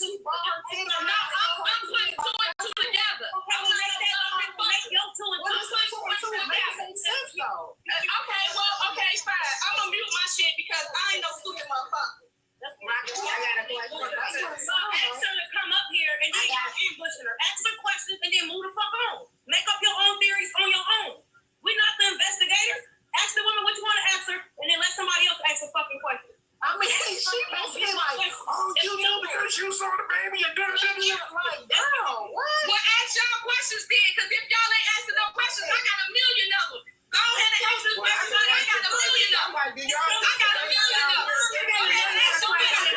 S4: putting two and two together. Make your two and two together. Okay, fine. I'm going to mute my shit because I ain't no stupid motherfucker. That's right. I got a question. Ask her to come up here and then y'all ambushing her. Ask her questions and then move the fuck on. Make up your own theories on your own. We're not the investigators. Ask the woman what you want to ask her and then let somebody else ask a fucking question.
S6: I mean, she basically like, you know, because you saw the baby and like, girl, what?
S4: Well, ask y'all questions then, because if y'all ain't asking no questions, I got a million of them. Go ahead and ask this question. I got a million of them. I got a million of them. Go ahead and ask the question.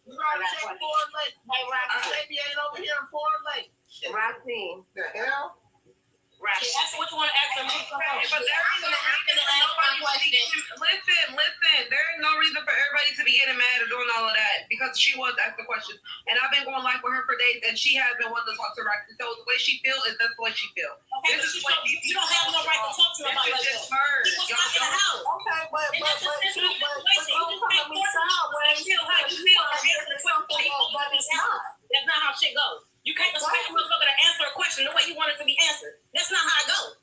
S6: You gotta check Ford Lake. Hey, Roxy, baby ain't over here in Ford Lake. Roxy. The hell?
S4: Roxy. Ask what you want to ask her. Listen. There is no reason for everybody to be getting mad or doing all of that because she was asked the question. And I've been going live with her for days, and she has been wanting to talk to Roxy. So the way she feels is that's the way she feels.
S6: Okay,
S4: this is what
S6: you don't have no right to talk to nobody like that.
S4: This is her.
S6: He was not in the house. Okay, but don't come at me sideways. That's not how shit goes. You can't expect a motherfucker to answer a question the way you want it to be answered. That's not how it goes.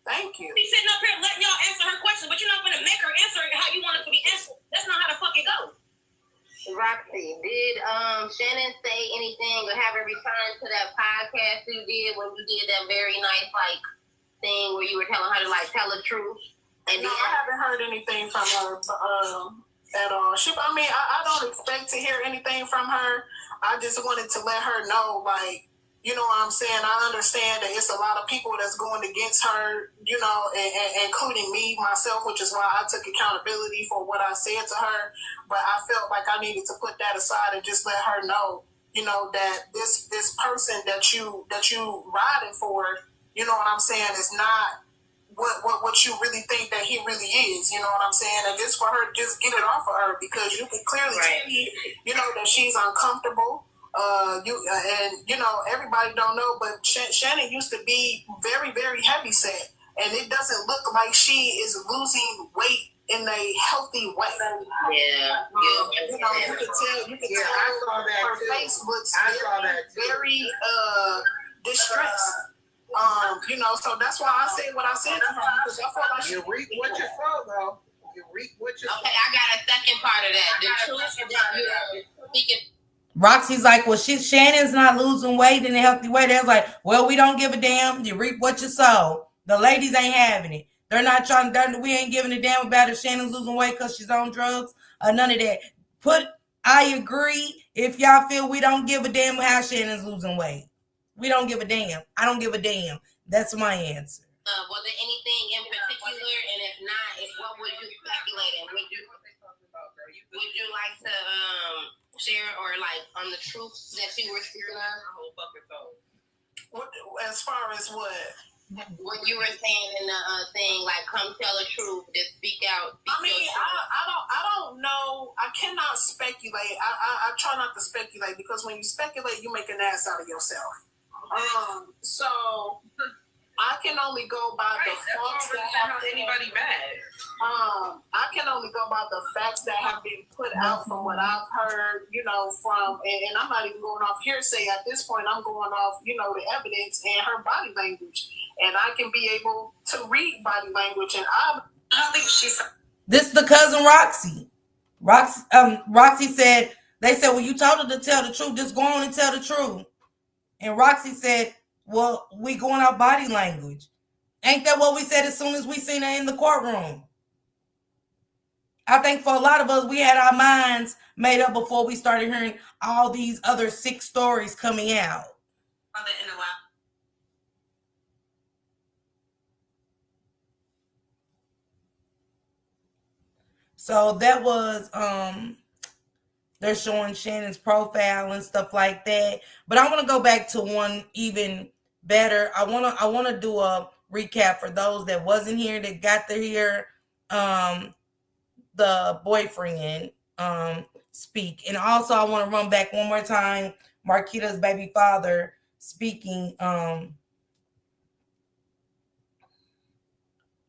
S4: Thank you.
S6: She's sitting up here letting y'all answer her question, but you're not going to make her answer it how you want it to be answered. That's not how the fuck it goes.
S2: Roxy, did Shannon say anything or have a return to that podcast you did when you did that very nice thing where you were telling her to tell the truth? And
S4: no, I haven't heard anything from her at all. I don't expect to hear anything from her. I just wanted to let her know, you know what I'm saying? I understand that it's a lot of people that's going against her, you know, and including me, myself, which is why I took accountability for what I said to her. But I felt like I needed to put that aside and just let her know, you know, that this person that you riding for, you know what I'm saying, is not what you really think that he really is, you know what I'm saying? And just for her, just get it off of her because you can clearly see, you know, that she's uncomfortable. Everybody don't know, but Shannon used to be very, very heavy set, and it doesn't look like she is losing weight in a healthy way.
S2: Yeah.
S4: You know, you can tell. I saw that her face looks very distressed. You know, so that's why I said what I said to her because I felt like
S12: you reap what you sow, though. You reap what you sow.
S2: Okay, I got a second part of that. The truth that you're speaking.
S1: Roxy's like, well, Shannon's not losing weight in a healthy way. They're like, well, we don't give a damn. You reap what you sow. The ladies ain't having it. They're not trying to, we ain't giving a damn about if Shannon's losing weight because she's on drugs or none of that. I agree if y'all feel we don't give a damn how Shannon's losing weight. We don't give a damn. I don't give a damn. That's my answer.
S2: Was there anything in particular? And if not, what would you speculate in? Would you like to share or on the truth that you were speaking of?
S4: As far as what?
S2: What you were saying in the thing, come tell the truth, just speak out.
S4: I don't know. I cannot speculate. I try not to speculate because when you speculate, you make an ass out of yourself. So I can only go by the facts that have anybody mad. I can only go by the facts that have been put out from what I've heard, you know, and I'm not even going off hearsay at this point. I'm going off, you know, the evidence and her body language. And I can be able to read body language. And I think she's...
S1: This is the cousin Roxy. Roxy said, they said, well, you told her to tell the truth. Just go on and tell the truth. And Roxy said, well, we going off body language. Ain't that what we said as soon as we seen her in the courtroom? I think for a lot of us, we had our minds made up before we started hearing all these other sick stories coming out. So that was, they're showing Shannon's profile and stuff like that. But I want to go back to one even better. I want to do a recap for those that wasn't here, that got to hear the boyfriend speak. And also I want to run back one more time Marquita's baby father speaking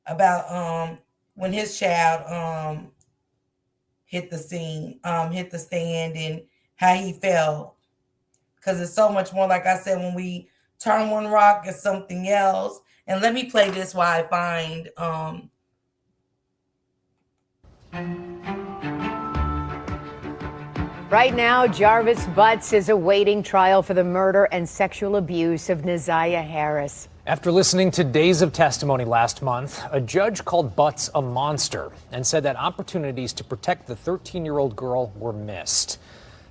S1: about when his child hit the scene, hit the stand, and how he felt. Because it's so much more, like I said, when we turn one rock, it's something else. And let me play this while I find
S23: Right now, Jarvis Butts is awaiting trial for the murder and sexual abuse of ZiyahHarris.
S24: After listening to days of testimony last month, a judge called Butts a monster and said that opportunities to protect the 13-year-old girl were missed.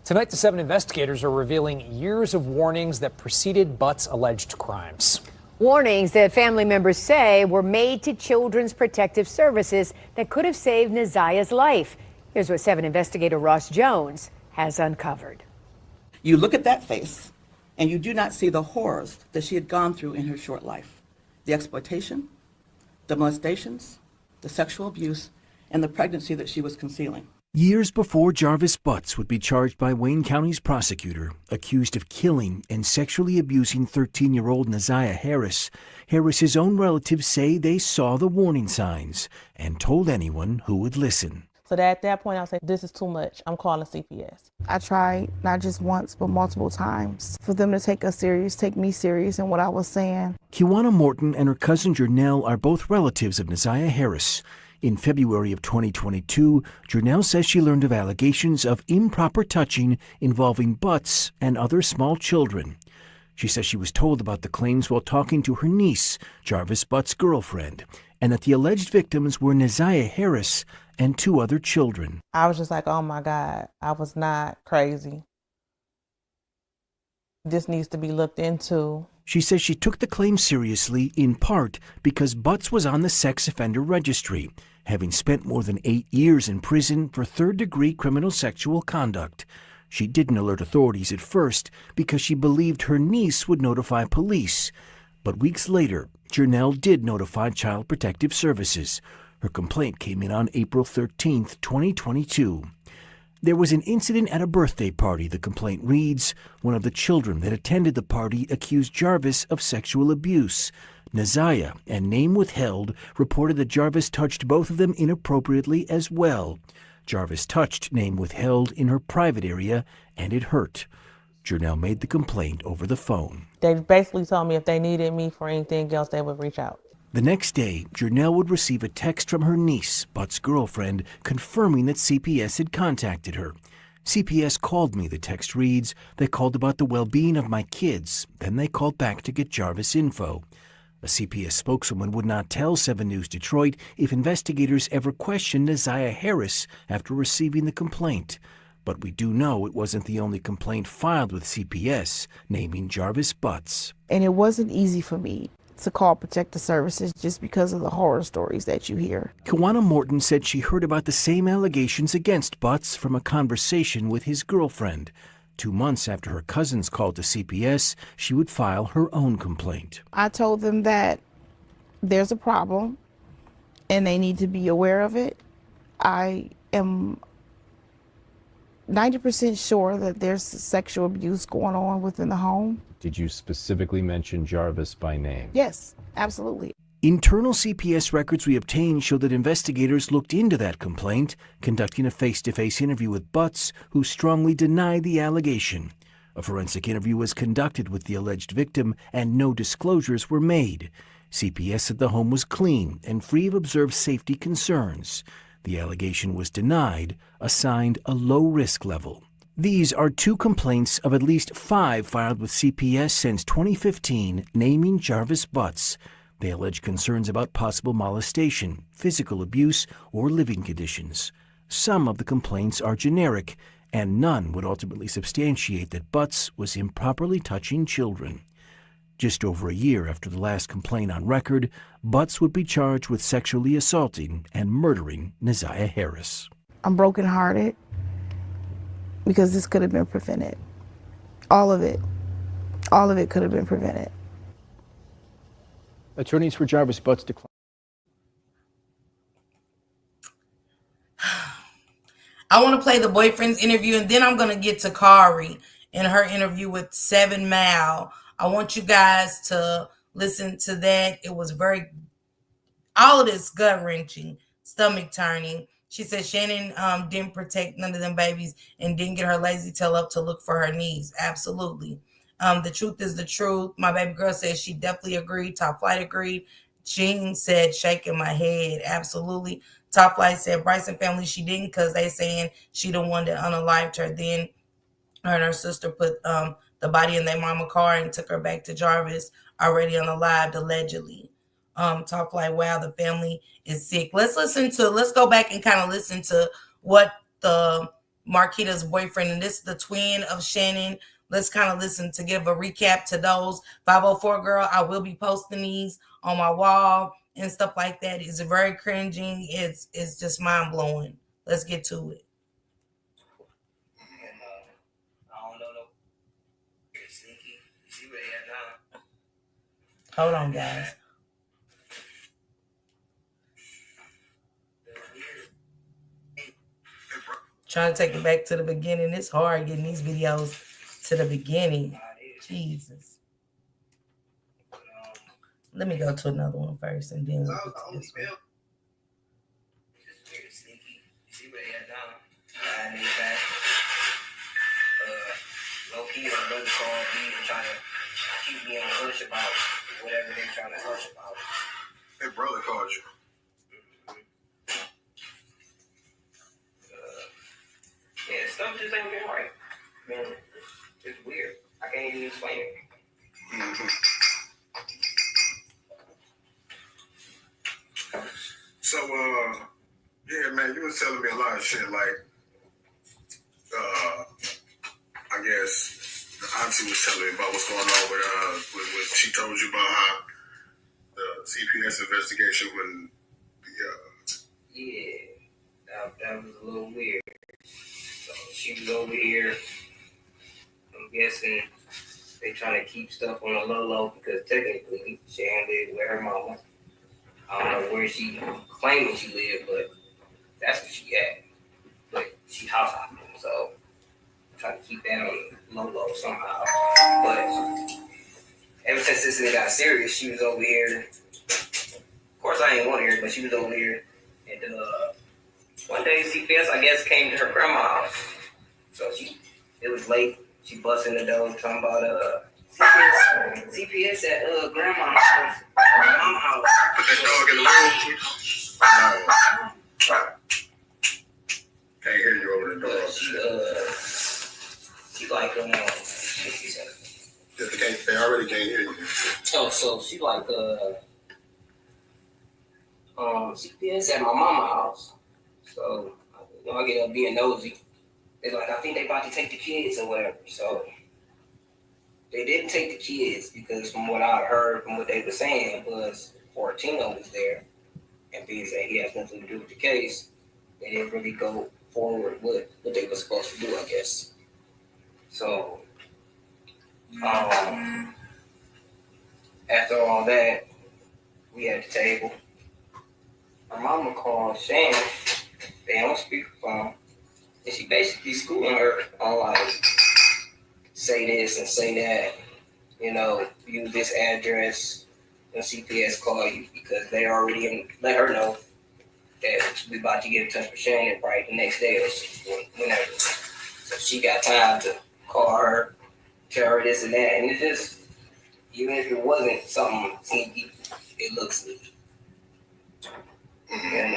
S24: Tonight, the 7 investigators are revealing years of warnings that preceded Butts' alleged crimes.
S23: Warnings that family members say were made to Children's Protective Services that could have saved Naziyah's life. Here's what 7 investigator Ross Jones has uncovered.
S25: You look at that face, and you do not see the horrors that she had gone through in her short life. The exploitation, the molestations, the sexual abuse, and the pregnancy that she was concealing.
S3: Years before Jarvis Butts would be charged by Wayne County's prosecutor, accused of killing and sexually abusing 13-year-old ZiyahHarris, Harris's own relatives say they saw the warning signs and told anyone who would listen.
S5: So that at that point, I said, this is too much. I'm calling CPS. I tried not just once, but multiple times for them to take me serious in what I was saying.
S3: Iyana Morton and her cousin Jernell are both relatives of ZiyahHarris. In February of 2022, Jernell says she learned of allegations of improper touching involving Butts and other small children. She says she was told about the claims while talking to her niece, Jarvis Butts' girlfriend, and that the alleged victims were ZiyahHarris and 2 other children.
S5: I was just like, oh my God, I was not crazy. This needs to be looked into.
S3: She says she took the claim seriously in part because Butts was on the sex offender registry, having spent more than 8 years in prison for third-degree criminal sexual conduct. She didn't alert authorities at first because she believed her niece would notify police. But weeks later, Jernell did notify Child Protective Services. Her complaint came in on April 13, 2022. There was an incident at a birthday party, the complaint reads. One of the children that attended the party accused Jarvis of sexual abuse. Ziya, and name withheld, reported that Jarvis touched both of them inappropriately as well. Jarvis touched, name withheld, in her private area, and it hurt. Jernell made the complaint over the phone.
S5: They basically told me if they needed me for anything else, they would reach out.
S3: The next day, Jernell would receive a text from her niece, Butts' girlfriend, confirming that CPS had contacted her. CPS called me, the text reads. They called about the well-being of my kids. Then they called back to get Jarvis info. A CPS spokeswoman would not tell 7 News Detroit if investigators ever questioned ZiyahHarris after receiving the complaint. But we do know it wasn't the only complaint filed with CPS, naming Jarvis Butts.
S5: And it wasn't easy for me to call Protective Services just because of the horror stories that you hear.
S3: Iyana Morton said she heard about the same allegations against Butts from a conversation with his girlfriend. 2 months after her cousins called to CPS, she would file her own complaint.
S5: I told them that there's a problem and they need to be aware of it. I am 90% sure that there's sexual abuse going on within the home.
S9: Did you specifically mention Jarvis by name?
S5: Yes, absolutely.
S3: Internal CPS records we obtained show that investigators looked into that complaint, conducting a face-to-face interview with Butts, who strongly denied the allegation. A forensic interview was conducted with the alleged victim, and no disclosures were made. CPS said the home was clean and free of observed safety concerns. The allegation was denied, assigned a low-risk level. These are 2 complaints of at least 5 filed with CPS since 2015, naming Jarvis Butts. They allege concerns about possible molestation, physical abuse, or living conditions. Some of the complaints are generic, and none would ultimately substantiate that Butts was improperly touching children. Just over a year after the last complaint on record, Butts would be charged with sexually assaulting and murdering ZiyahHarris.
S5: I'm brokenhearted because this could have been prevented. All of it could have been prevented.
S9: Attorneys for Jarvis Butts declined.
S1: I want to play the boyfriend's interview, and then I'm going to get to Kari and her interview with 7 Mal. I want you guys to listen to that. It was all of this gut-wrenching, stomach-turning. She said Shannon didn't protect none of them babies and didn't get her lazy tail up to look for her niece. Absolutely. The truth is the truth. My baby girl said she definitely agreed. Top Flight agreed. Jean said shaking my head. Absolutely. Top Flight said Bryson family she didn't because they saying she the one that unalived her. Then her and her sister put the body in their mama car and took her back to Jarvis, already unalived, allegedly. Top Flight, wow, the family is sick. Let's go back and kind of listen to what the Marquita's boyfriend, and this is the twin of Shannon. Let's kind of listen to give a recap to those. 504 girl, I will be posting these on my wall and stuff like that. It's very cringing. It's just mind blowing. Let's get to it. Hold on, guys. Trying to take it back to the beginning. It's hard getting these videos to the beginning. Jesus. Let me go to another one first and then we'll get to this one.
S2: Low key, my brother called me and trying to keep me on hush about whatever they're trying to hush about.
S10: Hey, brother called you.
S2: Yeah, stuff just ain't been right. Man, it's weird. I can't even explain it.
S10: So, yeah, man, you was telling me a lot of shit, like, I guess the auntie was telling me about what's going on with she told you about how the CPS investigation wouldn't be,
S2: Yeah, that was a little weird. So she was over here. I'm guessing they trying to keep stuff on the low because technically she ain't live with her mama. I don't know where she claiming she lived, but that's where she at. But she house hopping, so I'm trying to keep that on the low somehow. But ever since this thing got serious, she was over here. Of course, I ain't want to hear it, but she was over here. And one day, CPS, I guess, came to her grandma's house. So it was late. She busted in the door talking about CPS at grandma's house, or mama's house.
S10: Put that dog in the room. Can't hear you over the door.
S2: She like,
S10: they already can't hear you.
S2: Oh, so she like, CPS at my mama's house. So, I get up being nosy. They're like, I think they about to take the kids or whatever. So, they didn't take the kids because from what I heard, from what they were saying, was Fortino was there. And being that he has nothing to do with the case, they didn't really go forward with what they were supposed to do, I guess. So, after all that, we at the table. Her mama called Shan. They on speakerphone. And she basically schooling her on like, say this and say that. Use this address when CPS call you because they already let her know that we about to get in touch with Shannon right the next day or whenever. So she got time to call her, tell her this and that. And it just, even if it wasn't something sneaky, it looks sneaky. And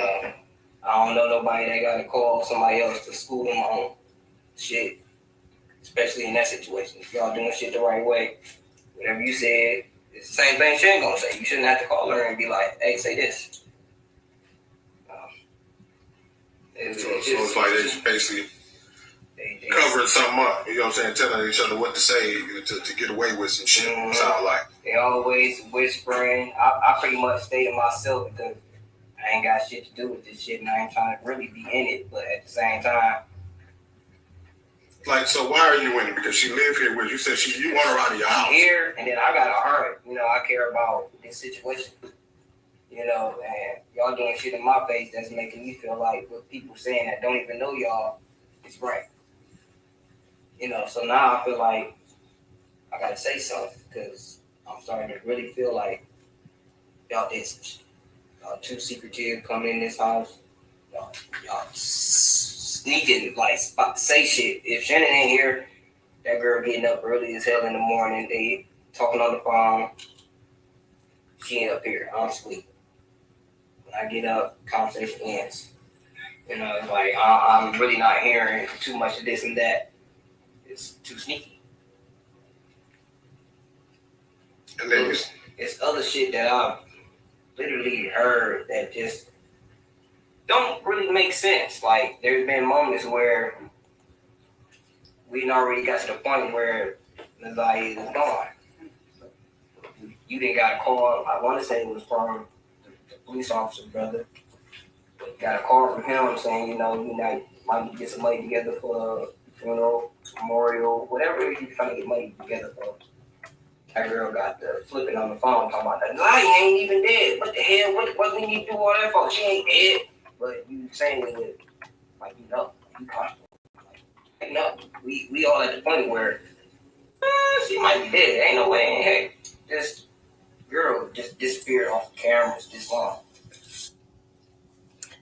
S2: I don't know nobody that got to call somebody else to school them on shit, especially in that situation. If y'all doing shit the right way, whatever you said, it's the same thing Shane gonna say. You shouldn't have to call her and be like, hey, say this.
S10: So it's like they just basically covering something up, you know what I'm saying? Telling each other what to say to get away with some shit, sound like.
S2: They always whispering. I pretty much stay to myself because I ain't got shit to do with this shit and I ain't trying to really be in it, but at the same time.
S10: Like, so why are you in it? Because she lived here with you. Said you want her out of your house.
S2: Here, and then I got a heart. I care about this situation. And y'all doing shit in my face that's making me feel like what people saying that don't even know y'all is right. So now I feel like I gotta say something because I'm starting to really feel like y'all did some shit. Y'all too secretive coming in this house. Y'all sneaking, like, say shit. If Shannon ain't here, that girl getting up early as hell in the morning, they talking on the phone. She ain't up here, I'm asleep. When I get up, conversation ends. It's like, I'm really not hearing too much of this and that. It's too sneaky.
S10: And then
S2: it's other shit that I've literally heard that just don't really make sense. Like, there's been moments where we already got to the point where Nazaya is gone. You didn't got a call. I want to say it was from the police officer brother. Got a call from him saying, you might get some money together for a funeral, memorial, whatever you're trying to get money together for. That girl got the flipping on the phone talking about that. Nazaya ain't even dead. What the hell? What we need to do all that for? She ain't dead. But you saying it like you comfortable. like, no, we all at the point where she might be dead. Ain't no way. Hey, this girl just disappeared off the cameras this long.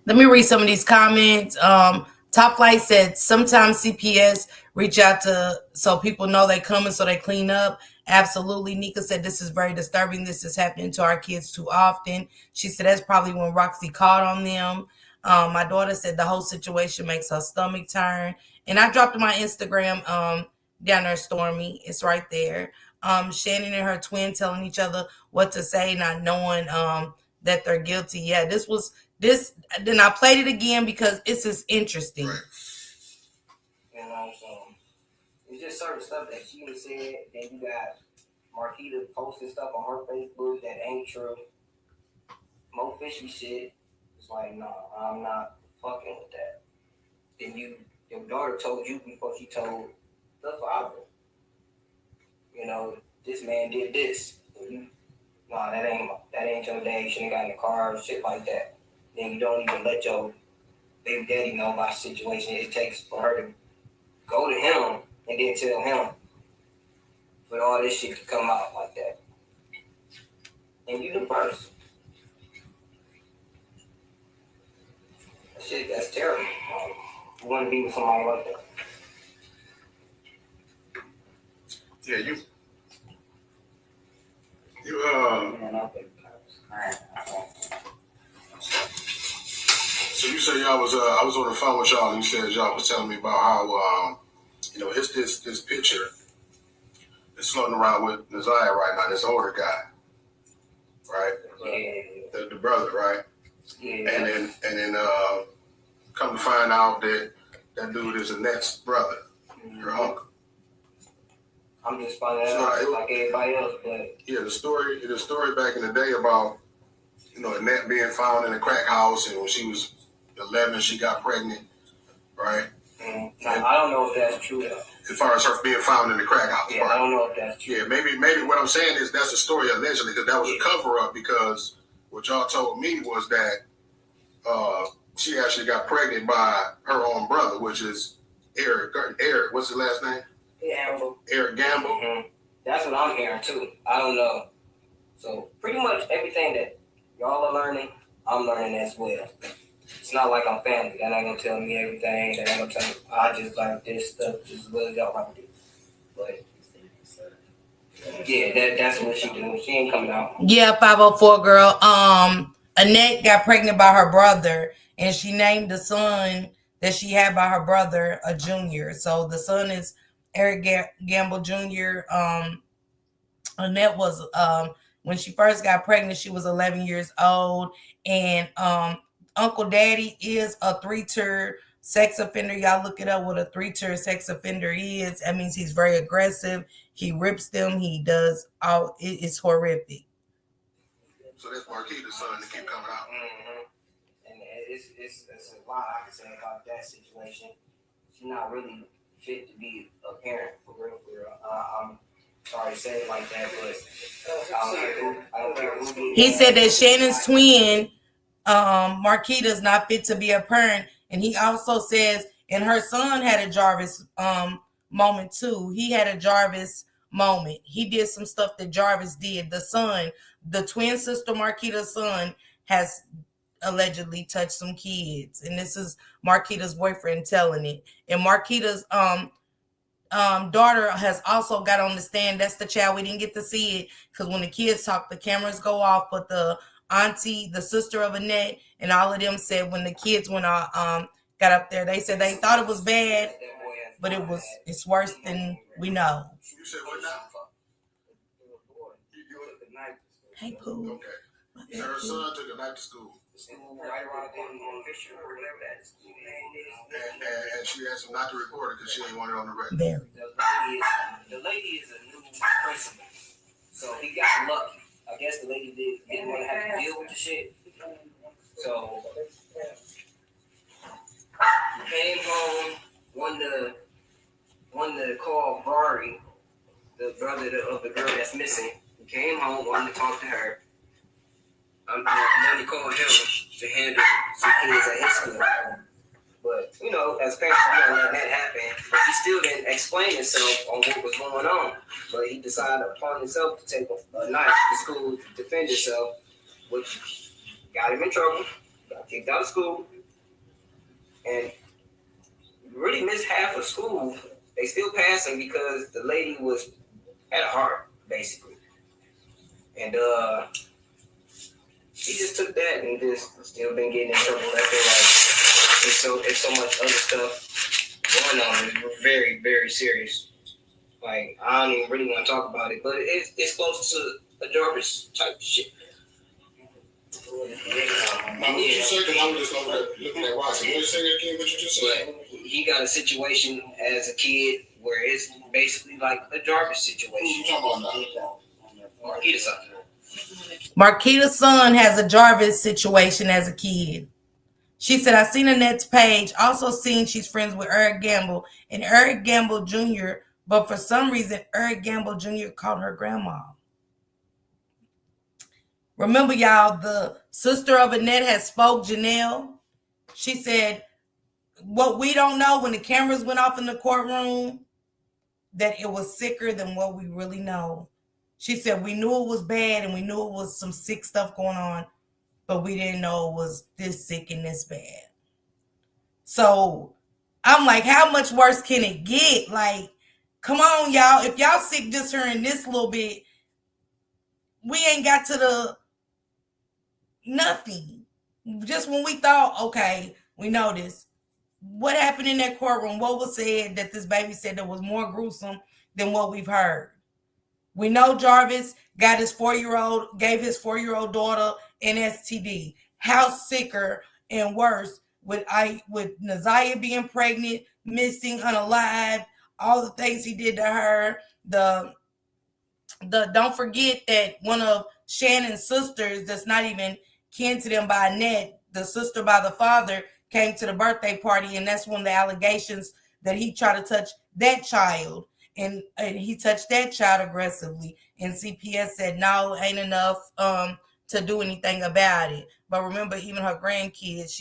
S1: Let me read some of these comments. Top Flight said sometimes CPS reach out to so people know they coming so they clean up. Absolutely. Nika said this is very disturbing. This is happening to our kids too often. She said that's probably when Roxy called on them. My daughter said the whole situation makes her stomach turn. And I dropped my Instagram down there, Stormy. It's right there. Shannon and her twin telling each other what to say, not knowing that they're guilty. Yeah, this. Then I played it again because it's just interesting.
S2: Right. You know, so it's just certain stuff that she said. Then you got Marquita posting stuff on her Facebook that ain't true. More fishy shit. It's like, no, I'm not fucking with that. Then your daughter told you before she told the father. You know, this man did this. Nah, that ain't your dad. You shouldn't have got in the car or shit like that. Then you don't even let your baby daddy know about the situation it takes for her to go to him and then tell him for all this shit to come out like that. And you the first. That shit, that's terrible. You want to be with somebody like that.
S10: Yeah, you So you say y'all was I was on the phone with y'all and you said y'all was telling me about how it's this picture that's floating around with Nasiah right now, this older guy. Right?
S2: Yeah.
S10: The brother, right?
S2: Yeah.
S10: And then come to find out that that dude is Annette's brother, your uncle.
S2: I'm just finding out like everybody else, but
S10: yeah, the story back in the day about Annette being found in a crack house, and when she was 11, she got pregnant, right?
S2: I don't know if that's true though.
S10: As far as her being found in the crack house,
S2: yeah,
S10: right?
S2: I don't know if that's true.
S10: Yeah, maybe what I'm saying is that's a story allegedly, because that was a cover up. Because what y'all told me was that she actually got pregnant by her own brother, which is Eric. What's his last name?
S2: Gamble.
S10: Eric Gamble.
S2: Mm-hmm. That's what I'm hearing too. I don't know. So pretty much everything that y'all are learning, I'm learning as well. It's not like I'm family. They're not gonna tell me everything. They're not gonna tell me I just learned this stuff just as well as y'all learned it. But yeah, that's what she do. She ain't coming out.
S1: Yeah, 504 girl. Annette got pregnant by her brother, and she named the son that she had by her brother a junior. So the son is Eric Gamble Jr. Annette was when she first got pregnant, she was 11 years old, and Uncle Daddy is a 3-tier sex offender. Y'all look it up what a 3-tier sex offender is. That means he's very aggressive. He rips them. He does all. It's horrific.
S10: So that's Marquita's son that keep coming out.
S2: Mm-hmm. And it's a lot I can say about that situation. She's not really fit to be a parent for real. I'm sorry to say it like that, but I don't care who.
S1: He said that Shannon's twin, Marquita's not fit to be a parent, and he also says, and her son had a Jarvis moment too. He had a Jarvis moment. He did some stuff that Jarvis did. The son, the twin sister Marquita's son, has allegedly touched some kids, and this is Marquita's boyfriend telling it. And Marquita's daughter has also got on the stand. That's the child we didn't get to see it because when the kids talk, the cameras go off. But the auntie, the sister of Annette, and all of them said when the kids got up there, they said they thought it was bad, but it's worse than we know.
S10: You said what now?
S1: Hey, Pooh.
S10: Okay. So her son took a knife to school.
S2: Right around on Fisher or whatever that is.
S10: And she asked him not to report it because she didn't want it on the record.
S2: The lady is a new principal. So he got lucky. I guess the lady didn't want to have to deal with the shit. So he came home, wanted to call Bari, the brother of the girl that's missing. He came home, wanted to talk to her. Then he called him to handle some kids at his school. But,
S8: as parents, you know, let that happen. But he still didn't explain himself on what was going on. But he decided upon himself to take a knife to school to defend himself, which got him in trouble, got kicked out of school, and really missed half of school. They still passed him because the lady had a heart, basically. And he just took that and just still been getting in trouble. I feel like it's so much other stuff going on. It's very, very serious. Like, I don't even really want to talk about it, but it's close to a Jarvis type shit.
S10: Now, what you say? Because I was just over there looking at Watson. What you say again? What you just said?
S8: He got a situation as a kid where it's basically like a Jarvis situation.
S10: Who you talking about now?
S8: Marquita's son.
S1: Marquita's son has a Jarvis situation as a kid. She said, I seen Annette's page, also seen she's friends with Eric Gamble and Eric Gamble Jr., but for some reason, Eric Gamble Jr. called her grandma. Remember, y'all, the sister of Annette had spoke, Janelle. She said, what we don't know when the cameras went off in the courtroom, that it was sicker than what we really know. She said, we knew it was bad and we knew it was some sick stuff going on, but we didn't know it was this sick and this bad. So I'm like, how much worse can it get? Like, come on, y'all. If y'all sick just hearing this little bit, we ain't got to the nothing. Just when we thought, okay, we know this. What happened in that courtroom? What was said that this baby said that was more gruesome than what we've heard? We know Jarvis gave his 4-year-old daughter an STD. How sicker and worse with Naziah being pregnant, missing, unalive, all the things he did to her. Don't forget that one of Shannon's sisters that's not even kin to them by Annette, the sister by the father, came to the birthday party, and that's one of the allegations that he tried to touch that child. And he touched that child aggressively. And CPS said, no, ain't enough to do anything about it. But remember, even her grandkids,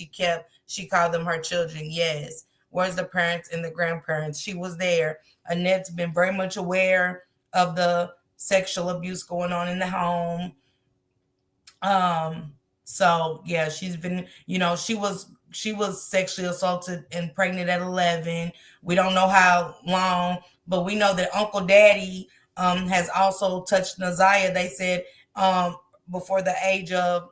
S1: she called them her children. Yes. Where's the parents and the grandparents? She was there. Annette's been very much aware of the sexual abuse going on in the home. So yeah, she's been, she was sexually assaulted and pregnant at 11. We don't know how long, but we know that Uncle Daddy has also touched Naziah. They said before the age of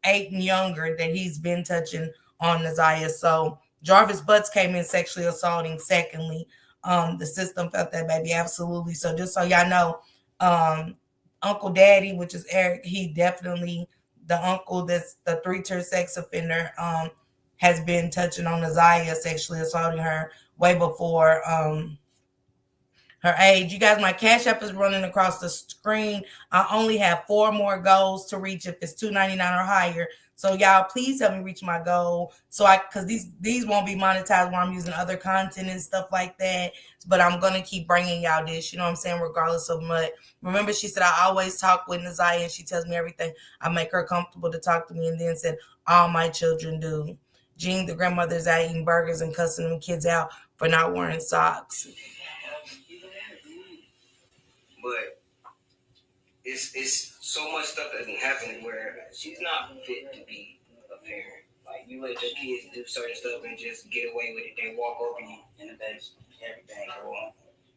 S1: 8 and younger that he's been touching on Naziah. So Jarvis Butts came in sexually assaulting secondly. The system felt that baby, absolutely. So just so y'all know, Uncle Daddy, which is Eric, he definitely, the uncle that's the 3-tier sex offender, has been touching on Naziah, sexually assaulting her way before her age. You guys, my Cash App is running across the screen. I only have 4 more goals to reach if it's $2.99 or higher. So y'all, please help me reach my goal. So because these won't be monetized while I'm using other content and stuff like that. But I'm gonna keep bringing y'all this, you know what I'm saying, regardless of what. Remember, she said I always talk with Naziah and she tells me everything. I make her comfortable to talk to me, and then said all my children do. Jean, the grandmother's out eating burgers and cussing them kids out for not wearing socks.
S8: But it's so much stuff that's happening where she's not fit to be a parent. Like, you let your kids do certain stuff and just get away with it. They walk over you in the basement. Everything go on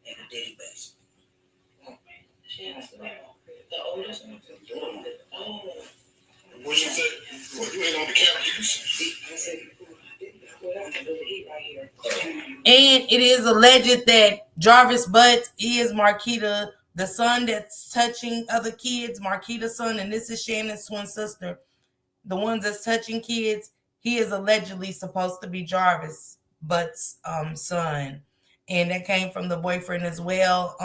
S8: in the daddy basement. She has to be the oldest one.
S10: What you say? Well, you ain't on the camera. You can see.
S8: I said,
S1: and it is alleged that Jarvis Butts is Marquita, the son that's touching other kids, Marquita's son, and this is Shannon's twin sister. The ones that's touching kids, he is allegedly supposed to be Jarvis Butts' son. And that came from the boyfriend as well.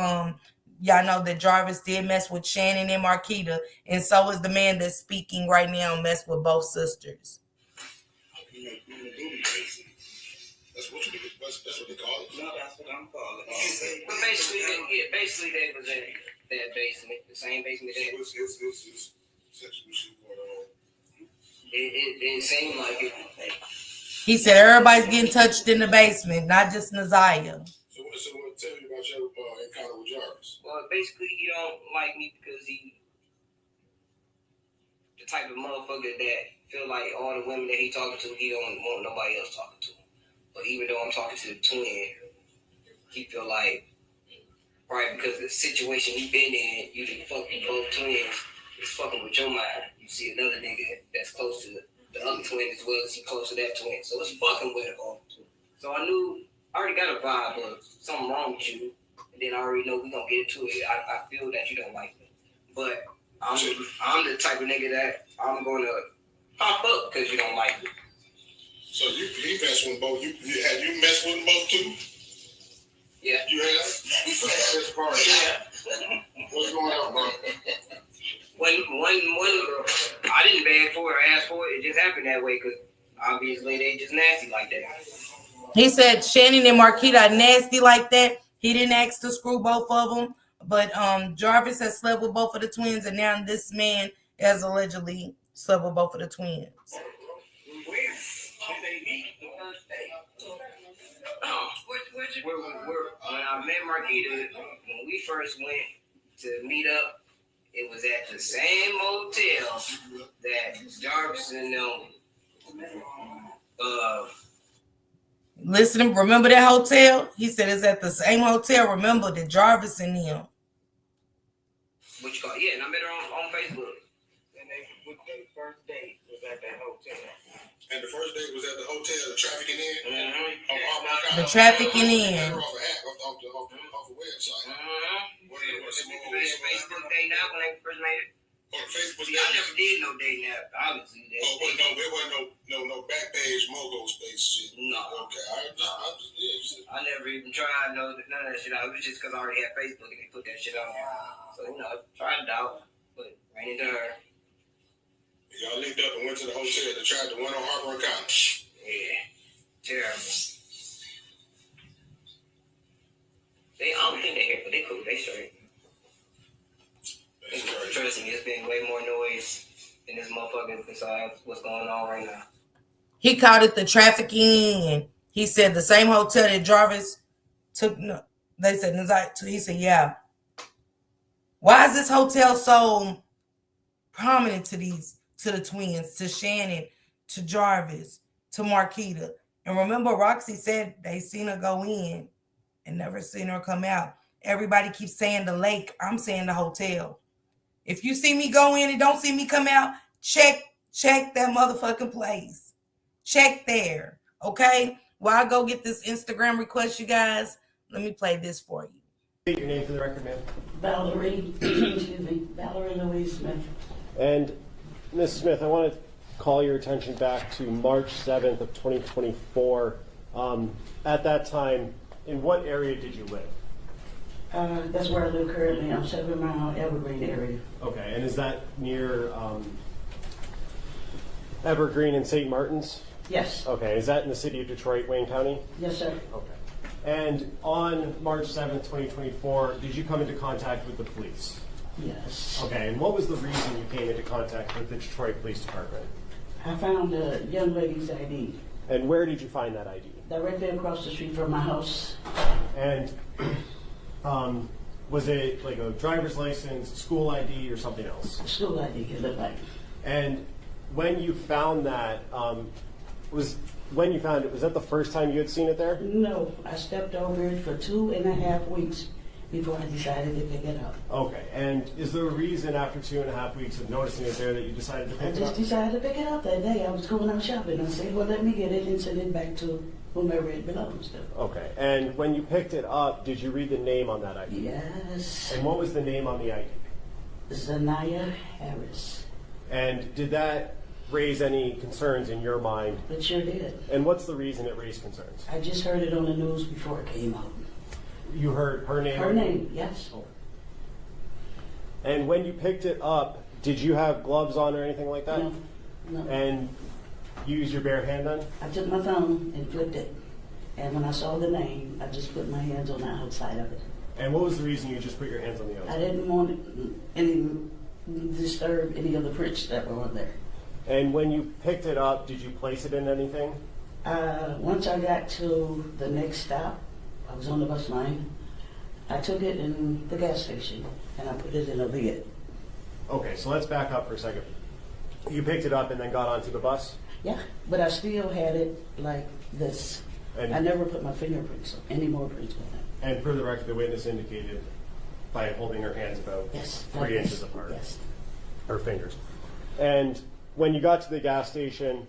S1: Y'all know that Jarvis did mess with Shannon and Marquita, and so is the man that's speaking right now, messed with both sisters.
S10: That's what they call it?
S8: No, that's what I'm calling it. But basically they was in that basement, the same basement that
S10: it's sexual shit going on.
S8: It seemed like it.
S1: He said everybody's getting touched in the basement, not just Naziah.
S10: So what? Tell me about your encounter with Jarvis.
S8: Well, basically, he don't like me because he the type of motherfucker that feel like all the women that he talking to, he don't want nobody else talking to him. But even though I'm talking to the twin, he feel like, right, because of the situation he been in, you can fuck with both twins, it's fucking with your mind. You see another nigga that's close to the other twin as well as he close to that twin. So it's fucking with him. So I already got a vibe of something wrong with you. And then I already know we gonna get into it. I feel that you don't like me. But I'm the type of nigga that I'm gonna pop up because you don't like me.
S10: So he messed with both. Have you messed with them both too?
S8: Yeah.
S10: You have? That's part of it. What's going on, bro?
S8: When I didn't beg for it or ask for it, it just happened that way because obviously they just nasty like that.
S1: He said Shannon and Marquita are nasty like that. He didn't ask to screw both of them, but Jarvis has slept with both of the twins, and now this man has allegedly slept with both of the twins.
S8: When I met Marquita, when we first went to meet up, it was at the same hotel that Jarvis and
S1: Listen, remember that hotel? He said it's at the same hotel. Remember that Jarvis and him.
S8: What you call it? Yeah, and I met her on Facebook. And the first date was at that hotel.
S10: And the first date was at the hotel, the trafficking in?
S1: Mm-hmm. The trafficking in.
S10: Off the website.
S8: Mm-hmm. Facebook date now when they first made it.
S10: On Facebook.
S8: See, I never did no dating app, obviously.
S10: There wasn't no back page mogo space shit.
S8: No.
S10: Okay,
S8: I never even tried none of that shit out. It was just because I already had Facebook and they put that shit on there. So, tried it out, but ran into her.
S10: Y'all linked up and went to the hotel to try the one on Harper and Cotton.
S8: Yeah. Terrible. I don't think they're here, but they cool. They straight. Trust me, it's been way more noise in this motherfucker besides what's going on right now.
S1: He called it the trafficking in. He said the same hotel that Jarvis took. No, they said he said, yeah. Why is this hotel so prominent to the twins, to Shannon, to Jarvis, to Marquita? And remember, Roxy said they seen her go in and never seen her come out. Everybody keeps saying the lake. I'm saying the hotel. If you see me go in and don't see me come out, check that motherfucking place. Check there. Okay? While I go get this Instagram request, you guys, let me play this for you.
S14: State your name for the record, ma'am.
S25: Valerie Louise Smith.
S14: And Ms. Smith, I want to call your attention back to March 7th of 2024. At that time, in what area did you live?
S25: That's where I live currently. I'm 7 Mile Evergreen area.
S14: Okay, and is that near Evergreen and St. Martin's?
S25: Yes.
S14: Okay, is that in the city of Detroit, Wayne County?
S25: Yes, sir.
S14: Okay. And on March 7th, 2024, did you come into contact with the police?
S25: Yes.
S14: Okay, and what was the reason you came into contact with the Detroit Police Department?
S25: I found a young lady's ID.
S14: And where did you find that ID?
S25: Directly across the street from my house.
S14: And was it like a driver's license, school ID, or something else?
S25: School ID, it looked like.
S14: And when you found that, was that the first time you had seen it there?
S25: No, I stepped over it for 2.5 weeks before I decided to pick it up.
S14: Okay, and is there a reason after 2.5 weeks of noticing it there that you decided to pick it up?
S25: I just decided to pick it up that day. I was going out shopping. I said, well, let me get it and send it back to whomever it belongs to.
S14: Okay, and when you picked it up, did you read the name on that ID?
S25: Yes.
S14: And what was the name on the ID?
S25: ZiyahHarris.
S14: And did that raise any concerns in your mind?
S25: It sure did.
S14: And what's the reason it raised concerns?
S25: I just heard it on the news before it came out.
S14: You heard her name?
S25: Her name, yes.
S14: Oh. And when you picked it up, did you have gloves on or anything like that?
S25: No.
S14: And you used your bare hand then?
S25: I took my thumb and flipped it. And when I saw the name, I just put my hands on the outside of it.
S14: And what was the reason you just put your hands on the outside?
S25: I didn't want any disturb any of the prints that were on there.
S14: And when you picked it up, did you place it in anything?
S25: Once I got to the next stop, I was on the bus line. I took it in the gas station and I put it in a lid.
S14: Okay, so let's back up for a second. You picked it up and then got onto the bus?
S25: Yeah, but I still had it like this.
S14: And
S25: I never put my fingerprints or any more prints on it.
S14: And for the record, the witness indicated by holding her hands about
S25: Yes.
S14: 3 inches apart.
S25: Yes.
S14: Her fingers. And when you got to the gas station,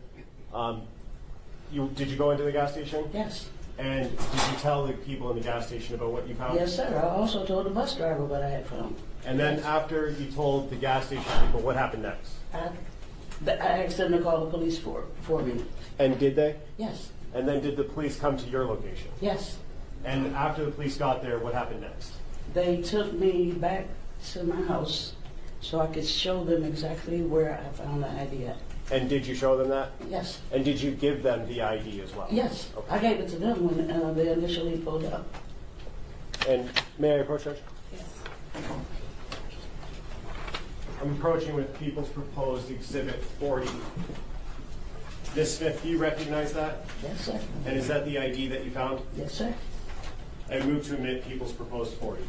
S14: did you go into the gas station?
S25: Yes.
S14: And did you tell the people in the gas station about what you found?
S25: Yes, sir. I also told the bus driver what I had found.
S14: And then after you told the gas station people, what happened next?
S25: I asked them to call the police for me.
S14: And did they?
S25: Yes.
S14: And then did the police come to your location?
S25: Yes.
S14: And after the police got there, what happened next?
S25: They took me back to my house so I could show them exactly where I found the ID at.
S14: And did you show them that?
S25: Yes.
S14: And did you give them the ID as well?
S25: Yes.
S14: Okay.
S25: I gave it to them when they initially pulled up.
S14: And may I approach, Judge?
S25: Yes.
S14: I'm approaching with People's Proposed Exhibit 40. Ms. Smith, do you recognize that?
S25: Yes, sir.
S14: And is that the ID that you found?
S25: Yes, sir.
S14: I move to admit People's Proposed 40.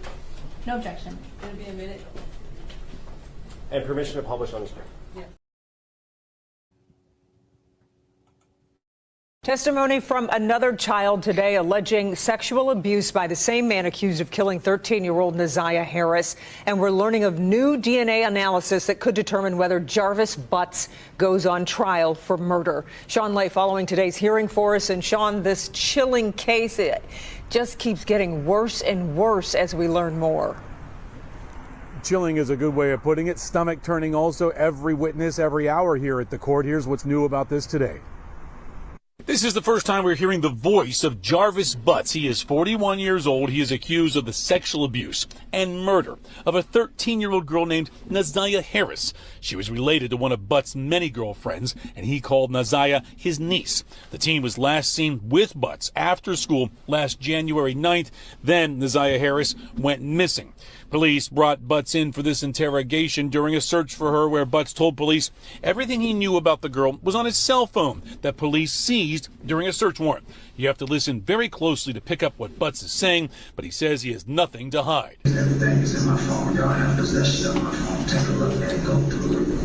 S7: No objection. It'll be admitted.
S14: And permission to publish on the screen.
S7: Yes.
S16: Testimony from another child today alleging sexual abuse by the same man accused of killing 13-year-old ZiyahHarris. And we're learning of new DNA analysis that could determine whether Jarvis Butts goes on trial for murder. Sean Lay following today's hearing for us. And Sean, this chilling case, it just keeps getting worse and worse as we learn more.
S17: Chilling is a good way of putting it. Stomach turning also. Every witness, every hour here at the court. Here's what's new about this today.
S18: This is the first time we're hearing the voice of Jarvis Butts. He is 41 years old. He is accused of the sexual abuse and murder of a 13-year-old girl named ZiyahHarris. She was related to one of Butts' many girlfriends, and he called Ziya his niece. The teen was last seen with Butts after school last January 9th. Then ZiyahHarris went missing. Police brought Butts in for this interrogation during a search for her, where Butts told police everything he knew about the girl was on his cell phone that police seized during a search warrant. You have to listen very closely to pick up what Butts is saying, but he says he has nothing to hide.
S10: Everything is in my phone. Y'all have possession of my phone. Take a look at it. Go through it.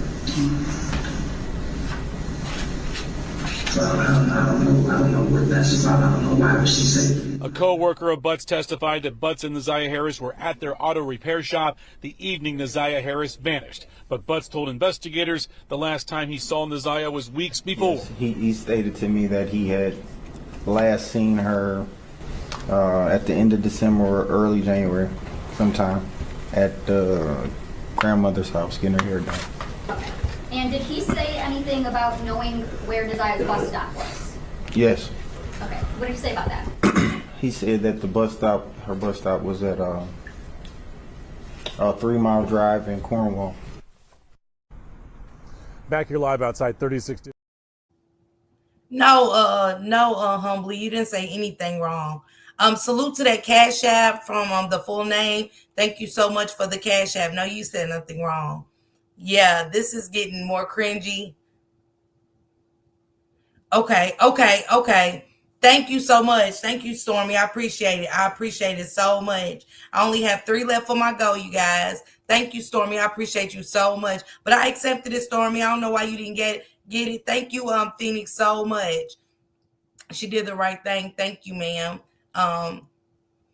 S10: So I don't know what that's about. I don't know why she said.
S18: A co-worker of Butts testified that Butts and ZiyahHarris were at their auto repair shop the evening ZiyahHarris vanished. But Butts told investigators the last time he saw Ziya was weeks before.
S20: Yes, he stated to me that he had last seen her at the end of December or early January sometime at the grandmother's house getting her hair done.
S26: Okay. And did he say anything about knowing where Ziya's bus stop was?
S20: Yes.
S26: Okay. What did he say about that?
S20: He said that her bus stop was at a 3-mile drive in Cornwall.
S17: Back here live outside 36.
S1: No, Humbly, you didn't say anything wrong. Salute to that Cash App from the full name. Thank you so much for the Cash App. No, you said nothing wrong. Yeah, this is getting more cringy. Okay. Thank you so much. Thank you, Stormy. I appreciate it. I appreciate it so much. I only have 3 left for my goal, you guys. Thank you, Stormy. I appreciate you so much. But I accepted it, Stormy. I don't know why you didn't get it. Thank you, Phoenix, so much. She did the right thing. Thank you, ma'am.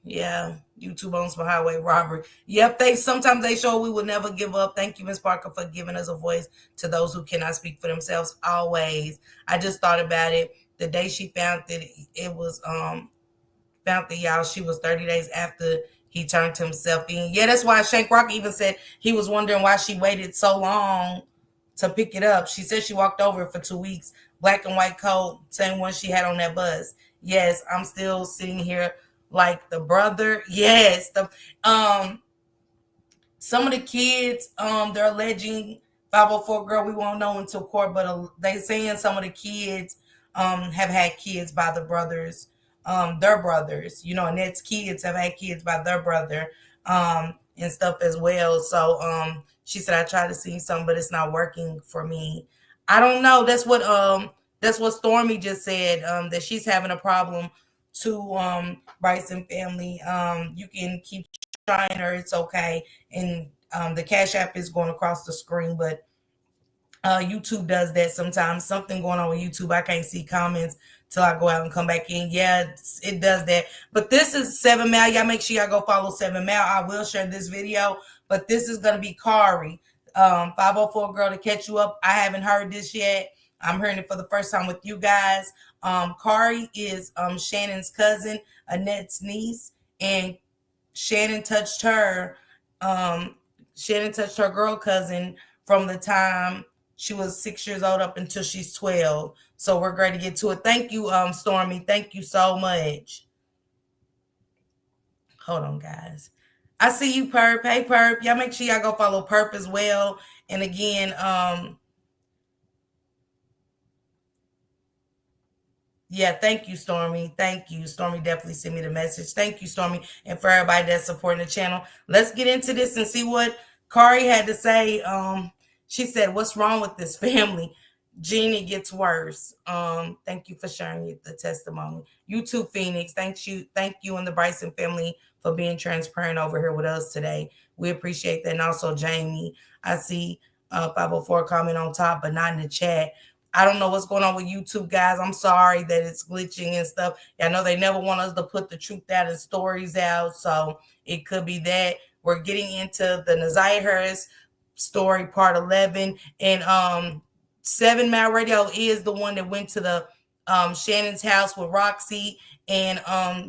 S1: Yeah, YouTube owns my highway robbery. Yep, sometimes they show we will never give up. Thank you, Ms. Parker, for giving us a voice to those who cannot speak for themselves. Always. I just thought about it. The day she found it was found y'all. She was 30 days after he turned himself in. Yeah, that's why Shank Rock even said he was wondering why she waited so long to pick it up. She said she walked over for 2 weeks. Black and white coat, same one she had on that bus. Yes, I'm still sitting here like the brother. Yes, some of the kids, they're alleging 504 girl. We won't know until court, but they saying some of the kids have had kids by the brothers, their brothers. You know, Annette's kids have had kids by their brother, and stuff as well. So she said I tried to see some, but it's not working for me. I don't know. That's what That's what Stormy just said, that she's having a problem to Bryson family. You can keep trying her, it's okay. And the Cash App is going across the screen, but YouTube does that sometimes. Something going on with YouTube. I can't see comments till I go out and come back in. Yeah, it does that. But this is 7 Mal. Y'all make sure y'all go follow 7 Mal. I will share this video, but this is going to be Kari, 504 girl, to catch you up. I haven't heard this yet. I'm hearing it for the first time with you guys. Kari is Shannon's cousin, Annette's niece, and Shannon touched her. Shannon touched her girl cousin from the time she was 6 years old up until she's 12. So we're going to get to it. Thank you, Stormy. Thank you so much. Hold on, guys. I see you, Perp. Hey, Perp. Y'all make sure y'all go follow Perp as well. And again, yeah, thank you, Stormy. Thank you. Stormy definitely sent me the message. Thank you, Stormy. And for everybody that's supporting the channel. Let's get into this and see what Kari had to say. She said, what's wrong with this family? Jeannie gets worse. Thank you for sharing the testimony. You too, Phoenix. Thank you and the Bryson family for being transparent over here with us today. We appreciate that. And also, Jamie, I see 504 comment on top, but not in the chat. I don't know what's going on with YouTube, guys. I'm sorry that it's glitching and stuff. I know they never want us to put the truth out and stories out, so it could be that. We're getting into the ZiyahHarris story, part 11, and 7 Mal Radio is the one that went to the Shannon's house with Roxy, and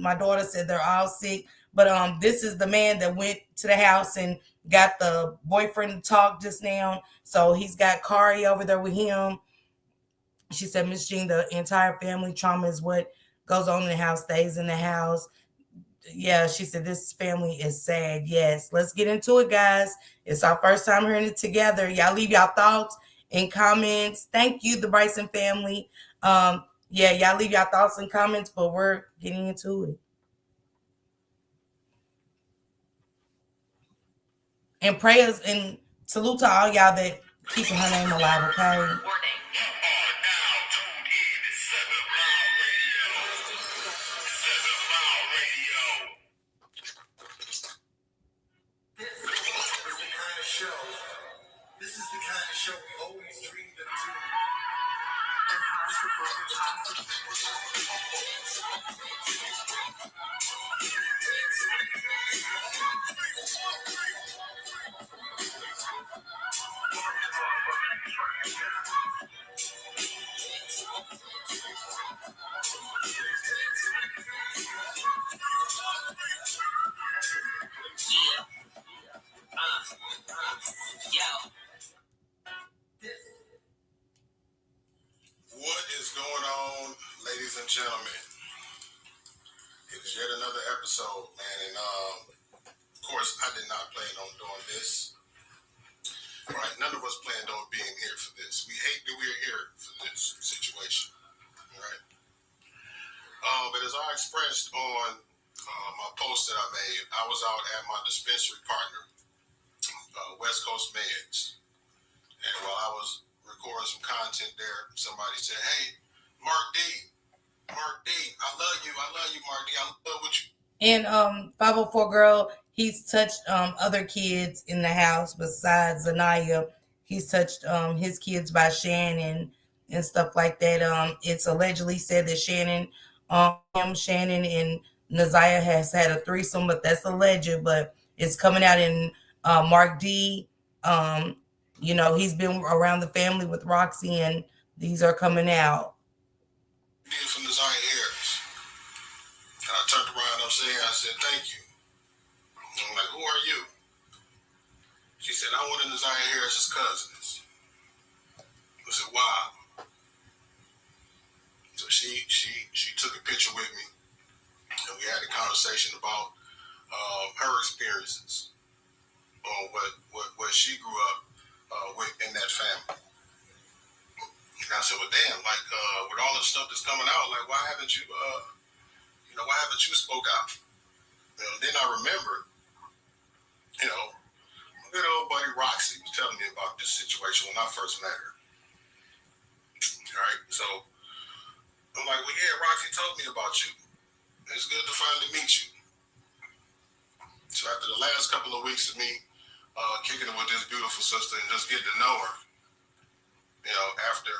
S1: my daughter said they're all sick, but this is the man that went to the house and got the boyfriend to talk just now. So he's got Kari over there with him. She said, Miss Jean, the entire family trauma is what goes on in the house, stays in the house. Yeah, she said, this family is sad. Yes, let's get into it, guys. It's our first time hearing it together. Y'all leave y'all thoughts and comments. Thank you, the Bryson family. Yeah, y'all leave y'all thoughts and comments, but we're getting into it. And prayers and salute to all y'all that keeping her name alive, okay?
S10: What is going on, ladies and gentlemen? It is yet another episode, man, and of course, I did not plan on doing this. Right? None of us planned on being here for this. We hate that we're here for this situation, right? But as I expressed on my post that I made, I was out at my dispensary partner, West Coast Meds, and while I was recording some content there, somebody said, hey, Mark D, I love you, Mark D, I love what you.
S1: And 504 girl, he's touched other kids in the house besides Zanaya. He's touched his kids by Shannon and stuff like that. It's allegedly said that Shannon and Naziah has had a threesome, but that's alleged, but it's coming out in Mark D. You know, he's been around the family with Roxy, and these are coming out.
S10: From ZiyahHarris. And I turned around upstairs, I said, thank you. I'm like, who are you? She said, I'm one of ZiyahHarris' cousins. I said, wow. So she took a picture with me, and we had a conversation about her experiences on what she grew up with in that family. And I said, well, damn, like, with all the stuff that's coming out, like, why haven't you spoke out? You know, then I remembered, you know, my good old buddy Roxy was telling me about this situation when I first met her. All right, so well, yeah, Roxy told me about you. It's good to finally meet you. So after the last couple of weeks of me kicking it with this beautiful sister and just getting to know her, after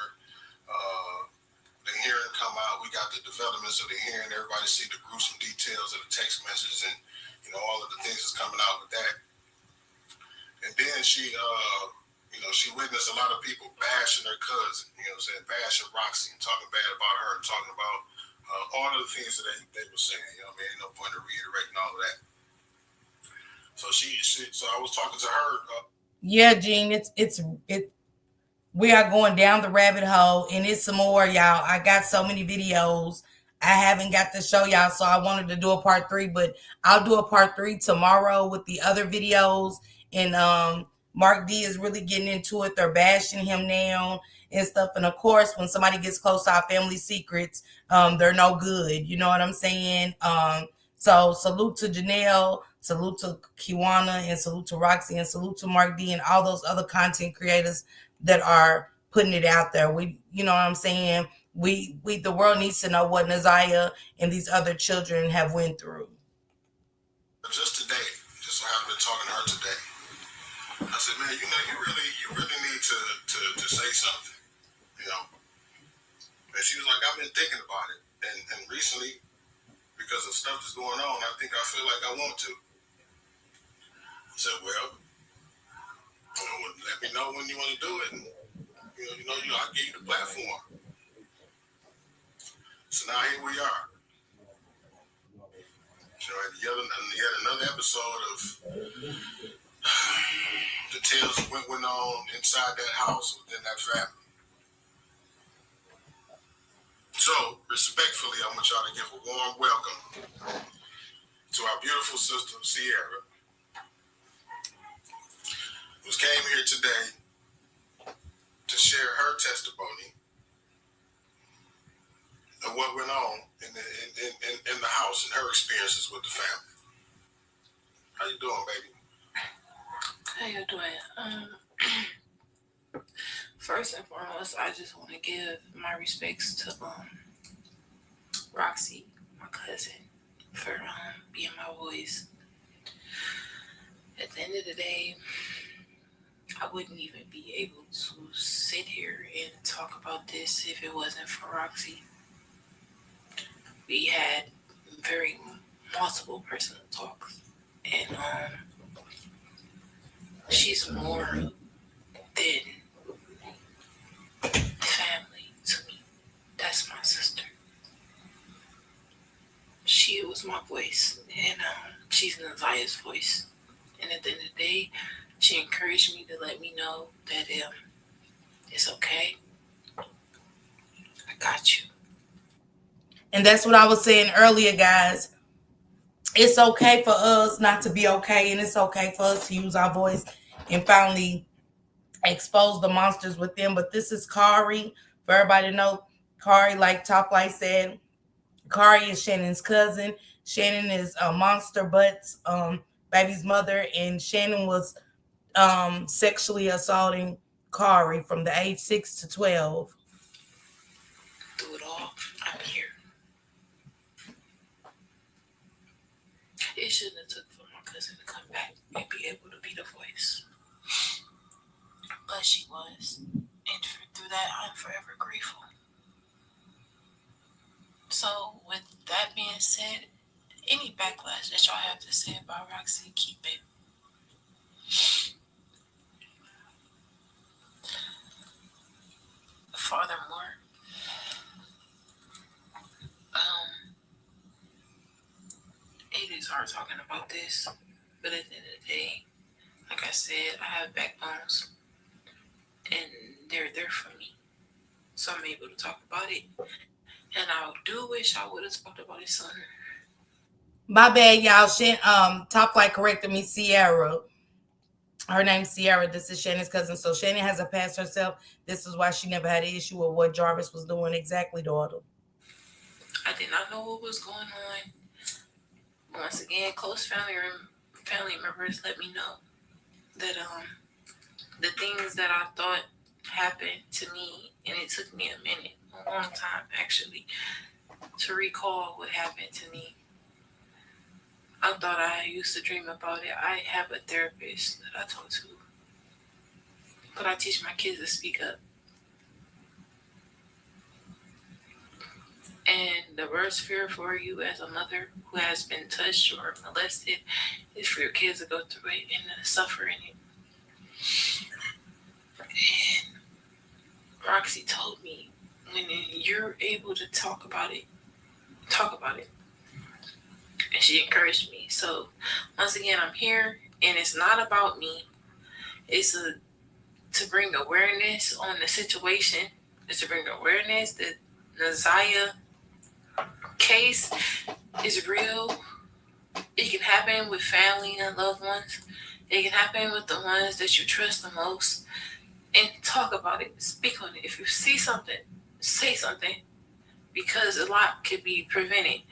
S10: the hearing come out, we got the developments of the hearing. Everybody see the gruesome details of the text messages and all of the things that's coming out with that. And then she witnessed a lot of people bashing her cousin, bashing Roxy and talking bad about her and talking about all of the things that they were saying. Ain't no point in reiterating all of that. So so I was talking to her.
S1: Yeah, Gene, we are going down the rabbit hole, and it's some more, y'all. I got so many videos I haven't got to show y'all, so I wanted to do a part 3, but I'll do a part 3 tomorrow with the other videos. And Mark D is really getting into it. They're bashing him now and stuff. And of course, when somebody gets close to our family secrets, they're no good. You know what I'm saying? So salute to Janelle, salute to Kiwana, and salute to Roxy, and salute to Mark D and all those other content creators that are putting it out there. You know what I'm saying? The world needs to know what Naziah and these other children have went through.
S10: Just today, just so I happened to talking to her today. I said, man, you really need to say something, And she was like, I've been thinking about it, and recently, because of stuff that's going on, I think I feel like I want to. I said, well, let me know when you want to do it. And, I'll give you the platform. So now here we are. Yet another episode of the tales that went on inside that house within that family. So, respectfully, I want y'all to give a warm welcome to our beautiful sister, Sierra, who came here today to share her testimony of what went on in the house and her experiences with the family. How you doing, baby?
S11: How you doing? First and foremost, I just want to give my respects to Roxy, my cousin, for being my voice. At the end of the day, I wouldn't even be able to sit here and talk about this if it wasn't for Roxy. We had very multiple personal talks, and she's more than family to me. That's my sister. She was my voice, and she's Naziah's voice. And at the end of the day, she encouraged me to let me know that it's okay. I got you.
S1: And that's what I was saying earlier, guys. It's okay for us not to be okay, and it's okay for us to use our voice and finally expose the monsters within. But this is Kari. For everybody to know, Kari, like Top Light said, Kari is Shannon's cousin. Shannon is Monster Butt's baby's mother, and Shannon was sexually assaulting Kari from the age 6 to 12.
S11: Through it all, I'm here. It shouldn't have took for my cousin to come back and be able to be the voice. But she was. And through that, I'm forever grateful. So, with that being said, any backlash that y'all have to say about Roxy, keep it. Furthermore, it is hard talking about this, but at the end of the day, like I said, I have backbones, and they're there for me. So I'm able to talk about it, and I do wish I would have talked about it sooner.
S1: My bad, y'all. Top Flight corrected me, Sierra. Her name's Sierra. This is Shannon's cousin. So Shannon has a past herself. This is why she never had an issue with what Jarvis was doing. Exactly, daughter.
S11: I did not know what was going on. Once again, close family members let me know that the things that I thought happened to me, and it took me a minute, a long time actually, to recall what happened to me. I thought I used to dream about it. I have a therapist that I talk to, but I teach my kids to speak up. And the worst fear for you as a mother who has been touched or molested is for your kids to go through it and to suffer in it. And Roxy told me, when you're able to talk about it, talk about it. And she encouraged me. So once again, I'm here, and it's not about me. It's to bring awareness on the situation. It's to bring awareness that Naziah case is real. It can happen with family and loved ones. It can happen with the ones that you trust the most. And talk about it. Speak on it. If you see something, say something. Because a lot could be prevented.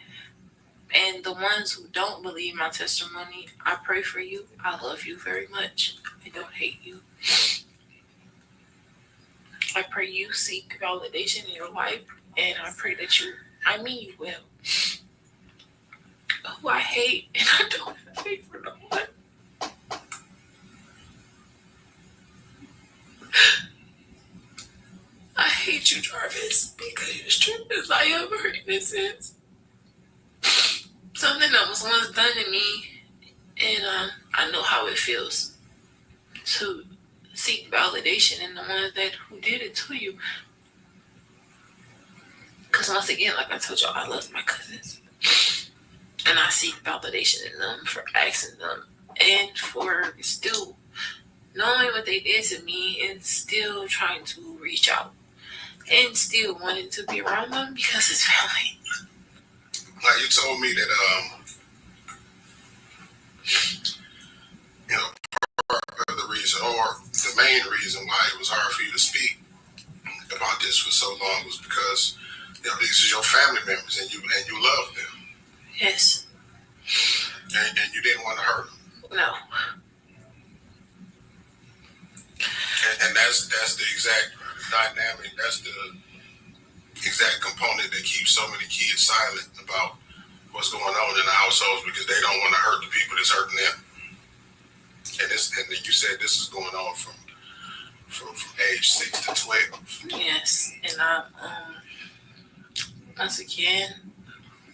S11: And the ones who don't believe my testimony, I pray for you. I love you very much. I don't hate you. I pray you seek validation in your life. And I pray that I mean you well. Who I hate, and I don't have hate for no one. I hate you, Jarvis, because you stripped Naziah of her innocence. Something that was once done to me, and I know how it feels to seek validation in the ones who did it to you. Because once again, like I told y'all, I love my cousins. And I seek validation in them for asking them and for still knowing what they did to me and still trying to reach out and still wanting to be around them because it's family.
S10: Like you told me that, part of the reason, or the main reason why it was hard for you to speak about this for so long was because these are your family members and you love them.
S11: Yes.
S10: And you didn't want to hurt them.
S11: No.
S10: And that's the exact dynamic. That's the exact component that keeps so many kids silent about what's going on in the households because they don't want to hurt the people that's hurting them. And you said this is going on from age 6 to 12.
S11: Yes, and once again,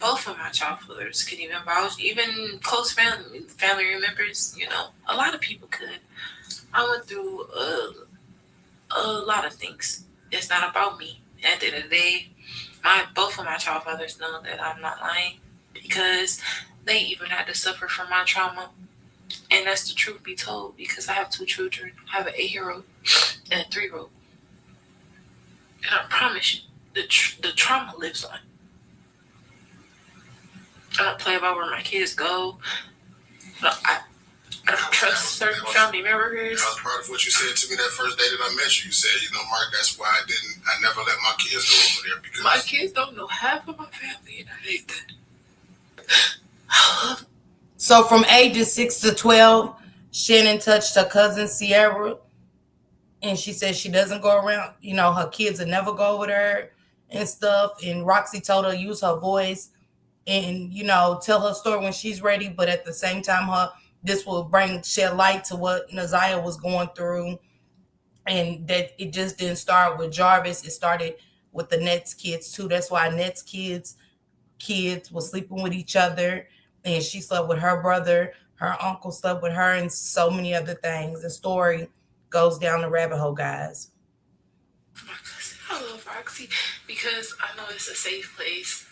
S11: both of my child fathers could even vouch, even close family members. A lot of people could. I went through a lot of things. It's not about me. At the end of the day, both of my child fathers know that I'm not lying because they even had to suffer from my trauma. And that's the truth be told because I have 2 children. I have an 8-year-old and a 3-year-old. And I promise you, the trauma lives on. I don't play about where my kids go. I don't trust certain family members.
S10: That was part of what you said to me that first day that I met you. You said, Mark, that's why I never let my kids go over there because
S11: my kids don't know half of my family and I hate that.
S1: So from ages 6 to 12, Shannon touched her cousin Sierra, and she said she doesn't go around, her kids will never go with her and stuff. And Roxy told her use her voice and, tell her story when she's ready. But at the same time, this will shed light to what Naziah was going through. And that it just didn't start with Jarvis. It started with the Nets kids too. That's why Nets kids were sleeping with each other. And she slept with her brother. Her uncle slept with her and so many other things. The story goes down the rabbit hole, guys.
S11: I love Roxy because I know it's a safe place.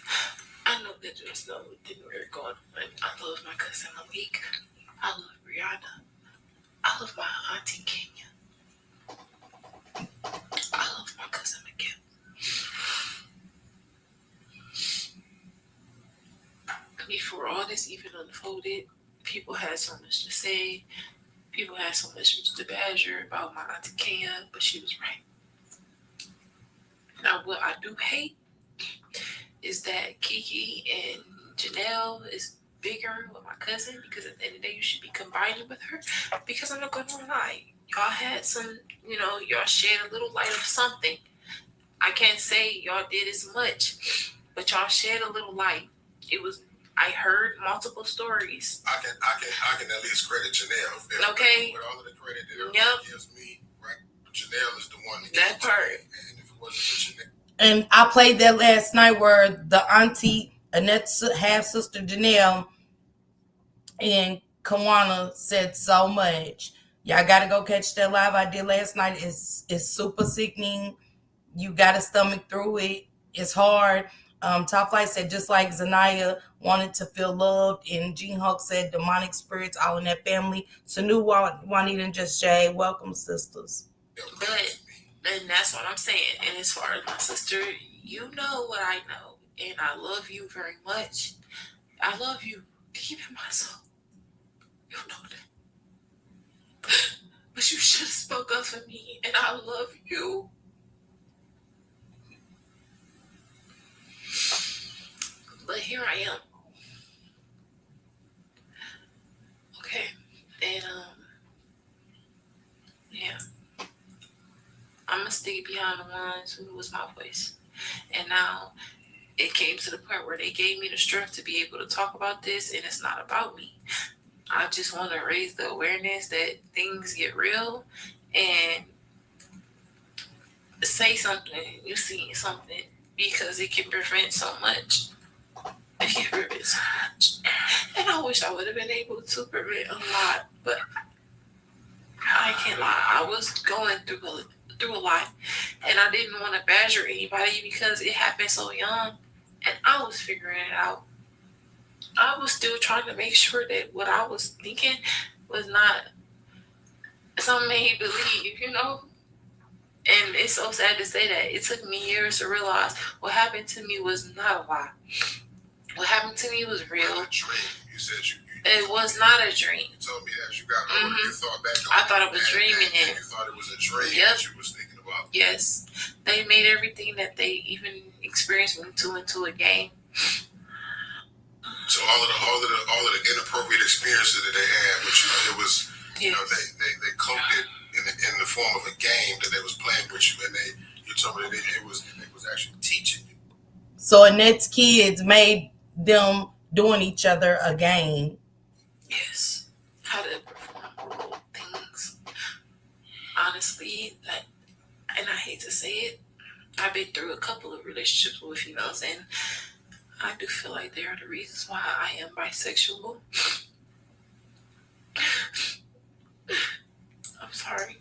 S11: I know that there's no thing we're going on. I love my cousin Malik. I love Brianna. I love my auntie Kenya. I love my cousin Miguel. Before all this even unfolded, people had so much to say. People had so much to badger about my auntie Kenya, but she was right. Now, what I do hate is that Kiki and Janelle is bigger with my cousin because at the end of the day, you should be combining with her because I'm not going to lie. You y'all had some, y'all shed a little light of something. I can't say y'all did as much, but y'all shed a little light. I heard multiple stories.
S10: I can at least credit Janelle.
S11: Okay.
S10: With all of the credit that everybody gives me, right? Janelle is the one that
S11: part.
S10: And if it wasn't for Janelle.
S1: And I played that last night where the auntie, Annette's half sister Janelle, and Kawana said so much. Y'all gotta go catch that live I did last night. It's super sickening. You gotta stomach through it. It's hard. Top Flight said just like Zanaya wanted to feel loved, and Gene Hulk said demonic spirits all in that family. Sanu, Juanita, and Just Jay, welcome sisters.
S11: And that's what I'm saying. And as far as my sister, you know what I know, and I love you very much. I love you deep in my soul. You know that. But you should have spoke up for me, and I love you. But here I am. Okay. And yeah. I'm gonna stay behind the ones who was my voice. And now it came to the point where they gave me the strength to be able to talk about this, and it's not about me. I just want to raise the awareness that things get real and say something. You see something, because it can prevent so much. It can prevent so much. And I wish I would have been able to prevent a lot, but I can't lie. I was going through a lot, and I didn't want to badger anybody because it happened so young, and I was figuring it out. I was still trying to make sure that what I was thinking was not something made believe, And it's so sad to say that. It took me years to realize what happened to me was not a lie. What happened to me was real.
S10: You said
S11: it was not a dream.
S10: You told me that you got older. You thought back on
S11: I thought I was dreaming it.
S10: You thought it was a dream that you was thinking about.
S11: Yes. They made everything that they even experienced me into a game.
S10: So all of the inappropriate experiences that they had, which it was, they cloaked it in the form of a game that they was playing with you, and you told me that it was actually teaching you.
S1: So Annette's kids made them doing each other a game.
S11: Yes, how to perform things. Honestly, and I hate to say it, I've been through a couple of relationships with females, and I do feel like they are the reasons why I am bisexual. I'm sorry.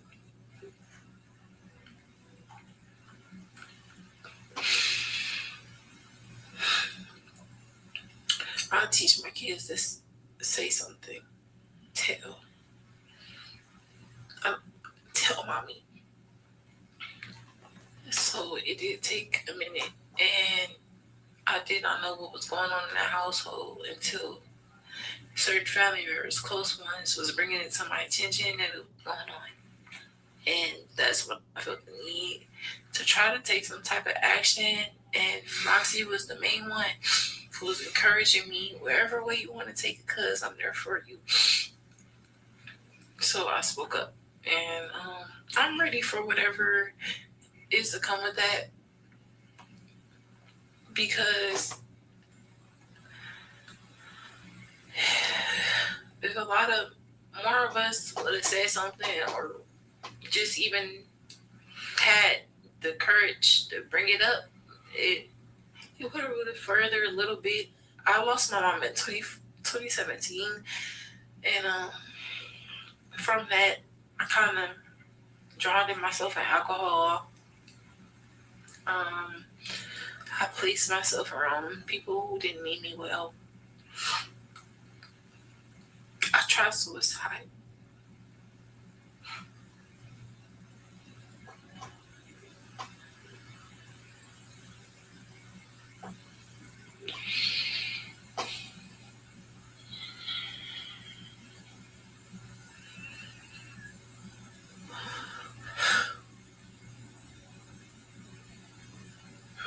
S11: I teach my kids to say something. Tell mommy. So it did take a minute, and I did not know what was going on in that household until certain family members, close ones, was bringing it to my attention that it was going on. And that's when I felt the need to try to take some type of action. And Roxy was the main one who was encouraging me, wherever way you want to take it, cuz I'm there for you. So I spoke up, and I'm ready for whatever is to come with that, because if a lot of more of us would have said something, or just even had the courage to bring it up, it would have moved further a little bit. I lost my mom in 2017, and from that, I kind of drowned in myself in alcohol. I placed myself around people who didn't mean me well. I tried suicide.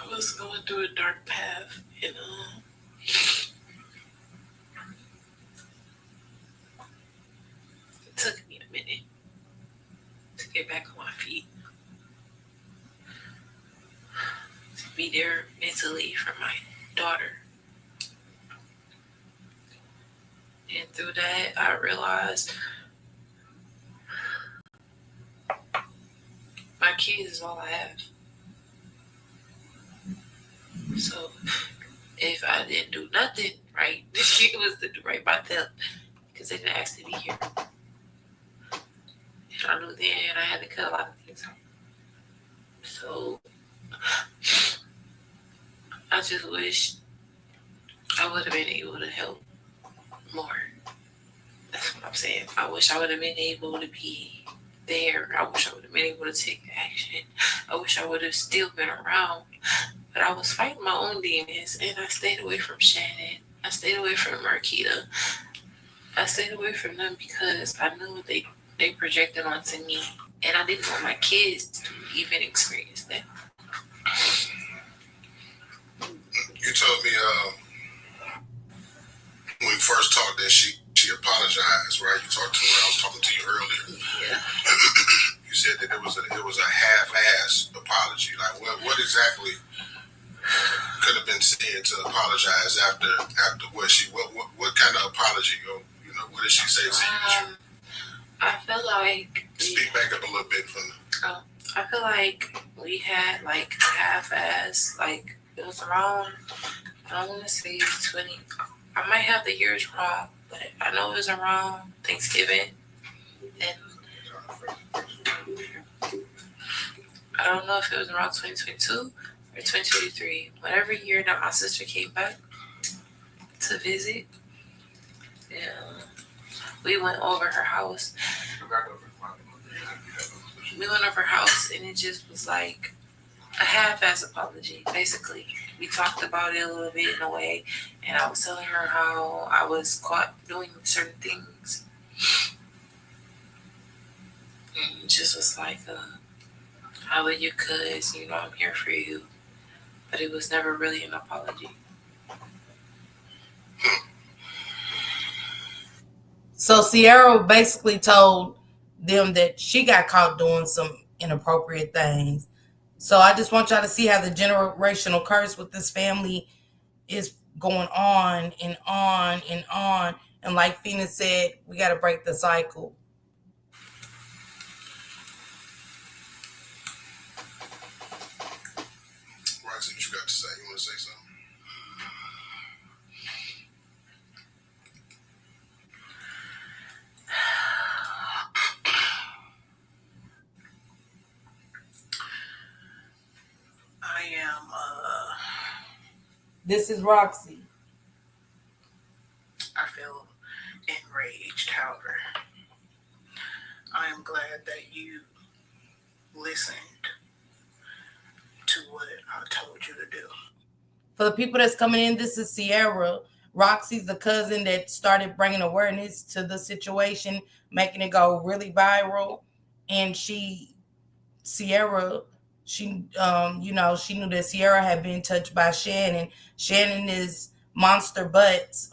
S11: I was going through a dark path, and it took me a minute. there mentally for my daughter. And through that, I realized my kids is all I have. So if I didn't do nothing right, it was to do right by them because they didn't ask to be here. And I knew then I had to cut a lot of things out. So I just wish I would have been able to help more. That's what I'm saying. I wish I would have been able to be there. I wish I would have been able to take action. I wish I would have still been around. But I was fighting my own demons, and I stayed away from Shannon. I stayed away from Marquita. I stayed away from them because I knew they projected onto me, and I didn't want my kids to even experience that.
S10: You told me when we first talked that she apologized, right? You talked to her. I was talking to you earlier.
S11: Yeah.
S10: You said that it was a half-ass apology. Like what exactly could have been said to apologize after what kind of apology? You know, what did she say to you?
S11: I feel like
S10: Speak back up a little bit from.
S11: I feel like we had like half-ass, like it was around. I don't want to say 20. I might have the years wrong, but I know it was around Thanksgiving, and I don't know if it was around 2022 or 2023. Whatever year that my sister came back to visit, yeah, we went over her house. We went over her house, and it just was like a half-ass apology, basically. We talked about it a little bit in a way, and I was telling her how I was caught doing certain things. And it just was like, how are you, cuz, you know, I'm here for you. But it was never really an apology.
S1: So Sierra basically told them that she got caught doing some inappropriate things. So I just want y'all to see how the generational curse with this family is going on and on and on. And like Phoenix said, we got to break the cycle.
S10: Roxy, what you got to say? You want to say something?
S25: I am,
S1: This is Roxy.
S25: I feel enraged, however. I am glad that you listened to what I told you to do.
S1: For the people that's coming in, this is Sierra. Roxy's the cousin that started bringing awareness to the situation, making it go really viral. And Sierra, she knew that Sierra had been touched by Shannon. Shannon is Monster Butt's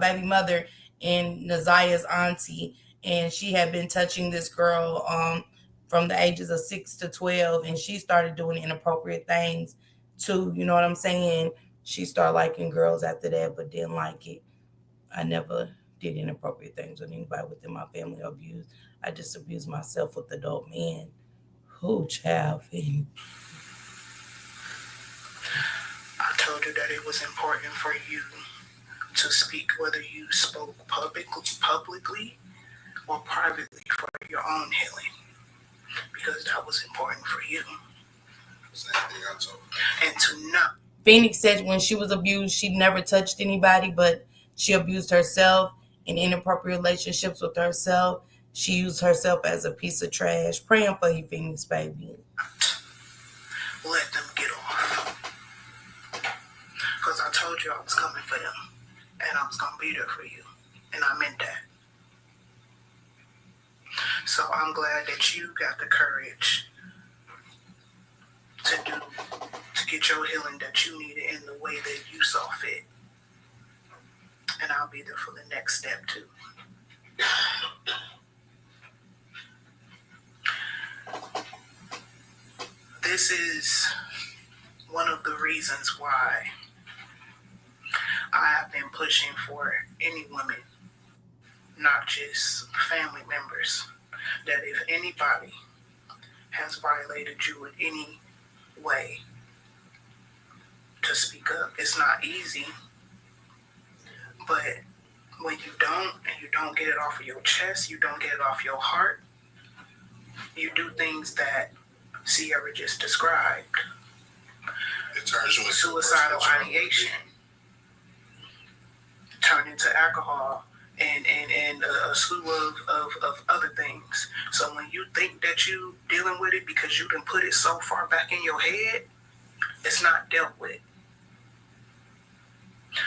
S1: baby mother and Naziah's auntie, and she had been touching this girl from the ages of 6 to 12, and she started doing inappropriate things too. You know what I'm saying? She started liking girls after that, but didn't like it. I never did inappropriate things with anybody within my family or abused. I just abused myself with adult men. Who, child?
S25: I told you that it was important for you to speak, whether you spoke publicly or privately, for your own healing, because that was important for you. And to not.
S1: Phoenix said when she was abused, she never touched anybody, but she abused herself in inappropriate relationships with herself. She used herself as a piece of trash. Praying for you, Phoenix, baby.
S25: Let them get off. Because I told you I was coming for them. And I was going to be there for you. And I meant that. So I'm glad that you got the courage to get your healing that you needed in the way that you saw fit. And I'll be there for the next step too. this is one of the reasons why I have been pushing for any women, not just family members, that if anybody has violated you in any way, to speak up. It's not easy, but when you don't, and you don't get it off of your chest, you don't get it off your heart, you do things that Sierra just described.
S10: It turns you into
S25: suicidal ideation, turn into alcohol, and a slew of other things. So when you think that you dealing with it because you can put it so far back in your head, it's not dealt with.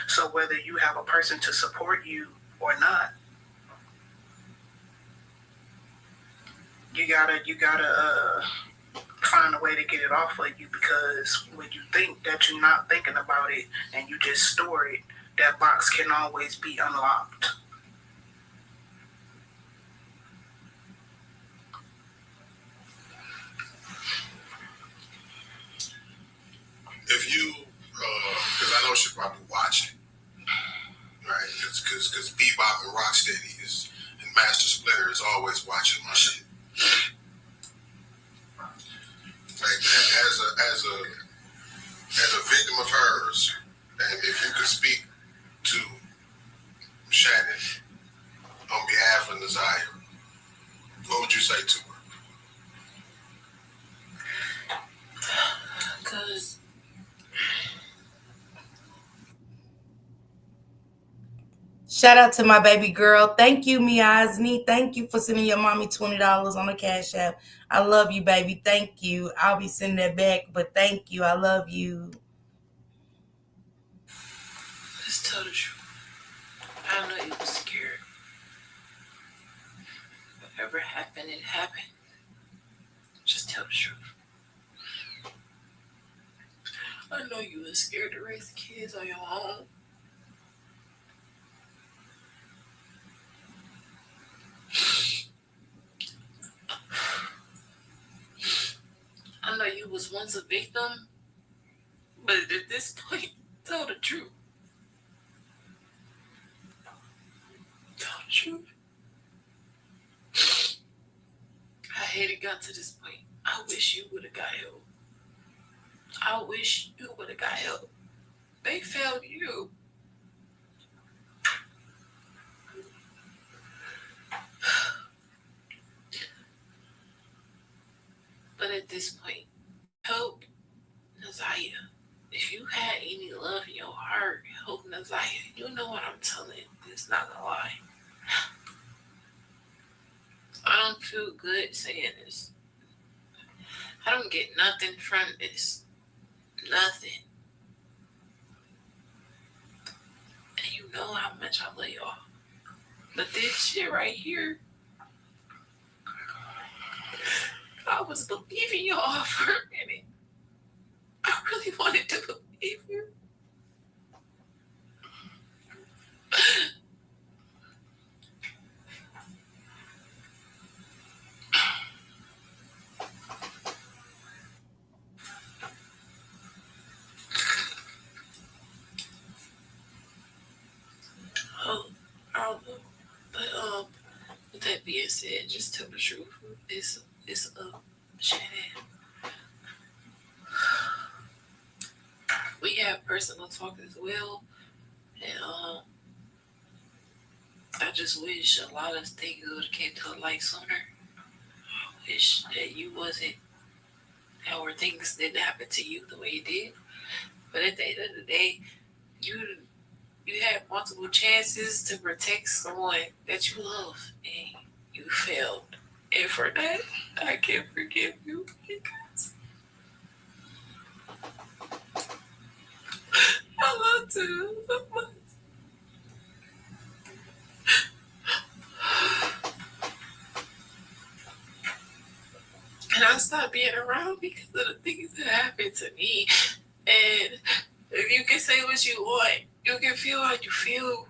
S25: So whether you have a person to support you or not, you gotta find a way to get it off of you, because when you think that you're not thinking about it and you just store it, that box can always be unlocked.
S10: If you, because I know she's probably watching, right? Because Bebop and Rocksteady is, and Master Splinter is always watching my shit. Like, as a victim of hers, and if you could speak to Shannon on behalf of Naziah, what would you say to her?
S11: Because
S1: Shout out to my baby girl. Thank you, Miazni. Thank you for sending your mommy $20 on the Cash App. I love you, baby. Thank you. I'll be sending that back, but thank you. I love you.
S11: just tell the truth. I know you was scared. Whatever happened, it happened. Just tell the truth. I know you was scared to raise the kids on your own. I know you was once a victim, but at this point, tell the truth. Tell the truth. I hate it got to this point. I wish you would have got help. I wish you would have got help. They failed you. But at this point, help Naziah. If you had any love in your heart, help Naziah. You know what I'm telling you. It's not a lie. I don't feel good saying this. I don't get nothing from this. Nothing. And you know how much I love y'all. But this shit right here, I was believing y'all for a minute. I really wanted to believe you. I don't know. But with that being said, just tell the truth. It's Shannon. We have personal talk as well, and I just wish a lot of things would have came to light sooner. I wish that you wasn't, or things didn't happen to you the way it did. But at the end of the day, you had multiple chances to protect someone that you love, and you failed. And for that, I can't forgive you because I loved you so much. And I stopped being around because of the things that happened to me. And if you can say what you want, you can feel how you feel.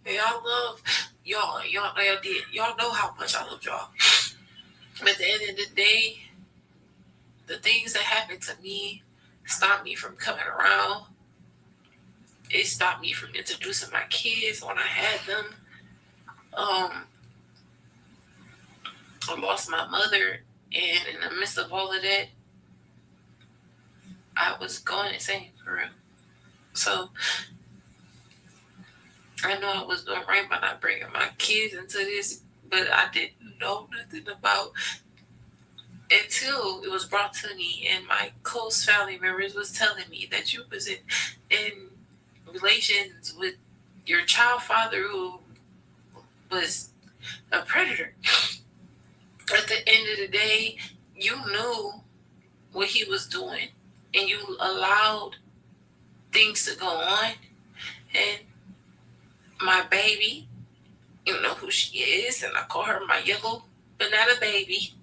S11: And I love y'all. Y'all know how much I love y'all. But at the end of the day, the things that happened to me stopped me from coming around. It stopped me from introducing my kids when I had them. I lost my mother, and in the midst of all of that, I was going insane for real. So I know I was doing right by not bringing my kids into this, but I didn't know nothing about until it was brought to me, and my close family members was telling me that you was in relations with your child father who was a predator. At the end of the day, you knew what he was doing, and you allowed things to go on. And my baby, you know who she is, and I call her my yellow banana baby.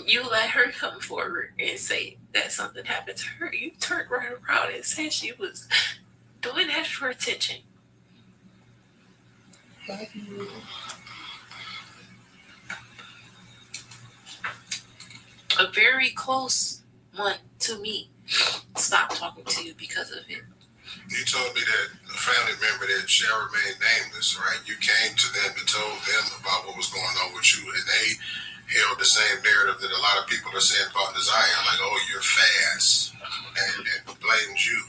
S11: You let her come forward and say that something happened to her. You turned right around and said she was doing that for attention. A very close one to me stopped talking to you because of it.
S10: You told me that a family member that shall remain nameless, right? You came to them and told them about what was going on with you, and they held the same narrative that a lot of people are saying about Desire, like, oh, you're fast, and blames you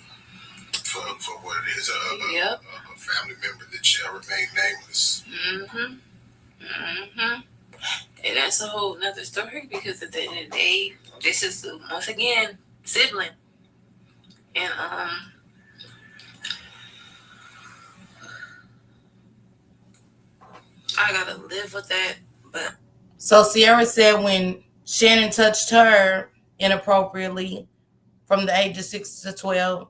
S10: for what it is, a family member that shall remain nameless.
S11: And that's a whole nother story, because at the end of the day, this is, once again, sibling. And I gotta live with that. But
S1: so Sierra said when Shannon touched her inappropriately from the age of 6 to 12,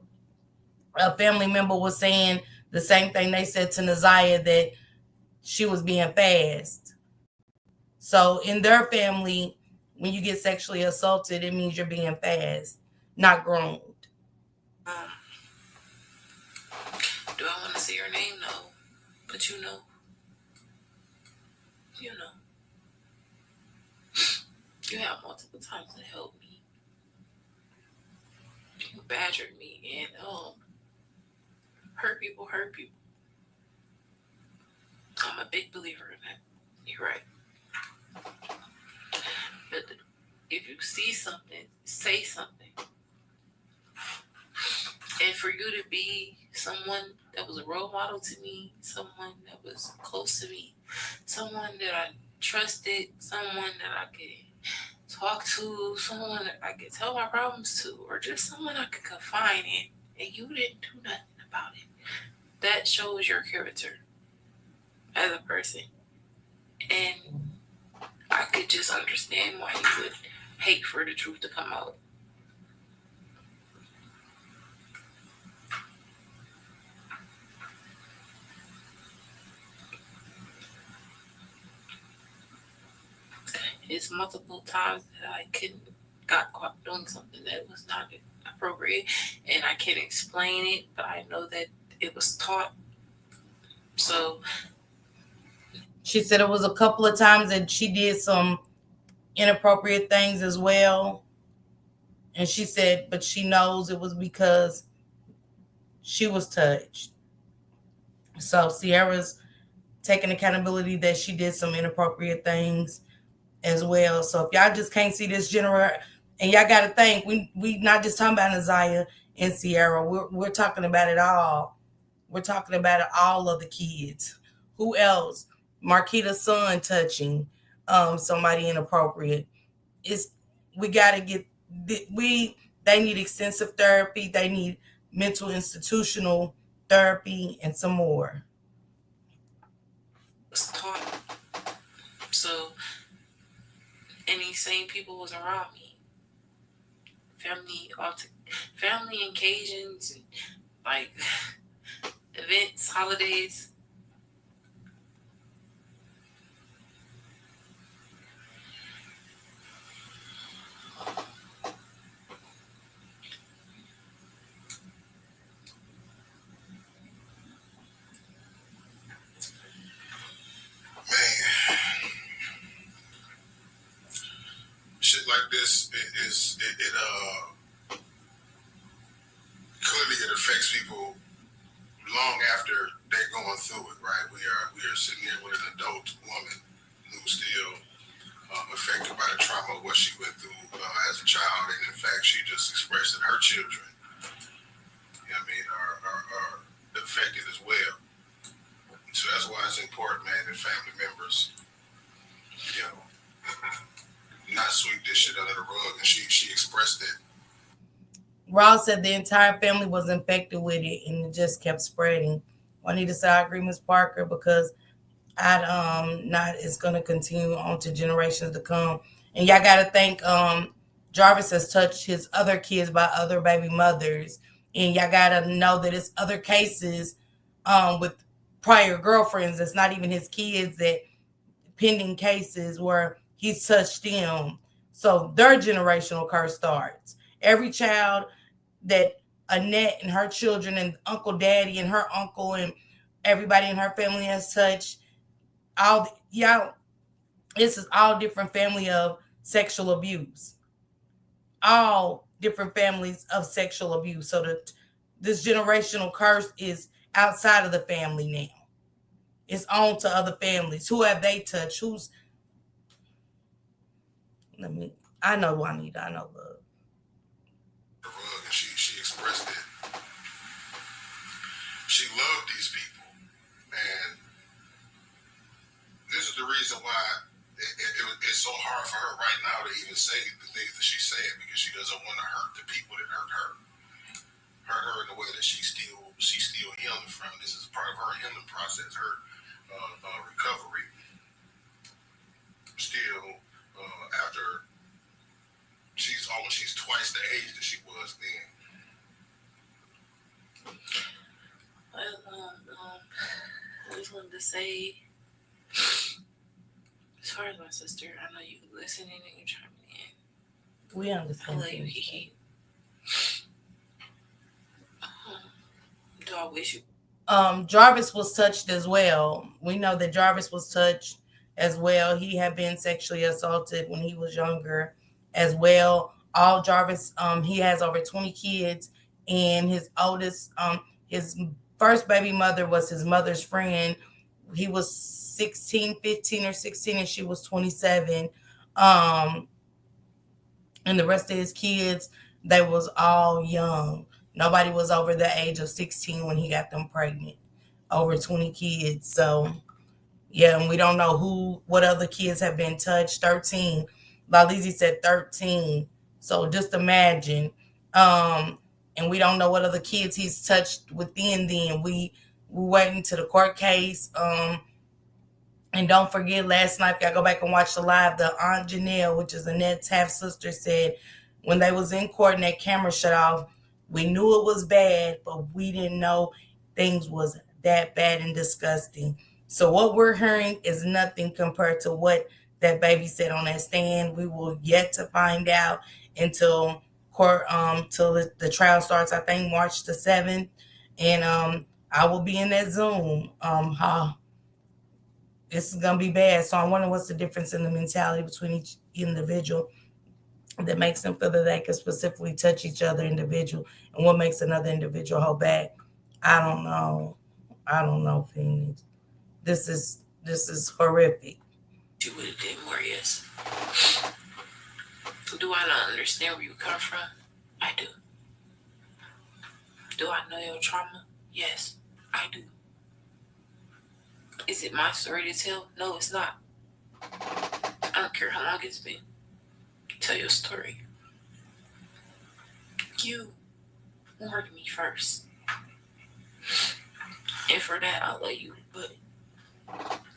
S1: a family member was saying the same thing they said to Naziah, that she was being fast. So in their family, when you get sexually assaulted, it means you're being fast, not groomed.
S11: do I want to say your name? No. But you know. You know. You have multiple times to help me. You badgered me, and hurt people hurt people. I'm a big believer in that. You're right. But if you see something, say something. And for you to be someone that was a role model to me, someone that was close to me, someone that I trusted, someone that I could talk to, someone that I could tell my problems to, or just someone I could confide in, and you didn't do nothing about it. That shows your character as a person. And I could just understand why you would hate for the truth to come out. It's multiple times that I got caught doing something that was not appropriate, and I can't explain it, but I know that it was taught. So
S1: she said it was a couple of times that she did some inappropriate things as well. And she said, but she knows it was because she was touched. So Sierra's taking accountability that she did some inappropriate things as well. So if y'all just can't see this general, and y'all got to think, we not just talking about Naziah and Sierra. We're talking about it all. We're talking about it, all of the kids. Who else? Marquita's son touching somebody inappropriate. We got to get, they need extensive therapy. They need mental institutional therapy and some more.
S11: was taught. So, and these same people was around me. Family occasions, and like events, holidays.
S10: clearly it affects people long after they're going through it, right? We are sitting here with an adult woman who's still affected by the trauma of what she went through as a child, and in fact, she just expressed that her children, are affected as well. So that's why it's important, man, that family members, not sweep this shit under the rug, and she expressed it.
S1: Ross said the entire family was infected with it and it just kept spreading. Juanita said, I agree, Ms. Parker, because it's gonna continue on to generations to come. And y'all gotta think Jarvis has touched his other kids by other baby mothers. And y'all gotta know that it's other cases with prior girlfriends. It's not even his kids, that pending cases where he's touched them. So their generational curse starts. Every child that Annette and her children and Uncle Daddy and her uncle and everybody in her family has touched, this is all different family of sexual abuse. All different families of sexual abuse. So this generational curse is outside of the family now. It's on to other families. Who have they touched? I know Juanita, I know Love.
S10: She expressed it. She loved these people, and this is the reason why it's so hard for her right now to even say the things that she's saying, because she doesn't want to hurt the people that hurt her in the way that she's still healing from. This is part of her healing process, her recovery. Still, after she's twice the age that she was then.
S11: Well, I just wanted to say, as far as my sister, I know you listening and you're chiming in.
S1: We understand.
S11: I love you, Kiki. Do I wish you?
S1: Jarvis was touched as well. We know that Jarvis was touched as well. He had been sexually assaulted when he was younger as well. All Jarvis, he has over 20 kids, and his oldest, his first baby mother was his mother's friend. He was 15 or 16, and she was 27. And the rest of his kids, they was all young. Nobody was over the age of 16 when he got them pregnant. Over 20 kids. So, yeah, and we don't know what other kids have been touched. 13. Lalizzie said 13. So just imagine. And we don't know what other kids he's touched within then. We're waiting to the court case. And don't forget, last night, if y'all go back and watch the live, the Aunt Janelle, which is Annette's half-sister, said when they was in court and that camera shut off, we knew it was bad, but we didn't know things was that bad and disgusting. So what we're hearing is nothing compared to what that baby said on that stand. We will yet to find out until court, till the trial starts, I think March the 7th. And I will be in that Zoom. This is going to be bad. So I wonder what's the difference in the mentality between each individual that makes them feel that they can specifically touch each other individual, and what makes another individual hold back. I don't know, Phoenix. This is horrific.
S11: You would have did more, yes. Do I not understand where you come from? I do. Do I know your trauma? Yes, I do. Is it my story to tell? No, it's not. I don't care how long it's been. Tell your story. You warned me first. And for that, I'll let you. But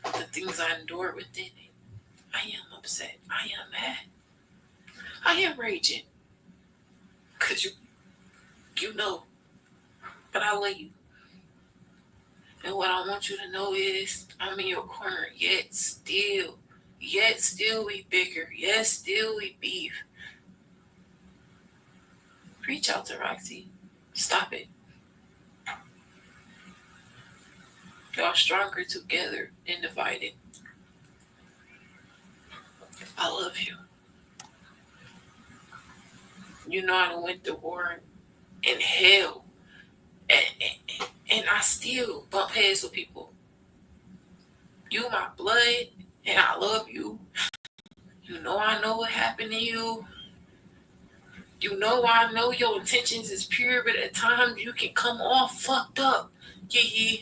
S11: the things I endured within it, I am upset. I am mad. I am raging. Because you know. But I'll let you. And what I want you to know is I'm in your corner, yet still we bicker, yet still we beef. Reach out to Roxy. Stop it. Y'all stronger together than divided. I love you. You know I done went to war and hell. And I still bump heads with people. You my blood, and I love you. You know I know what happened to you. You know I know your intentions is pure, but at times you can come off fucked up. Yeah.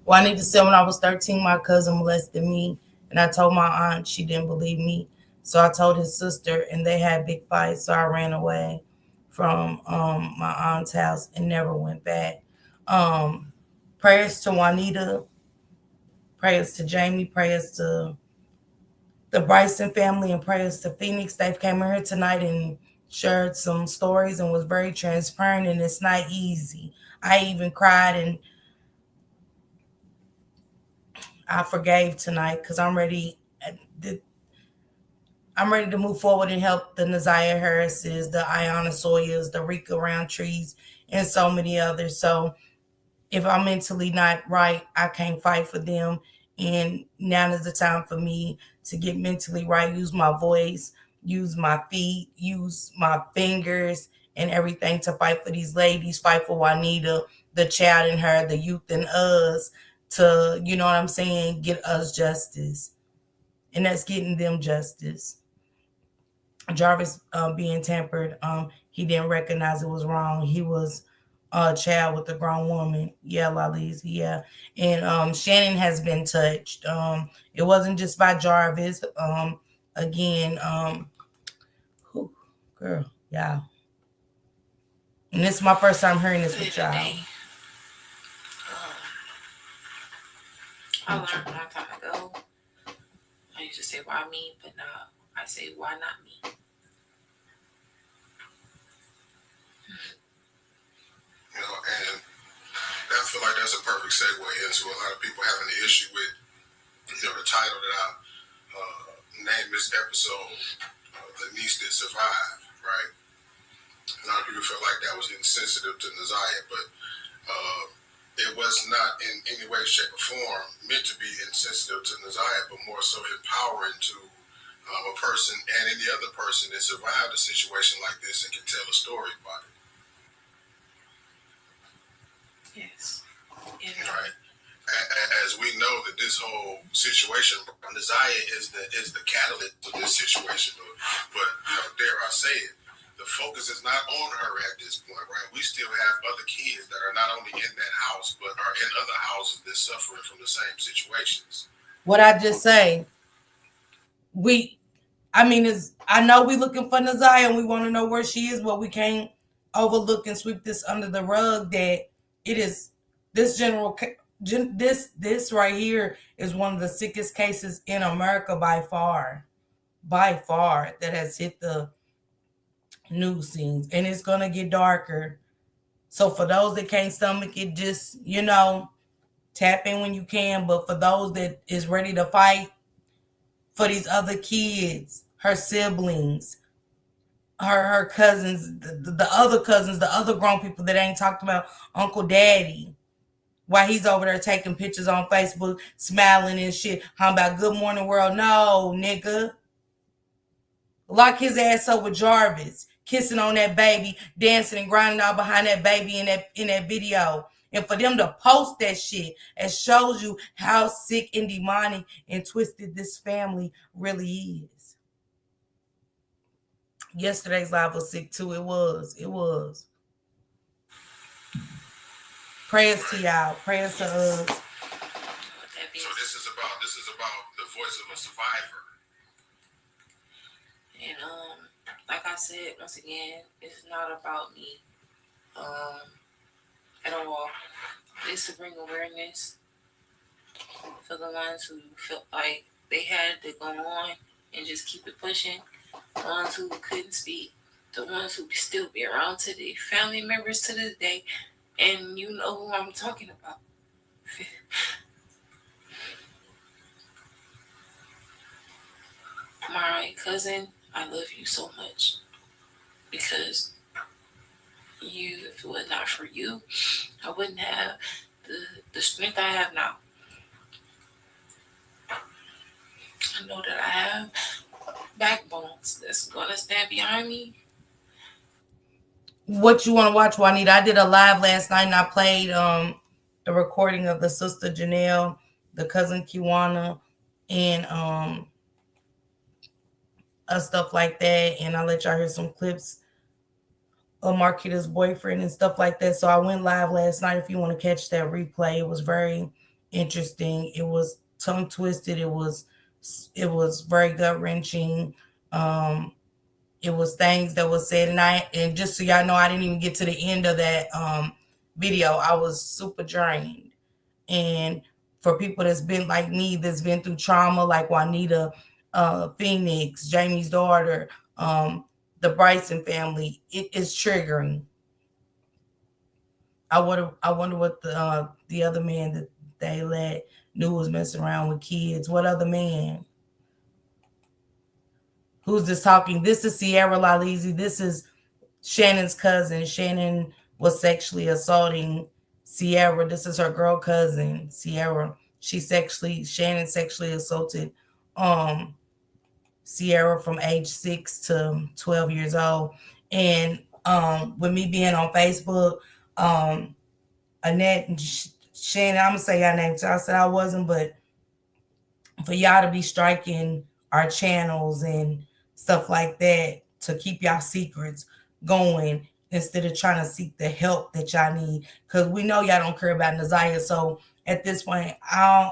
S1: Juanita said when I was 13, my cousin molested me, and I told my aunt. She didn't believe me. So I told his sister, and they had big fights. So I ran away from my aunt's house and never went back. Um, Prayers to Juanita, prayers to Jamie, prayers to the Bryson family, and prayers to Phoenix. They came in here tonight and shared some stories and was very transparent, and it's not easy. I even cried, and I forgave tonight because I'm ready. I'm ready to move forward and help the ZiyahHarrises, the Iyana Sawyers, the Rika Roundtrees, and so many others. So if I'm mentally not right, I can't fight for them. And now is the time for me to get mentally right, use my voice, use my feet, use my fingers and everything to fight for these ladies, fight for Juanita, the child in her, the youth in us, to, you know what I'm saying, get us justice. And that's getting them justice. Jarvis being tampered, he didn't recognize it was wrong. He was a child with a grown woman. Yeah, Lalise, yeah. And Shannon has been touched. It wasn't just by Jarvis. Again, whew, girl, yeah. And this is my first time hearing this with y'all.
S11: I learned a long time ago. I used to say, why me? But now I say, why not me?
S10: You know, and I feel like that's a perfect segue into a lot of people having an issue with, you know, the title that I named this episode, The Niece That Survived, right? A lot of people felt like that was insensitive to Naziah, but it was not in any way, shape, or form meant to be insensitive to Naziah, but more so empowering to a person and any other person that survived a situation like this and can tell a story about it.
S11: Yes.
S10: Right. As we know that this whole situation, Naziah is the catalyst of this situation. But you know, dare I say it, the focus is not on her at this point, right? We still have other kids that are not only in that house, but are in other houses that's suffering from the same situations.
S1: What I just say, I know we looking for Naziah and we want to know where she is, but we can't overlook and sweep this under the rug that it is this this right here is one of the sickest cases in America by far that has hit the news scenes, and it's gonna get darker. So for those that can't stomach it, just tap in when you can. But for those that is ready to fight for these other kids, her siblings, her cousins, the other cousins, the other grown people that ain't talked about, Uncle Daddy, while he's over there taking pictures on Facebook, smiling and shit. How about good morning world? No, nigga. Lock his ass up with Jarvis, kissing on that baby, dancing and grinding out behind that baby in that video. And for them to post that shit, it shows you how sick and demonic and twisted this family really is. Yesterday's live was sick too. It was. Prayers to y'all. Prayers to us.
S10: So this is about the voice of a survivor.
S11: And like I said, once again, it's not about me at all. It's to bring awareness for the ones who felt like they had to go on and just keep it pushing. The ones who couldn't speak, the ones who still be around to the family members to this day, and you know who I'm talking about. My cousin, I love you so much. because if it was not for you, I wouldn't have the strength I have now. I know that I have backbones that's gonna stand behind me.
S1: What you want to watch, Juanita? I did a live last night and I played the recording of the sister Janelle, the cousin Kiwana, and stuff like that. And I let y'all hear some clips of Marquita's boyfriend and stuff like that. So I went live last night. If you want to catch that replay, it was very interesting. It was tongue twisted. It was very gut wrenching. It was things that was said, and just so y'all know, I didn't even get to the end of that video. I was super drained. And for people that's been like me, that's been through trauma, like Juanita, Phoenix, Jamie's daughter, the Bryson family, it is triggering. I wonder what the other man that they knew was messing around with kids. What other man? Who's this talking? This is Sierra Lalisi. This is Shannon's cousin. Shannon was sexually assaulting Sierra. This is her girl cousin, Sierra. Shannon sexually assaulted Sierra from age 6 to 12 years old. And with me being on Facebook, Annette and Shannon, I'm gonna say y'all names. I said I wasn't, but for y'all to be striking our channels and stuff like that to keep y'all secrets going instead of trying to seek the help that y'all need, because we know y'all don't care about Naziah. So at this point, I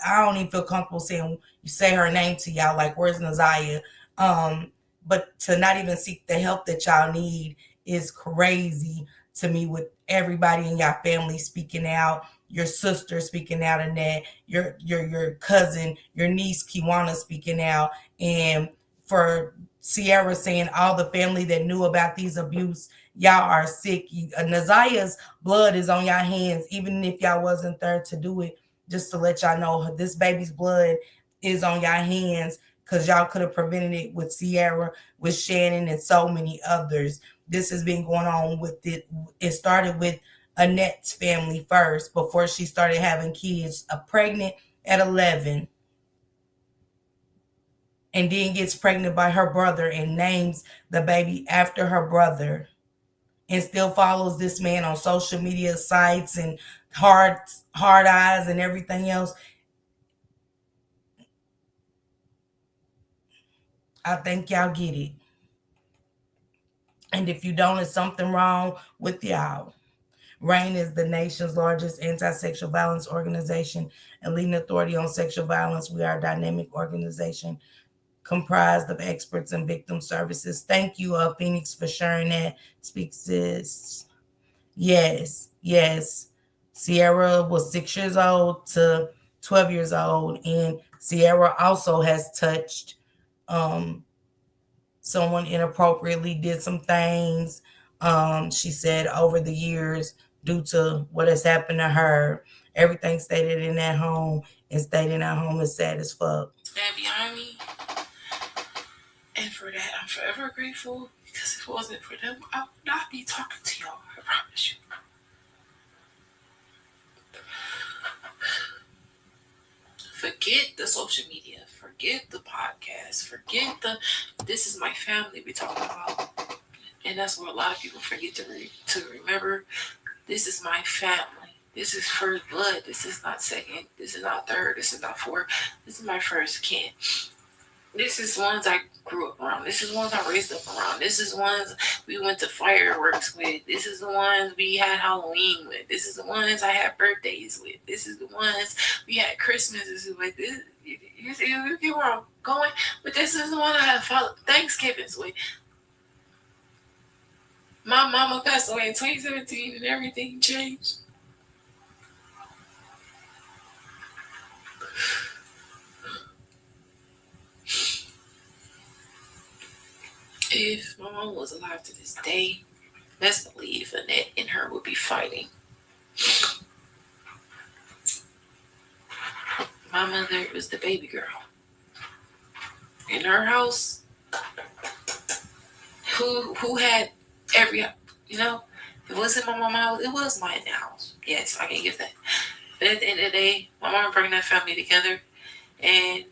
S1: don't even feel comfortable saying you say her name to y'all, like, where's Naziah? But to not even seek the help that y'all need is crazy to me, with everybody in y'all family speaking out, your sister speaking out, Annette, your cousin, your niece Kiwana speaking out, and for Sierra saying all the family that knew about these abuse, y'all are sick. Naziah's blood is on y'all hands, even if y'all wasn't there to do it. Just to let y'all know, this baby's blood is on y'all hands, because y'all could have prevented it with Sierra, with Shannon, and so many others. This has been going on with it. It started with Annette's family first, before she started having kids, pregnant at 11, and then gets pregnant by her brother and names the baby after her brother, and still follows this man on social media sites and hard eyes and everything else. I think y'all get it. And if you don't, it's something wrong with y'all. RAIN is the nation's largest anti-sexual violence organization and leading authority on sexual violence. We are a dynamic organization comprised of experts and victim services. Thank you, Phoenix, for sharing that. Speak, sis. Yes. Sierra was 6 years old to 12 years old, and Sierra also has touched someone inappropriately, did some things. She said over the years, due to what has happened to her, everything stated in that home and stayed in that home is sad as fuck.
S11: Stand behind me. And for that, I'm forever grateful, because if it wasn't for them, I would not be talking to y'all. I promise you. Forget the social media. Forget the podcast. Forget this is my family we're talking about. And that's what a lot of people forget to remember. This is my family. This is first blood. This is not second. This is not third. This is not fourth. This is my first kin. This is ones I grew up around. This is ones I raised up around. This is ones we went to fireworks with. This is the ones we had Halloween with. This is the ones I had birthdays with. This is the ones we had Christmases with. You get where I'm going? But this is the one I had Thanksgivings with. My mama passed away in 2017 and everything changed. If my mom was alive to this day, best believe Annette and her would be fighting. My mother was the baby girl. In her house, who had every, you know, it wasn't my mama house, it was my house. Yes, I can give that. But at the end of the day, my mama bring that family together, and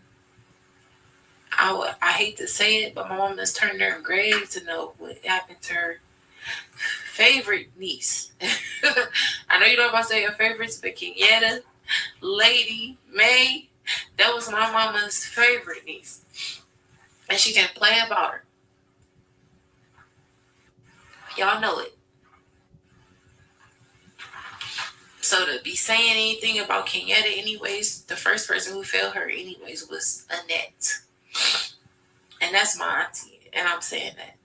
S11: I hate to say it, but my mom has turned her grave to know what happened to her favorite niece. I know you don't want to say your favorites, but Kenyatta, Lady, May, that was my mama's favorite niece. And she didn't play about her. Y'all know it. So to be saying anything about Kenyatta anyways, the first person who failed her anyways was Annette. And that's my auntie. And I'm saying that.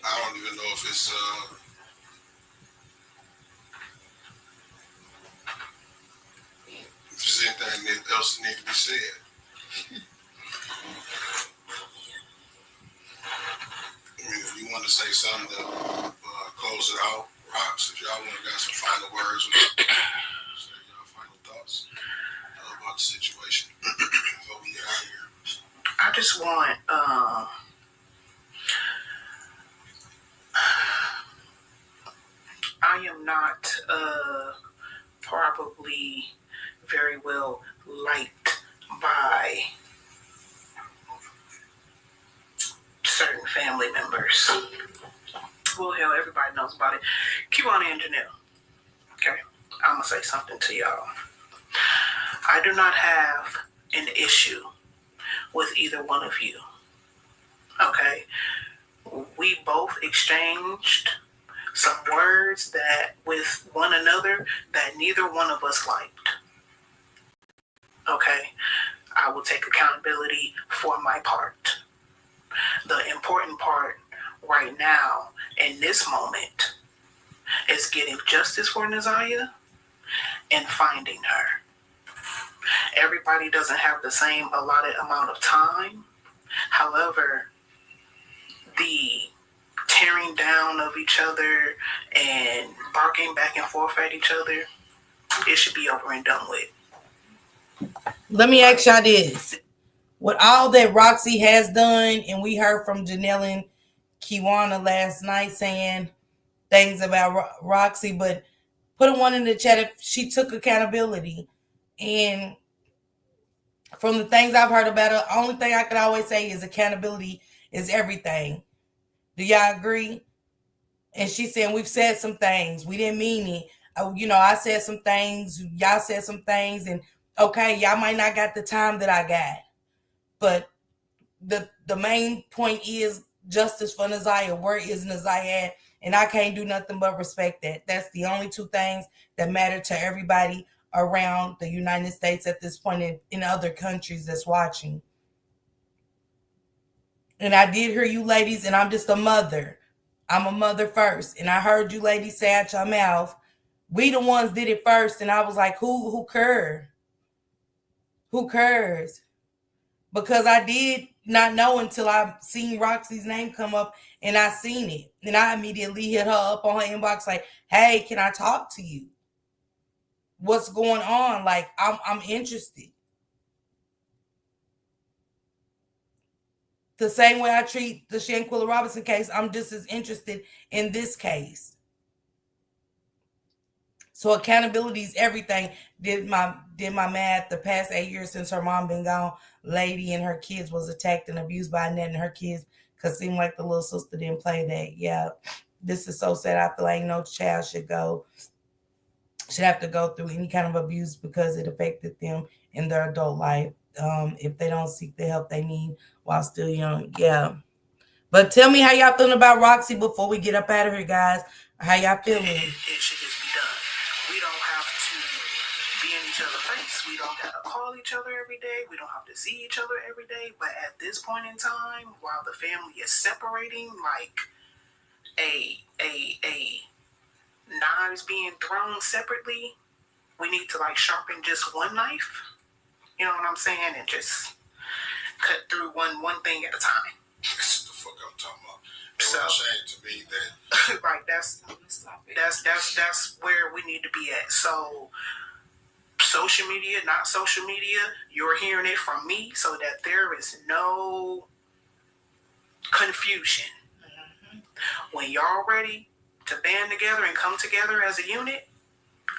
S10: I don't even know if it's anything else that needs to be said. I mean, if you want to say something to close it out, Rocks, if y'all want to got some final words, say y'all final thoughts about the situation before we get out of here.
S25: I just want I am not probably very well liked by certain family members. Well, hell, everybody knows about it. Kiwana and Janelle. Okay, I'm gonna say something to y'all. I do not have an issue with either one of you. Okay, we both exchanged some words that with one another that neither one of us liked. Okay, I will take accountability for my part. The important part right now in this moment is getting justice for Naziah and finding her. Everybody doesn't have the same allotted amount of time. However, the tearing down of each other and barking back and forth at each other, it should be over and done with.
S1: Let me ask y'all this. With all that Roxy has done, and we heard from Janelle and Kiwana last night saying things about Roxy, but put a one in the chat if she took accountability. And from the things I've heard about her, only thing I could always say is accountability is everything. Do y'all agree? And she's saying we've said some things. We didn't mean it. I said some things. Y'all said some things. And okay, y'all might not got the time that I got. But the main point is justice for Naziah. Where is Naziah at? And I can't do nothing but respect that. That's the only two things that matter to everybody around the United States at this point, in other countries that's watching. And I did hear you ladies, and I'm just a mother. I'm a mother first. And I heard you ladies say out your mouth, we the ones did it first. And I was like, who cares? Who cares? Because I did not know until I seen Roxy's name come up and I seen it. And I immediately hit her up on her inbox like, hey, can I talk to you? What's going on? Like, I'm interested. The same way I treat the Shanquilla Robinson case, I'm just as interested in this case. So accountability is everything. Did my math the past 8 years since her mom been gone, lady and her kids was attacked and abused by Annette and her kids, because it seemed like the little sister didn't play that. Yeah, this is so sad. I feel like no child should have to go through any kind of abuse because it affected them in their adult life. If they don't seek the help they need while still young. Yeah. But tell me how y'all feeling about Roxy before we get up out of here, guys. How y'all feeling?
S25: It should just be done. We don't have to be in each other's face. We don't got to call each other every day. We don't have to see each other every day. But at this point in time, while the family is separating, like a knives being thrown separately, we need to like sharpen just one knife You know what I'm saying? And just cut through one thing at a time.
S10: That's the fuck I'm talking about.
S25: So,
S10: It's saying to me that
S25: right, that's where we need to be at. So social media, not social media, you're hearing it from me so that there is no confusion. When y'all ready to band together and come together as a unit,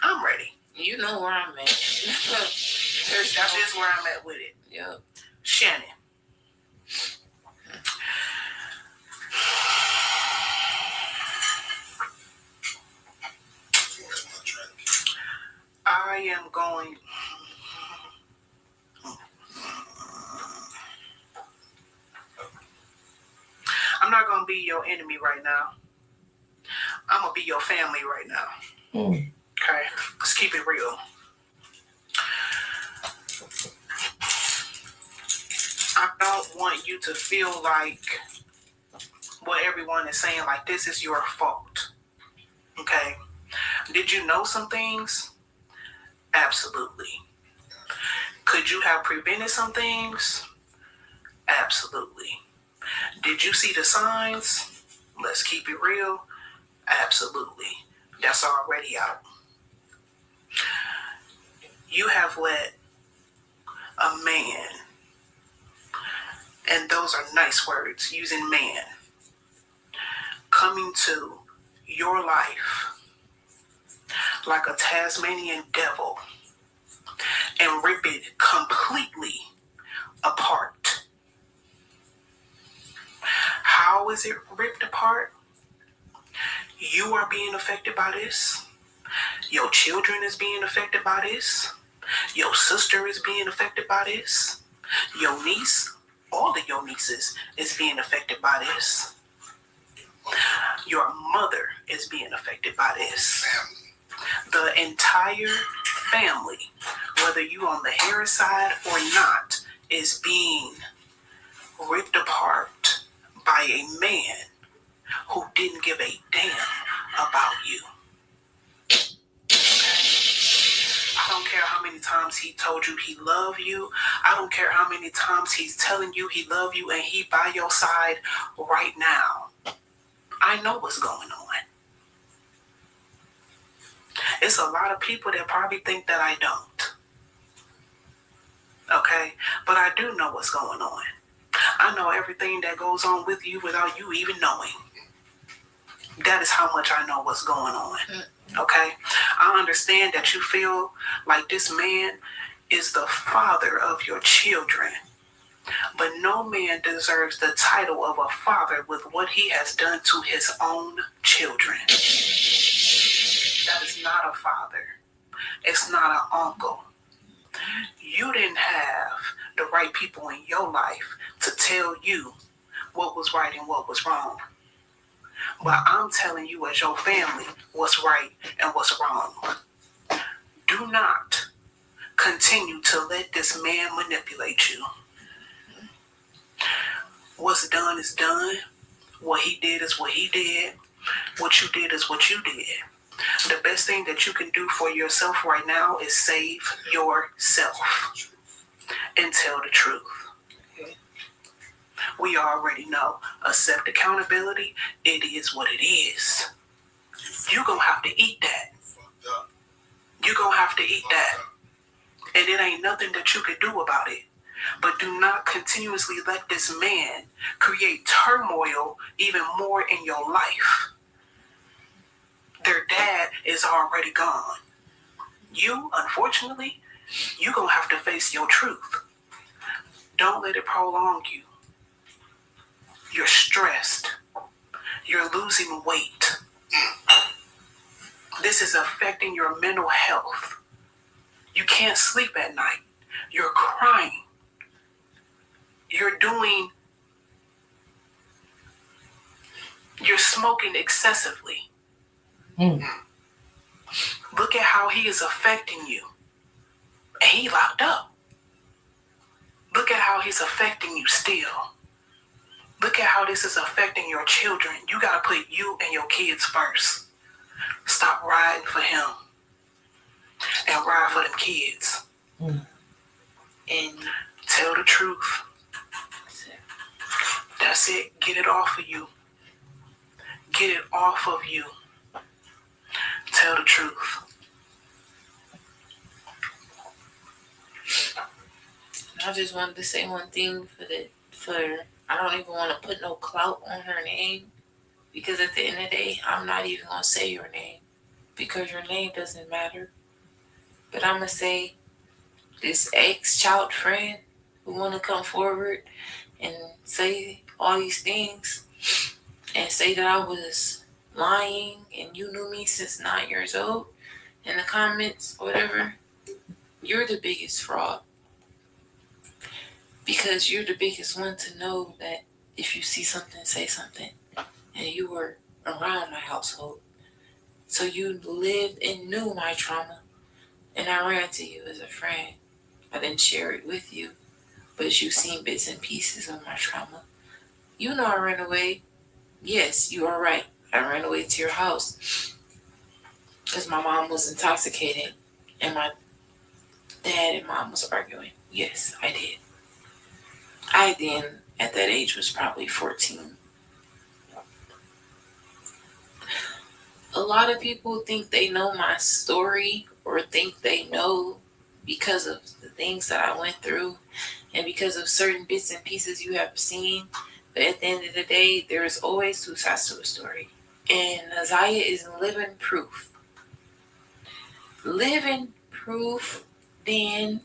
S25: I'm ready.
S11: You know where I'm at.
S25: That's just where I'm at with it.
S11: Yep.
S25: Shannon. I am going. I'm not going to be your enemy right now. I'm going to be your family right now. Okay? Let's keep it real. I don't want you to feel like what everyone is saying, like this is your fault. Okay? Did you know some things? Absolutely. Could you have prevented some things? Absolutely. Did you see the signs? Let's keep it real. Absolutely. That's already out. You have let a man, and those are nice words, using man, coming to your life like a Tasmanian devil and rip it completely apart. How is it ripped apart? You are being affected by this. Your children is being affected by this. Your sister is being affected by this. Your niece, all of your nieces is being affected by this. Your mother is being affected by this. The entire family, whether you on the Harris side or not, is being ripped apart by a man who didn't give a damn about you. I don't care how many times he told you he loved you. I don't care how many times he's telling you he loves you and he by your side right now. I know what's going on. It's a lot of people that probably think that I don't. Okay? But I do know what's going on. I know everything that goes on with you without you even knowing. That is how much I know what's going on. Okay? I understand that you feel like this man is the father of your children. But no man deserves the title of a father with what he has done to his own children. That is not a father. It's not an uncle. You didn't have the right people in your life to tell you what was right and what was wrong. But I'm telling you as your family what's right and what's wrong. Do not continue to let this man manipulate you. What's done is done. What he did is what he did. What you did is what you did. The best thing that you can do for yourself right now is save yourself and tell the truth. We already know. Accept accountability. It is what it is. You're going to have to eat that. You're going to have to eat that. And it ain't nothing that you can do about it. But do not continuously let this man create turmoil even more in your life. Their dad is already gone. You, unfortunately, you're going to have to face your truth. Don't let it prolong you. You're stressed. You're losing weight. This is affecting your mental health. You can't sleep at night. You're crying. You're smoking excessively. Look at how he is affecting you. And he locked up. Look at how he's affecting you still. Look at how this is affecting your children. You got to put you and your kids first. Stop riding for him and ride for them kids.
S11: and tell the truth. That's it. Get it off of you. Get it off of you. Tell the truth. I just wanted to say one thing I don't even want to put no clout on her name, because at the end of the day, I'm not even going to say your name because your name doesn't matter. But I'm going to say this ex-child friend who want to come forward and say all these things and say that I was lying and you knew me since 9 years old in the comments, whatever, you're the biggest fraud. Because you're the biggest one to know that if you see something, say something. And you were around my household. So you lived and knew my trauma. And I ran to you as a friend. I didn't share it with you, but you've seen bits and pieces of my trauma. You know I ran away. Yes, you are right. I ran away to your house because my mom was intoxicated and my dad and mom was arguing. Yes, I did. I then, at that age, was probably 14. A lot of people think they know my story or think they know because of the things that I went through and because of certain bits and pieces you have seen. But at the end of the day, there is always two sides to a story. And Ziya is living proof. Living proof then.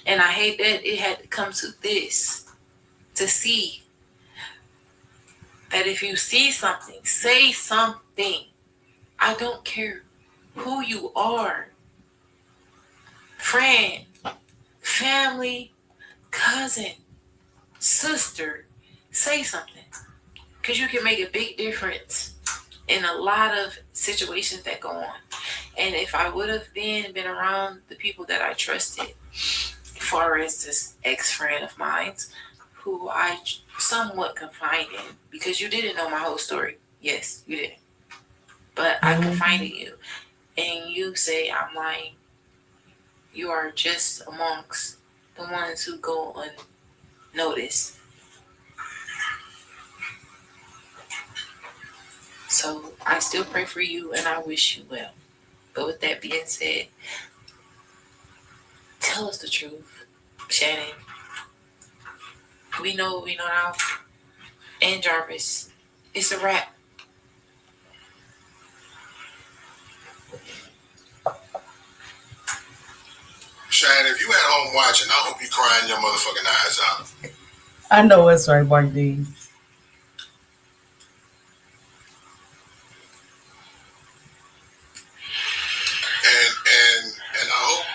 S11: And I hate that it had to come to this. To see that if you see something, say something. I don't care who you are. Friend, family, cousin, sister, say something. Because you can make a big difference in a lot of situations that go on. And if I would have been around the people that I trusted, for instance, ex-friend of mine, who I somewhat confided in, because you didn't know my whole story. Yes, you didn't. But I confided in you. And you say I'm lying. You are just amongst the ones who go unnoticed. So I still pray for you and I wish you well. But with that being said, tell us the truth, Shannon. We know now. And Jarvis, it's a wrap.
S10: Shannon, if you at home watching, I hope you crying your motherfucking eyes out.
S1: I know it's right, Mark D.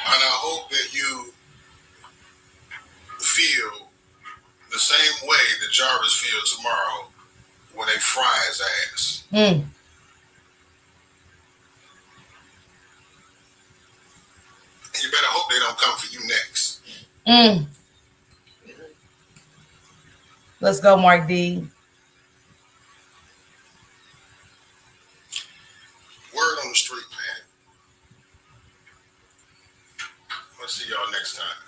S10: And I hope that you feel the same way that Jarvis feels tomorrow when they fry his ass. You better hope they don't come for you next.
S1: Let's go, Mark D.
S10: Word on the street, man. I'll see y'all next time.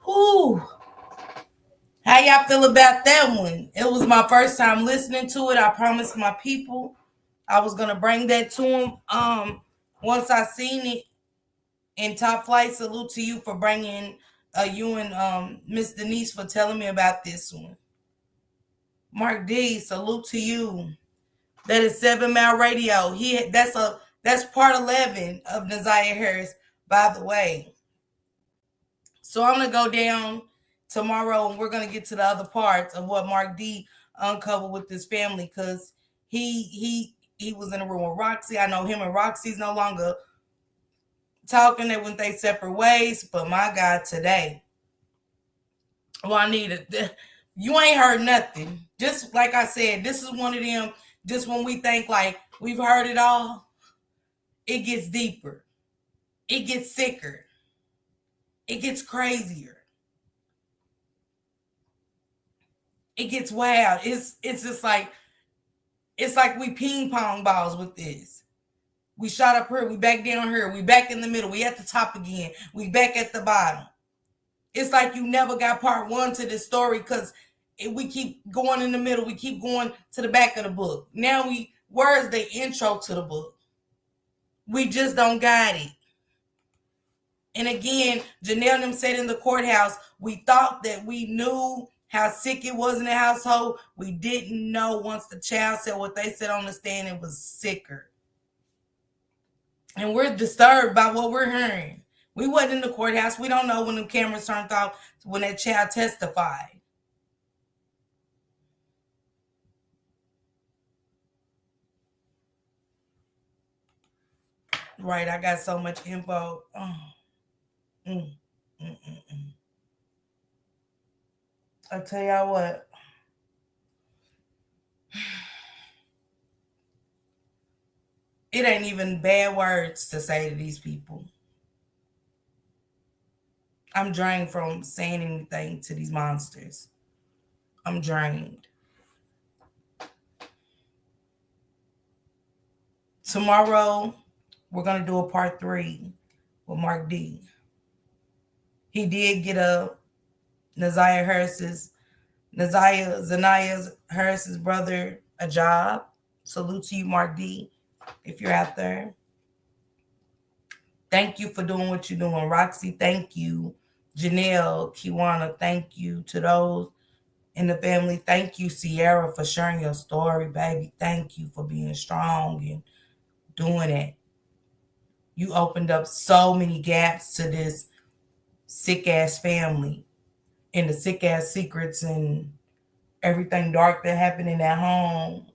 S1: Whew. How y'all feel about that one? It was my first time listening to it. I promised my people I was gonna bring that to them. Once I seen it in Top Flight, salute to you for bringing you and Miss Denise for telling me about this one. Mark D, salute to you. That is 7 Mile Radio. That's part 11 of ZiyahHarris, by the way. So I'm gonna go down tomorrow and we're gonna get to the other parts of what Mark D uncovered with his family, because he was in a room with Roxy. I know him and Roxy's no longer talking. They went their separate ways, but my God, today, Juanita, you ain't heard nothing. Just like I said, this is one of them, just when we think like we've heard it all, it gets deeper. It gets sicker. It gets crazier. It gets wild. It's just like, it's like we ping pong balls with this. We shot up here. We back down here. We back in the middle. We at the top again. We back at the bottom. It's like you never got part one to this story because we keep going in the middle. We keep going to the back of the book. Now where's the intro to the book? We just don't got it. And again, Janelle and them said in the courthouse, we thought that we knew how sick it was in the household. We didn't know once the child said what they said on the stand, it was sicker. And we're disturbed by what we're hearing. We wasn't in the courthouse. We don't know when the cameras turned off when that child testified. Right, I got so much info. I tell y'all what. It ain't even bad words to say to these people. I'm drained from saying anything to these monsters. I'm drained. Tomorrow, we're going to do a part 3 with Mark D. He did get ZiyahHarris' brother a job. Salute to you, Mark D, if you're out there. Thank you for doing what you're doing. Roxy, thank you. Janelle, Kiwana, thank you. To those in the family, thank you, Sierra, for sharing your story, baby. Thank you for being strong and doing it. You opened up so many gaps to this sick-ass family and the sick-ass secrets and everything dark that happened in that home.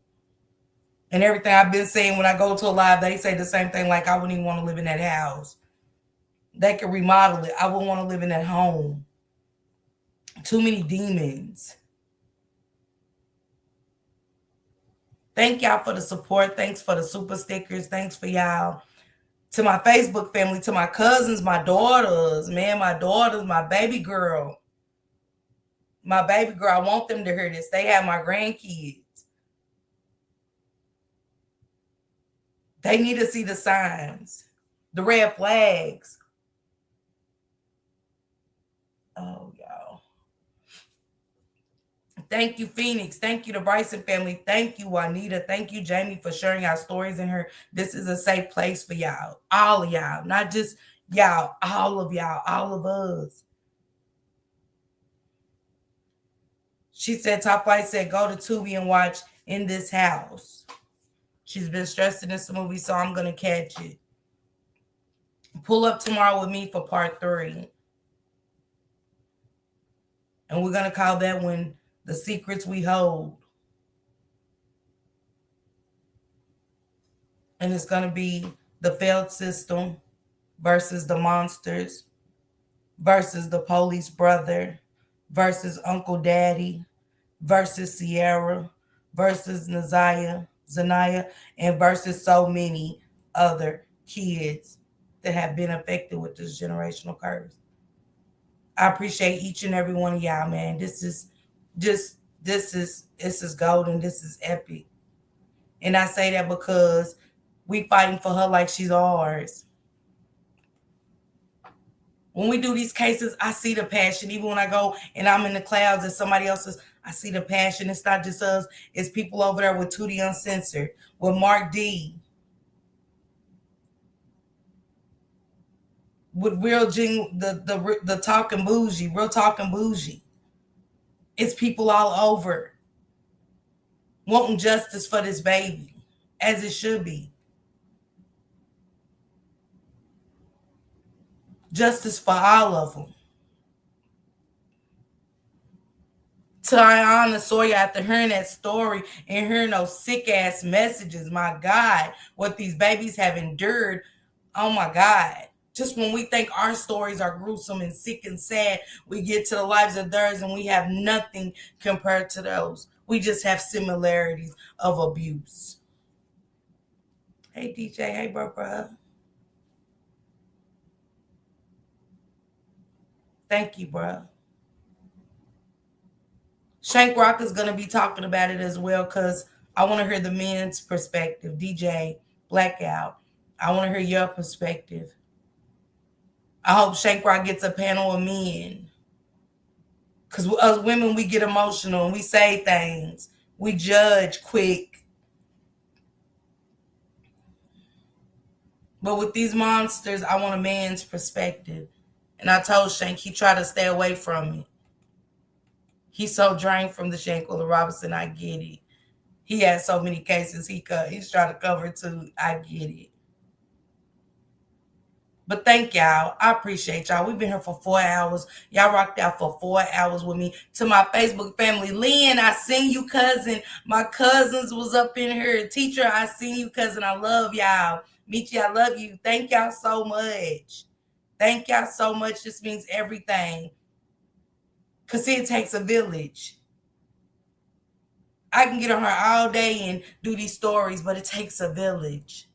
S1: And everything I've been saying when I go to a live, they say the same thing, like I wouldn't even want to live in that house. They could remodel it. I wouldn't want to live in that home. Too many demons. Thank y'all for the support. Thanks for the super stickers. Thanks for y'all. To my Facebook family, to my cousins, my daughters, my baby girl. My baby girl, I want them to hear this. They have my grandkids. They need to see the signs, the red flags. Oh, y'all. Thank you, Phoenix. Thank you, the Bryson family. Thank you, Juanita. Thank you, Jamie, for sharing our stories in here. This is a safe place for y'all. All of y'all. Not just y'all. All of y'all. All of us. She said, Top Flight said, go to Tubi and watch In This House. She's been stressing this movie, so I'm going to catch it. Pull up tomorrow with me for part 3. And we're going to call that one The Secrets We Hold. And it's going to be the failed system versus the monsters versus the police brother versus Uncle Daddy versus Sierra versus Zanaya, and versus so many other kids that have been affected with this generational curse. I appreciate each and every one of y'all, man. This is golden. This is epic. And I say that because we fighting for her like she's ours. When we do these cases, I see the passion. Even when I go and I'm in the clouds and somebody else's, I see the passion. It's not just us. It's people over there with Tootie Uncensored, with Mark D, with Real Jing, the Talking Bougie, Real Talking Bougie. It's people all over wanting justice for this baby, as it should be. Justice for all of them. To Iyana Sawyer, after hearing that story and hearing those sick-ass messages, my God, what these babies have endured, oh my God. Just when we think our stories are gruesome and sick and sad, we get to the lives of theirs and we have nothing compared to those. We just have similarities of abuse. Hey, DJ. Hey, bro. Thank you, bro. Shank Rock is going to be talking about it as well because I want to hear the men's perspective. DJ Blackout. I want to hear your perspective. I hope Shank Rock gets a panel of men. Because us women, we get emotional and we say things. We judge quick. But with these monsters, I want a man's perspective. And I told Shank he tried to stay away from it. He's so drained from the Shank-Willa Robinson, I get it. He had so many cases he's trying to cover too. I get it. But thank y'all. I appreciate y'all. We've been here for 4 hours. Y'all rocked out for 4 hours with me. To my Facebook family, Lynn, I seen you, cousin. My cousins was up in here. Teacher, I seen you, cousin. I love y'all. Michi, I love you. Thank y'all so much. Thank y'all so much. This means everything. Because it takes a village. I can get on her all day and do these stories, but it takes a village.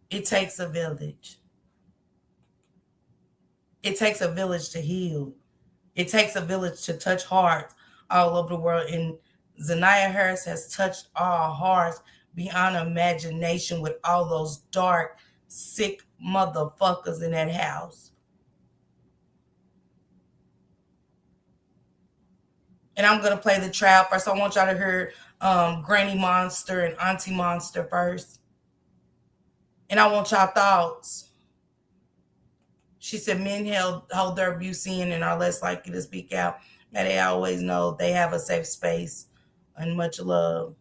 S1: It takes a village. It takes a village to heal. It takes a village to touch hearts all over the world. And ZiyahHarris has touched our hearts beyond imagination with all those dark, sick motherfuckers in that house. And I'm going to play the trial first. I want y'all to hear Granny Monster and Auntie Monster first. And I want y'all thoughts. She said men hold their abuse in and are less likely to speak out. Now they always know they have a safe space and much love.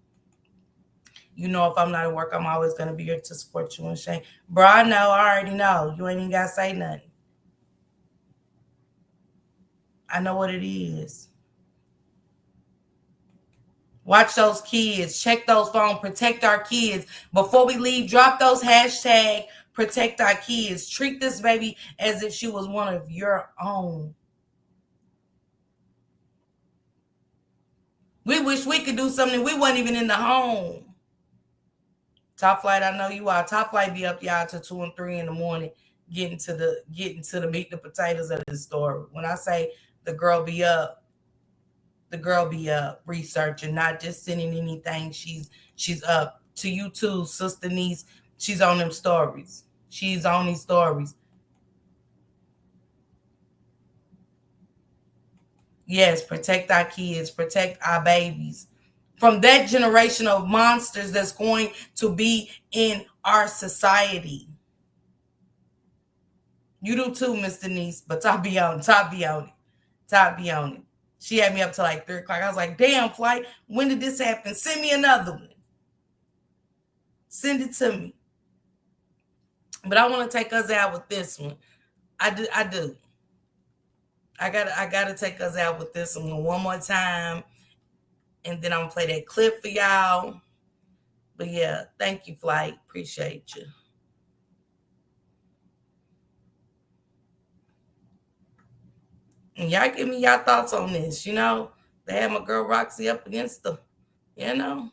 S1: You know, if I'm not at work, I'm always going to be here to support you and Shane. Bro, I know. I already know. You ain't even got to say nothing. I know what it is. Watch those kids. Check those phones. Protect our kids. Before we leave, drop those hashtag protect our kids. Treat this baby as if she was one of your own. We wish we could do something. We wasn't even in the home. Top Flight, I know you are. Top Flight be up y'all till 2 and 3 in the morning, getting to the meat and potatoes of this story. When I say the girl be up researching, not just sending anything. She's up. To you too, sister niece. She's on them stories. She's on these stories. Yes, protect our kids, protect our babies from that generation of monsters that's going to be in our society. You do too, Miss Denise, but Top be on it. She had me up till like 3 o'clock. I was like, damn, Flight, when did this happen? Send me another one. Send it to me. But I want to take us out with this one. I do. I gotta take us out with this one more time. And then I'm gonna play that clip for y'all. But yeah, thank you, Flight. Appreciate you. And y'all give me y'all thoughts on this. You know, they had my girl Roxy up against the, you know,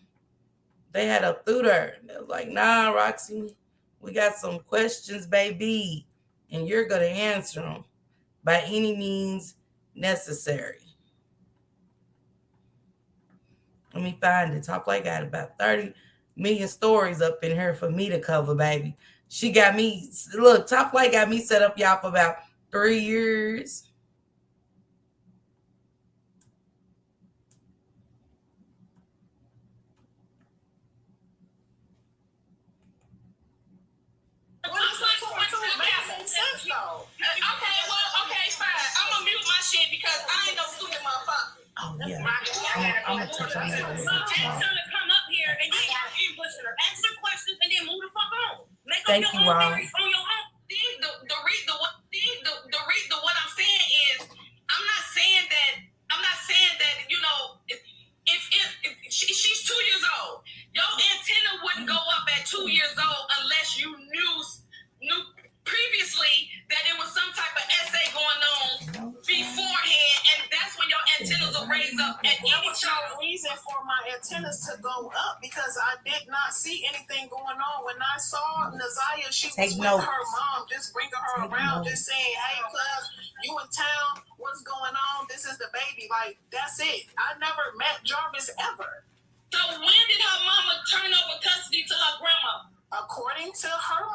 S1: they had her through there. They was like, nah, Roxy, we got some questions, baby. And you're going to answer them by any means necessary. Let me find it. Top Flight got about 30 million stories up in here for me to cover, baby. She got me, look, Top Flight got me set up, y'all, for about 3 years.
S4: Because I ain't no stupid motherfucker.
S1: Oh, yeah. I'm going to touch on that a little bit tomorrow.
S4: Come up here and then ambushing her. Ask her questions and then move the fuck on. Make
S1: Thank
S4: up
S1: you,
S4: your own
S1: Ron.
S4: theories on your own. The what I'm saying is, I'm not saying that, you know, if she's 2 years old, your antenna wouldn't go up at 2 years old unless you knew previously that there was some type of essay going on beforehand, and that's when your antennas will raise up at any
S12: No reason for my antennas to go up because I did not see anything going on. When I saw Naziah, she was with her mom, just bringing her around, just saying, hey, cuz, you in town, what's going on? This is the baby. Like, that's it. I never met Jarvis ever.
S4: So when did her mama turn over custody to her grandma?
S12: According to her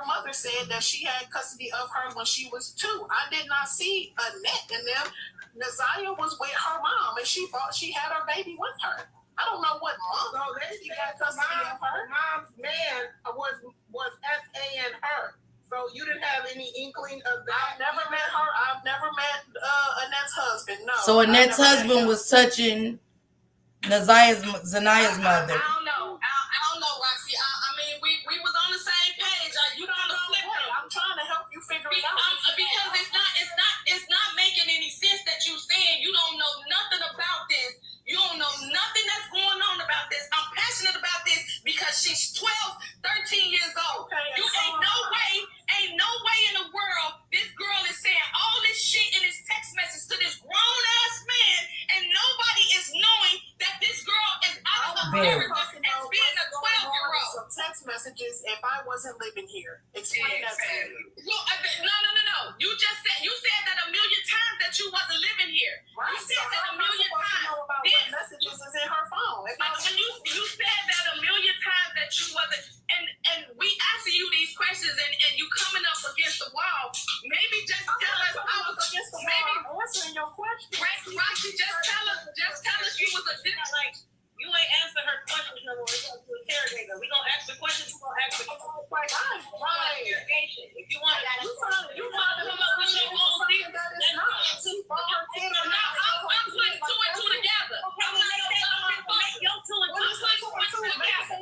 S12: mother said that she had custody of her when she was 2. I did not see Annette in them. Naziah was with her mom, and she thought she had her baby with her. I don't know what month. So they she had custody of her. Mom's man was SA and her. So you didn't have any inkling of that? I've never met her. I've never met Annette's husband. No.
S1: So Annette's husband was touching Zanaya's mother.
S12: I don't know, Roxy. I mean, we was on the same page. You don't know. I'm trying to help you figure it out.
S4: Because it's not making any sense that you saying you don't know nothing about this. You don't know nothing that's going on about this. I'm passionate about this because she's 12, 13 years old.
S12: Okay,
S4: You ain't no way in the world this girl is saying all this shit in this text message to this grown ass man, and nobody is knowing that this girl is out of her marriage and being a 12-year-old.
S12: Some text messages if I wasn't living here. Explain that to me.
S4: No. You said that a million times that you wasn't living here.
S12: Right.
S4: You said that a million times.
S12: What messages is in her phone?
S4: You said that a million times that you wasn't, and we asking you these questions, and you coming up against the wall. Maybe just tell us.
S12: Maybe answering your question.
S4: Roxy, just tell us you was a different.
S12: Like, you ain't answer her questions no more. It's up to interrogator. We gonna ask the questions. We gonna ask the questions. Right. If you want to come up with your own thing, that's not.
S4: I'm putting two and two together.
S12: Make your two and two together.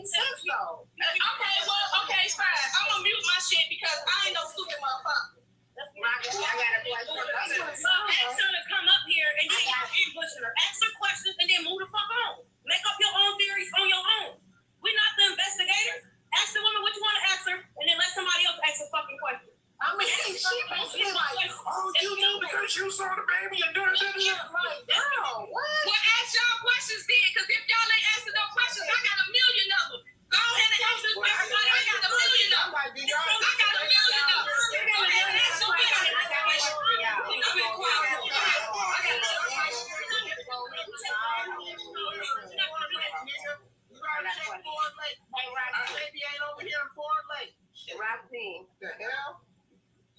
S4: Okay, fine. I'm gonna mute my shit because I ain't no stupid motherfucker.
S2: Roxy, I got a question.
S4: Ask her to come up here and you ain't ambushing her. Ask her questions and then move the fuck on. Make up your own theories on your own. We're not the investigators. Ask the woman what you want to ask her, and then let somebody else ask a fucking question.
S12: I mean, she basically like, you knew because you saw the baby and doing this. Like, girl, what?
S4: Well, ask y'all questions then, because if y'all ain't answering no questions, I got a million of them. Go ahead and ask this question. I got a million of them. I got a million of them.
S12: Baby ain't over here in Ford Lake.
S2: Roxy.
S12: The hell?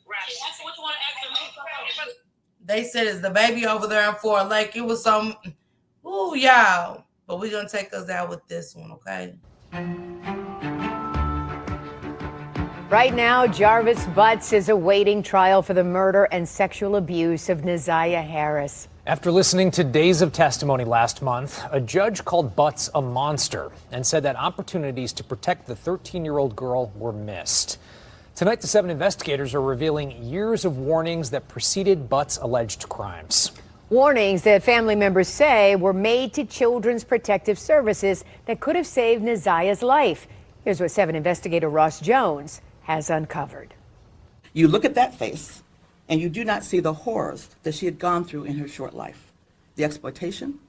S4: Right. That's what you want to ask them.
S1: They said, is the baby over there in Fort Lake? It was some, ooh, y'all. But we're going to take us out with this one, okay?
S23: Right now, Jarvis Butts is awaiting trial for the murder and sexual abuse of ZiyahHarris.
S24: After listening to days of testimony last month, a judge called Butts a monster and said that opportunities to protect the 13-year-old girl were missed. Tonight, the 7 investigators are revealing years of warnings that preceded Butts' alleged crimes.
S23: Warnings that family members say were made to Children's Protective Services that could have saved Naziah's life. Here's what 7 investigator Ross Jones has uncovered.
S6: You look at that face, and you do not see the horrors that she had gone through in her short life. The exploitation,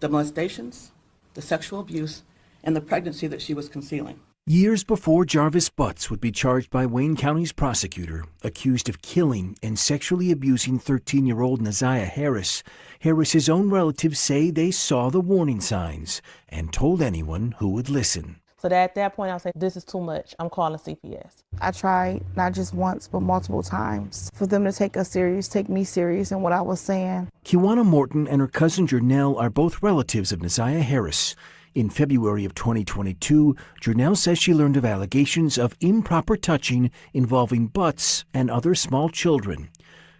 S6: the molestations, the sexual abuse, and the pregnancy that she was concealing.
S3: Years before Jarvis Butts would be charged by Wayne County's prosecutor, accused of killing and sexually abusing 13-year-old ZiyahHarris, Harris's own relatives say they saw the warning signs and told anyone who would listen.
S5: So that at that point, I was like, this is too much. I'm calling CPS. I tried not just once, but multiple times for them to take me serious in what I was saying.
S3: Kiwana Morton and her cousin Jernell are both relatives of ZiyahHarris. In February of 2022, Jernell says she learned of allegations of improper touching involving Butts and other small children.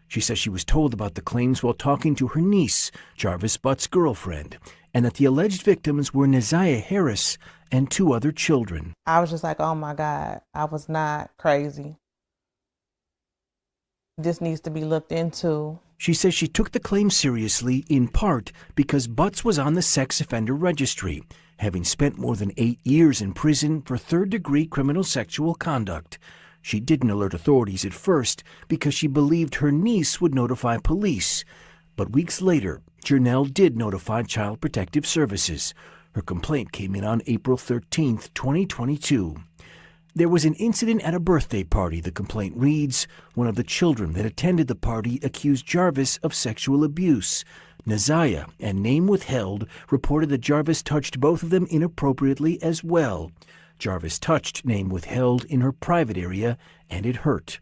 S3: She says she was told about the claims while talking to her niece, Jarvis Butts' girlfriend, and that the alleged victims were ZiyahHarris and 2 other children.
S5: I was just like, oh my God, I was not crazy. This needs to be looked into.
S3: She says she took the claim seriously in part because Butts was on the sex offender registry, having spent more than 8 years in prison for third-degree criminal sexual conduct. She didn't alert authorities at first because she believed her niece would notify police. But weeks later, Jernell did notify Child Protective Services. Her complaint came in on April 13, 2022. There was an incident at a birthday party, the complaint reads. One of the children that attended the party accused Jarvis of sexual abuse. Naziah, and name withheld, reported that Jarvis touched both of them inappropriately as well. Jarvis touched name withheld in her private area, and it hurt.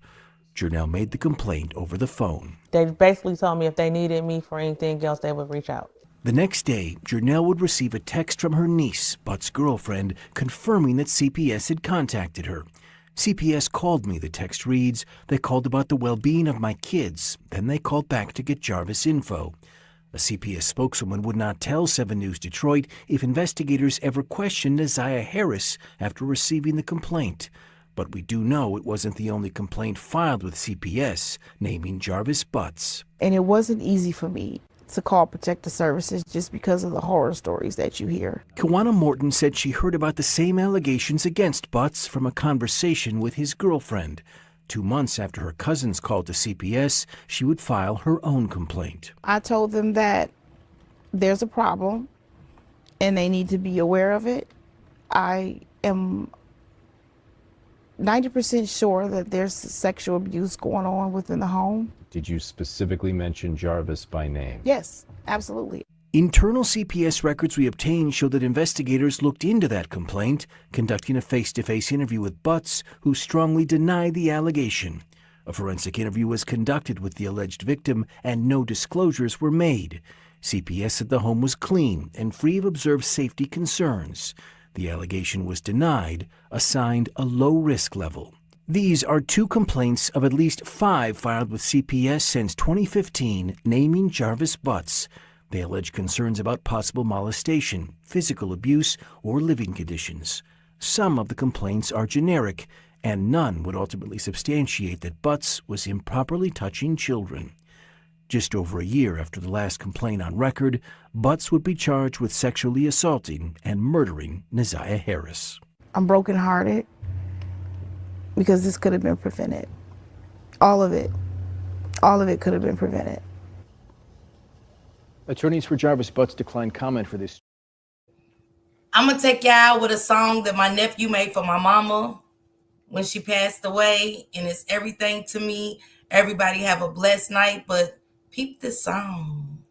S3: Jernell made the complaint over the phone.
S5: They basically told me if they needed me for anything else, they would reach out.
S3: The next day, Jernell would receive a text from her niece, Butt's girlfriend, confirming that CPS had contacted her. CPS called me, the text reads. They called about the well-being of my kids. Then they called back to get Jarvis info. A CPS spokeswoman would not tell 7 News Detroit if investigators ever questioned ZiyahHarris after receiving the complaint. But we do know it wasn't the only complaint filed with CPS, naming Jarvis Butts.
S5: And it wasn't easy for me to call Protective Services just because of the horror stories that you hear.
S3: Kawana Morton said she heard about the same allegations against Butts from a conversation with his girlfriend. 2 months after her cousins called to CPS, she would file her own complaint.
S5: I told them that there's a problem and they need to be aware of it. I am 90% sure that there's sexual abuse going on within the home.
S9: Did you specifically mention Jarvis by name?
S5: Yes, absolutely.
S3: Internal CPS records we obtained show that investigators looked into that complaint, conducting a face-to-face interview with Butts, who strongly denied the allegation. A forensic interview was conducted with the alleged victim, and no disclosures were made. CPS said the home was clean and free of observed safety concerns. The allegation was denied, assigned a low-risk level. These are 2 complaints of at least 5 filed with CPS since 2015, naming Jarvis Butts. They allege concerns about possible molestation, physical abuse, or living conditions. Some of the complaints are generic, and none would ultimately substantiate that Butts was improperly touching children. Just over a year after the last complaint on record, Butts would be charged with sexually assaulting and murdering ZiyahHarris.
S5: I'm brokenhearted because this could have been prevented. All of it could have been prevented.
S3: Attorneys for Jarvis Butts declined comment for this.
S1: I'm going to take y'all out with a song that my nephew made for my mama when she passed away, and it's everything to me. Everybody have a blessed night, but peep this song.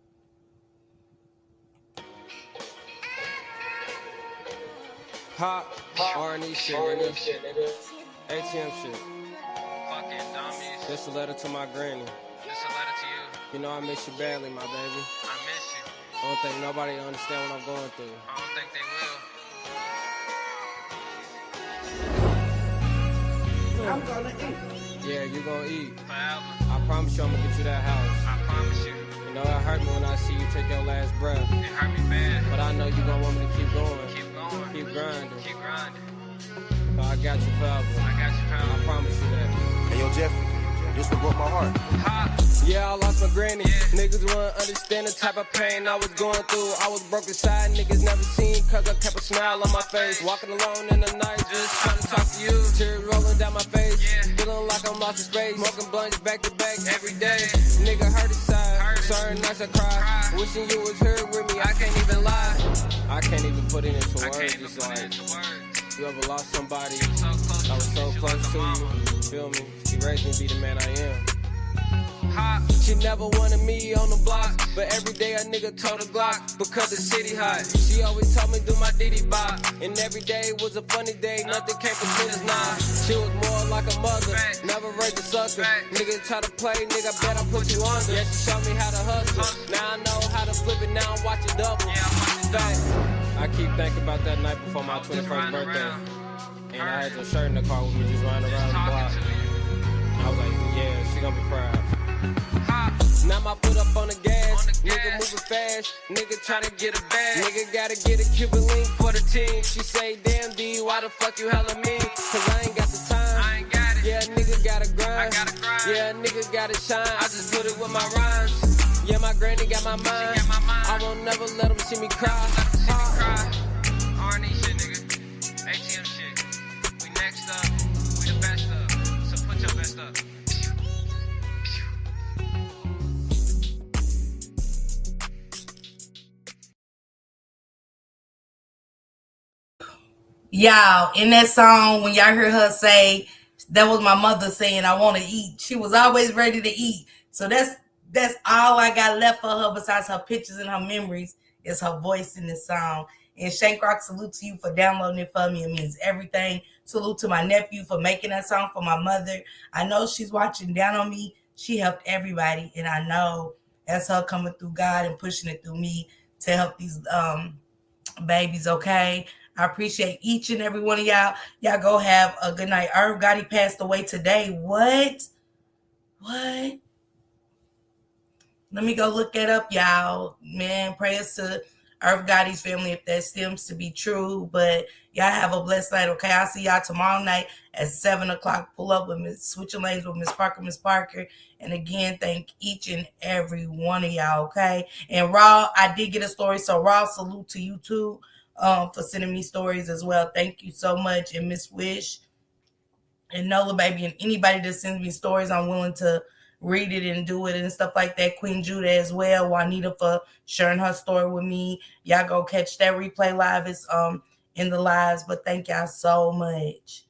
S13: Hot R&E shit, nigga. ATM shit.
S15: Fucking dummies.
S13: This a letter to my granny.
S15: This a letter to you.
S13: You know I miss you badly, my baby.
S15: I miss you.
S13: I don't think nobody understand what I'm going through.
S15: I don't think they will.
S13: I'm gonna eat. Yeah, you gonna eat.
S15: Forever.
S13: I promise you I'm gonna get you that house.
S15: I promise you.
S13: You know it hurt me when I see you take your last breath.
S15: It hurt me bad.
S13: But I know you gonna want me to keep going.
S15: Keep going.
S13: Keep grinding.
S15: Keep grinding.
S13: So I got you forever.
S15: I got you forever.
S13: I promise you that.
S19: Hey, yo, Jeff, this one broke my heart.
S13: Yeah, I lost my granny. Niggas wouldn't understand the type of pain I was going through. I was broke inside, niggas never seen, cause I kept a smile on my face. Walking alone in the night, just trying to talk to you. Tears rolling down my face, feeling like I'm lost in space. Smoking blunts back to back every day. Nigga hurt inside, certain nights I cry. Wishing you was here with me, I can't even lie. I can't even put it into words, it's like you ever lost somebody I was so close to you, feel me? She raised me to be the man I am. She never wanted me on the block, but every day a nigga told her Glock, because the city hot. She always told me do my diddy bop, and every day was a funny day, nothing came between us, nah. She was more like a mother, never raised a sucker. Nigga try to play, nigga bet I put you under. Yeah, she showed me how to hustle, now I know how to flip it, now I'm watching double. Fact, I keep thinking about that night before my 21st birthday, and I had your shirt in the car with me just running around the block. I was like, yeah, she gonna be proud. Now my foot up on the gas, nigga moving fast, nigga tryna get a bag. Nigga gotta get a Cuban link for the team. She say, damn D, why the fuck you hella mean? Cause I ain't got the time.
S15: I ain't got it.
S13: Yeah, nigga gotta grind.
S15: I gotta grind.
S13: Yeah, nigga gotta shine. I just put it with my rhymes. Yeah, my granny got my mind. I won't never let them see me cry.
S15: R&E shit, nigga. ATM shit. We next up. We the best up. So put your best up.
S1: Y'all, in that song, when y'all hear her say, that was my mother saying, I want to eat. She was always ready to eat. So that's all I got left for her besides her pictures and her memories is her voice in this song. And Shank Rock, salute to you for downloading it for me. It means everything. Salute to my nephew for making that song for my mother. I know she's watching down on me. She helped everybody, and I know that's her coming through God and pushing it through me to help these babies, okay? I appreciate each and every one of y'all. Y'all go have a good night. Irv Gotti passed away today. What? Let me go look that up, y'all. Man, prayers to Irv Gotti's family if that seems to be true. But y'all have a blessed night, okay? I'll see y'all tomorrow night at 7 o'clock. Pull up with Miss Switching Lanes with Miss Parker. And again, thank each and every one of y'all, okay? And Raw, I did get a story. So Raw, salute to you too for sending me stories as well. Thank you so much. And Miss Wish and Nola, baby, and anybody that sends me stories, I'm willing to read it and do it and stuff like that. Queen Judah as well. Juanita for sharing her story with me. Y'all go catch that replay live. It's in the lives. But thank y'all so much.